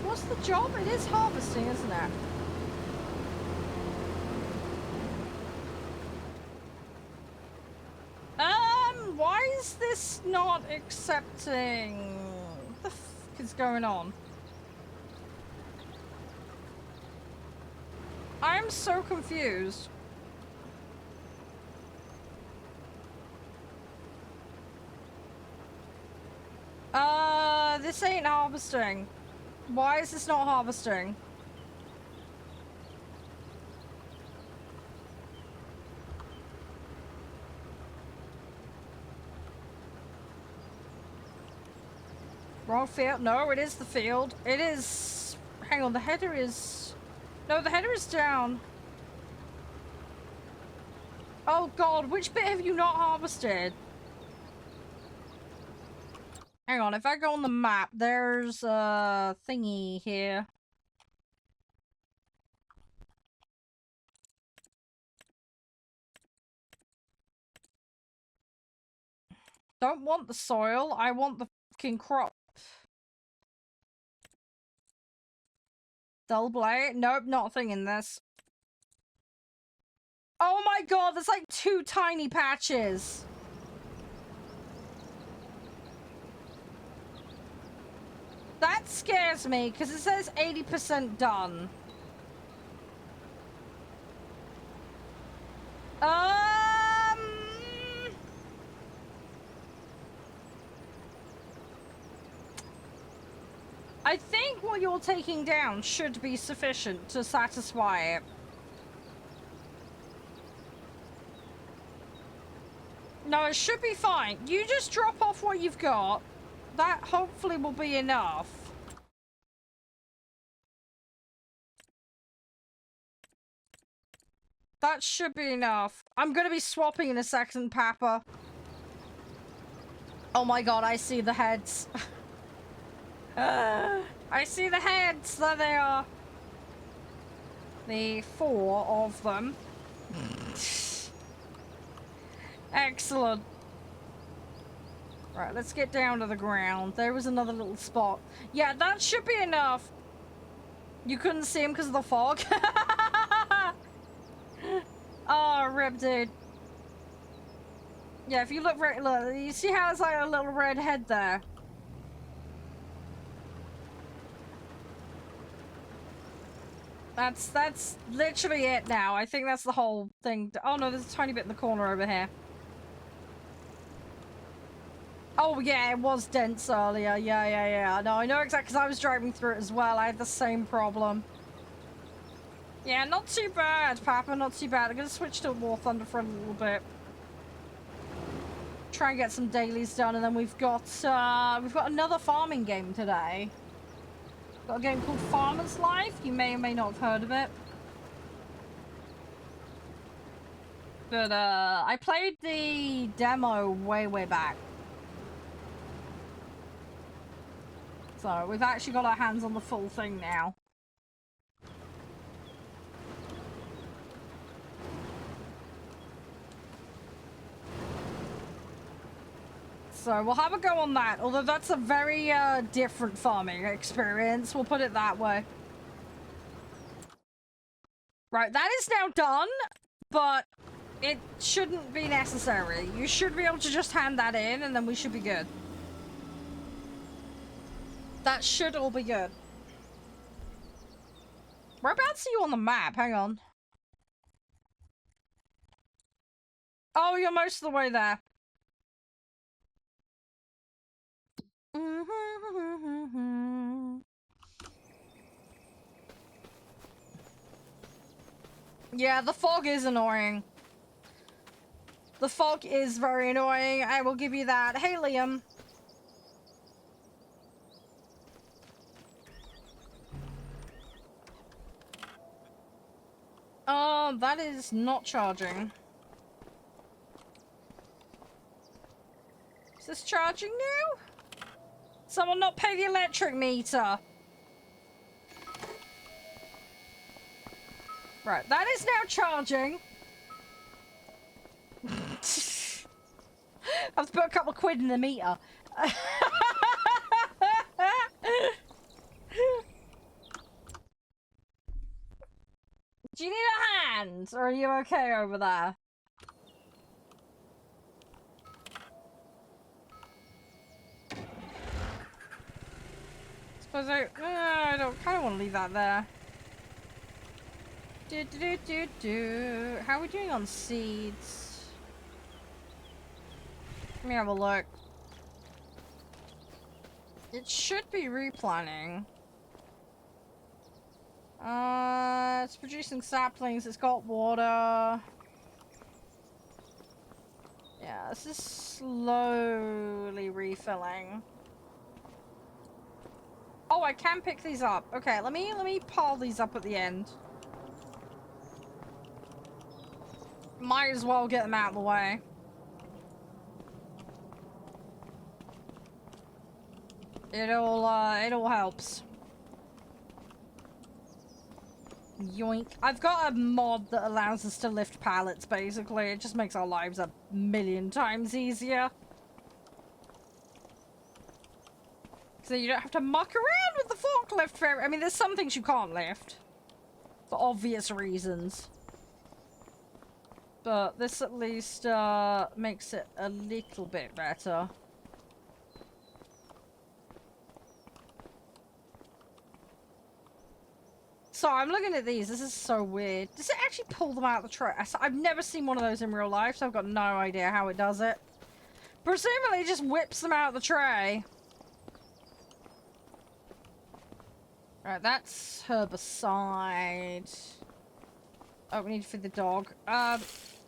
What's the job? It is harvesting, isn't it? Why is this not accepting? What the f is going on? I'm so confused. This ain't harvesting. Why is this not harvesting? Wrong field? No, it is the field. It is... Hang on, the header is... No, the header is down. Oh god, which bit have you not harvested? Hang on, if I go on the map, there's a thingy here. Don't want the soil, I want the fucking crop. Dull blade? Nope, nothing in this. Oh my god, there's like 2 tiny patches. That scares me, because it says 80% done. I think what you're taking down should be sufficient to satisfy it. No, it should be fine. You just drop off what you've got. That hopefully will be enough. That should be enough. I'm gonna be swapping in a second, Papa. Oh my god, I see the heads. I see the heads. There they are. The 4 of them. Excellent. Right, let's get down to the ground. There was another little spot. Yeah, that should be enough. You couldn't see him because of the fog? Oh, rip, dude. Yeah, if you look right, look, you see how it's like a little red head there? That's literally it now. I think that's the whole thing. Oh no, there's a tiny bit in the corner over here. Oh yeah, it was dense earlier. Yeah. No, I know exactly, because I was driving through it as well. I had the same problem. Yeah, not too bad, Papa, not too bad. I'm gonna switch to War Thunder for a little bit. Try and get some dailies done, and then we've got another farming game today. Got a game called Farmer's Life. You may or may not have heard of it. But I played the demo way back. So we've actually got our hands on the full thing now. So we'll have a go on that, although that's a very different farming experience, we'll put it that way. Right, that is now done, but it shouldn't be necessary. You should be able to just hand that in, and then we should be good. That should all be good. Whereabouts are you on the map? Hang on. Oh, you're most of the way there. Yeah, the fog is annoying. The fog is very annoying. I will give you that. Hey, Liam. That is not charging. Is this charging now? Someone not pay the electric meter. Right, that is now charging. I've put a couple of quid in the meter. Do you need a hand? Or are you okay over there? Suppose I don't kind of want to leave that there. How are we doing on seeds? Let me have a look. It should be replanting. It's producing saplings, it's got water. Yeah, this is slowly refilling. Oh, I can pick these up. Okay, let me pile these up at the end. Might as well get them out of the way. It all helps. Yoink. I've got a mod that allows us to lift pallets, basically. It just makes our lives a million times easier. So you don't have to muck around with the forklift very... I mean, there's some things you can't lift. For obvious reasons. But this at least makes it a little bit better. So I'm looking at these. This is so weird. Does it actually pull them out of the tray? I've never seen one of those in real life, so I've got no idea how it does it. Presumably it just whips them out of the tray. Right, that's herbicide. Oh, we need to feed the dog.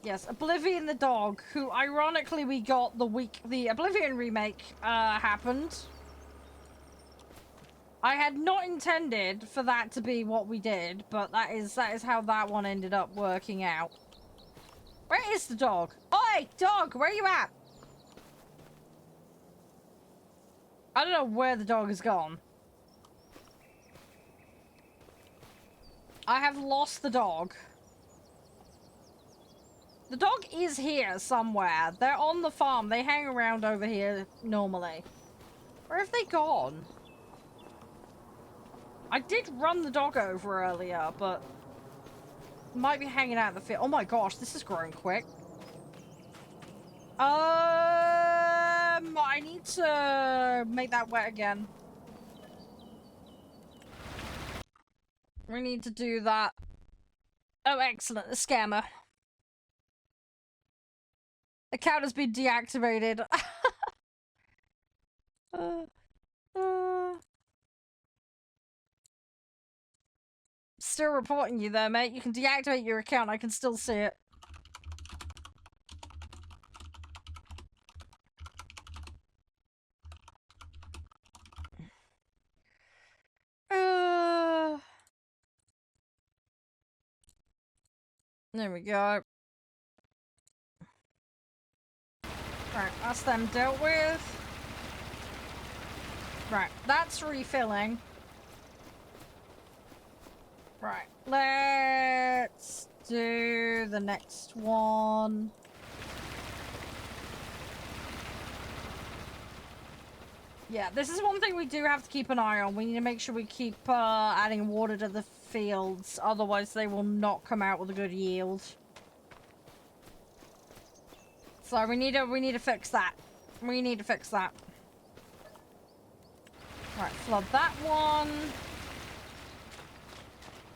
Yes, Oblivion the dog, who ironically we got the Oblivion remake, happened. I had not intended for that to be what we did, but that is how that one ended up working out. Where is the dog? Oi, dog, where are you at? I don't know where the dog has gone. I have lost the dog. The dog is here somewhere. They're on the farm. They hang around over here normally. Where have they gone? I did run the dog over earlier, but might be hanging out in the field. Oh my gosh, this is growing quick. I need to make that wet again. We need to do that. Oh, excellent. The scammer. Account has been deactivated. Still reporting you there, mate. You can deactivate your account. I can still see it. There we go. Right, that's them dealt with. Right, that's refilling. Right, let's do the next one. Yeah, this is one thing we do have to keep an eye on. We need to make sure we keep adding water to the fields, otherwise they will not come out with a good yield. So we need to fix that. We need to fix that. Right, flood that one.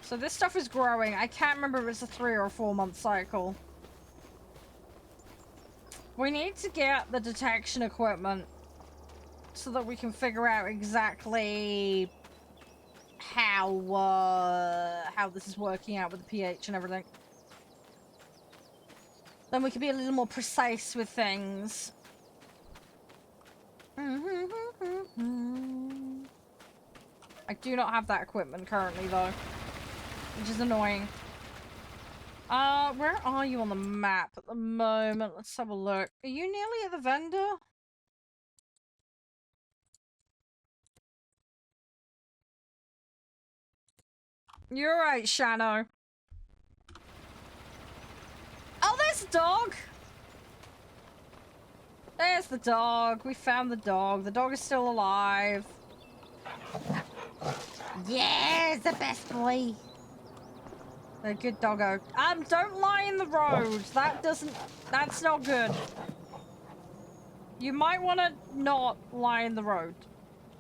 So this stuff is growing. I can't remember if it's a 3 or 4 month cycle. We need to get the detection equipment so that we can figure out exactly how this is working out with the pH and everything. Then we can be a little more precise with things. I do not have that equipment currently, though, which is annoying. Where are you on the map at the moment? Let's have a look. Are you nearly at the vendor? You're right, Shano. Oh, there's the dog! There's the dog. We found the dog. The dog is still alive. Yes, the best boy. A good doggo. Don't lie in the road. That's not good. You might want to not lie in the road.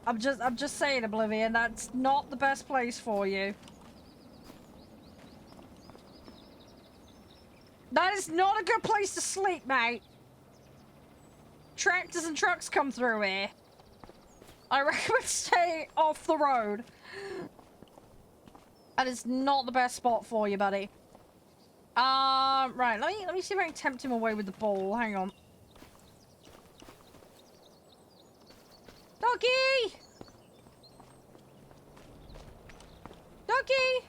I'm just saying, Oblivion, that's not the best place for you. That is not a good place to sleep, mate. Tractors and trucks come through here. I recommend stay off the road. That is not the best spot for you, buddy. Right, let me see if I can tempt him away with the ball. Hang on. Doggy! Doggy!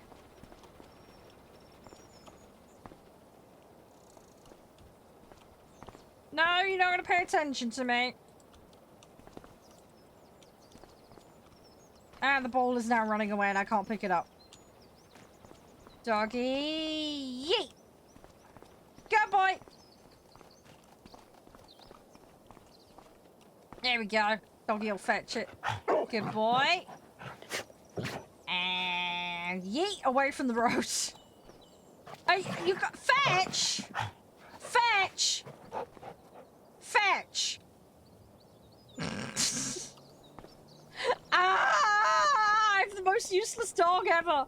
No, you're not gonna pay attention to me. And the ball is now running away and I can't pick it up. Doggy! Yeet! Good boy! There we go. Doggy will fetch it. Good boy. And yeet away from the road. Hey, you got fetch! Fetch! Fetch! Ah! I'm the most useless dog ever.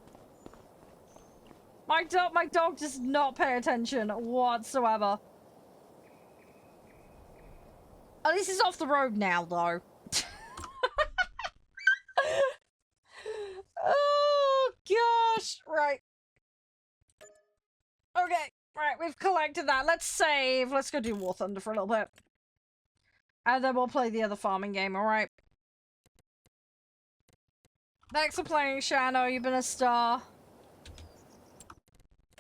My dog does not pay attention whatsoever. At least he's off the road now, though. Oh, gosh. Right. Okay. Right, we've collected that. Let's save. Let's go do War Thunder for a little bit. And then we'll play the other farming game, alright? Thanks for playing, Shano. You've been a star.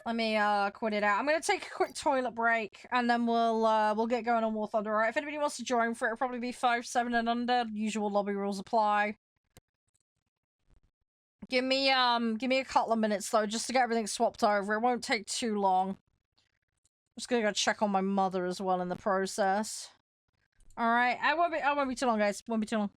Let me quit it out. I'm gonna take a quick toilet break, and then we'll get going on War Thunder. Alright, if anybody wants to join for it, it'll probably be 5, 7, and under. Usual lobby rules apply. Give me a couple of minutes though, just to get everything swapped over. It won't take too long. I'm just gonna go check on my mother as well in the process. Alright, I won't be too long, guys. Won't be too long.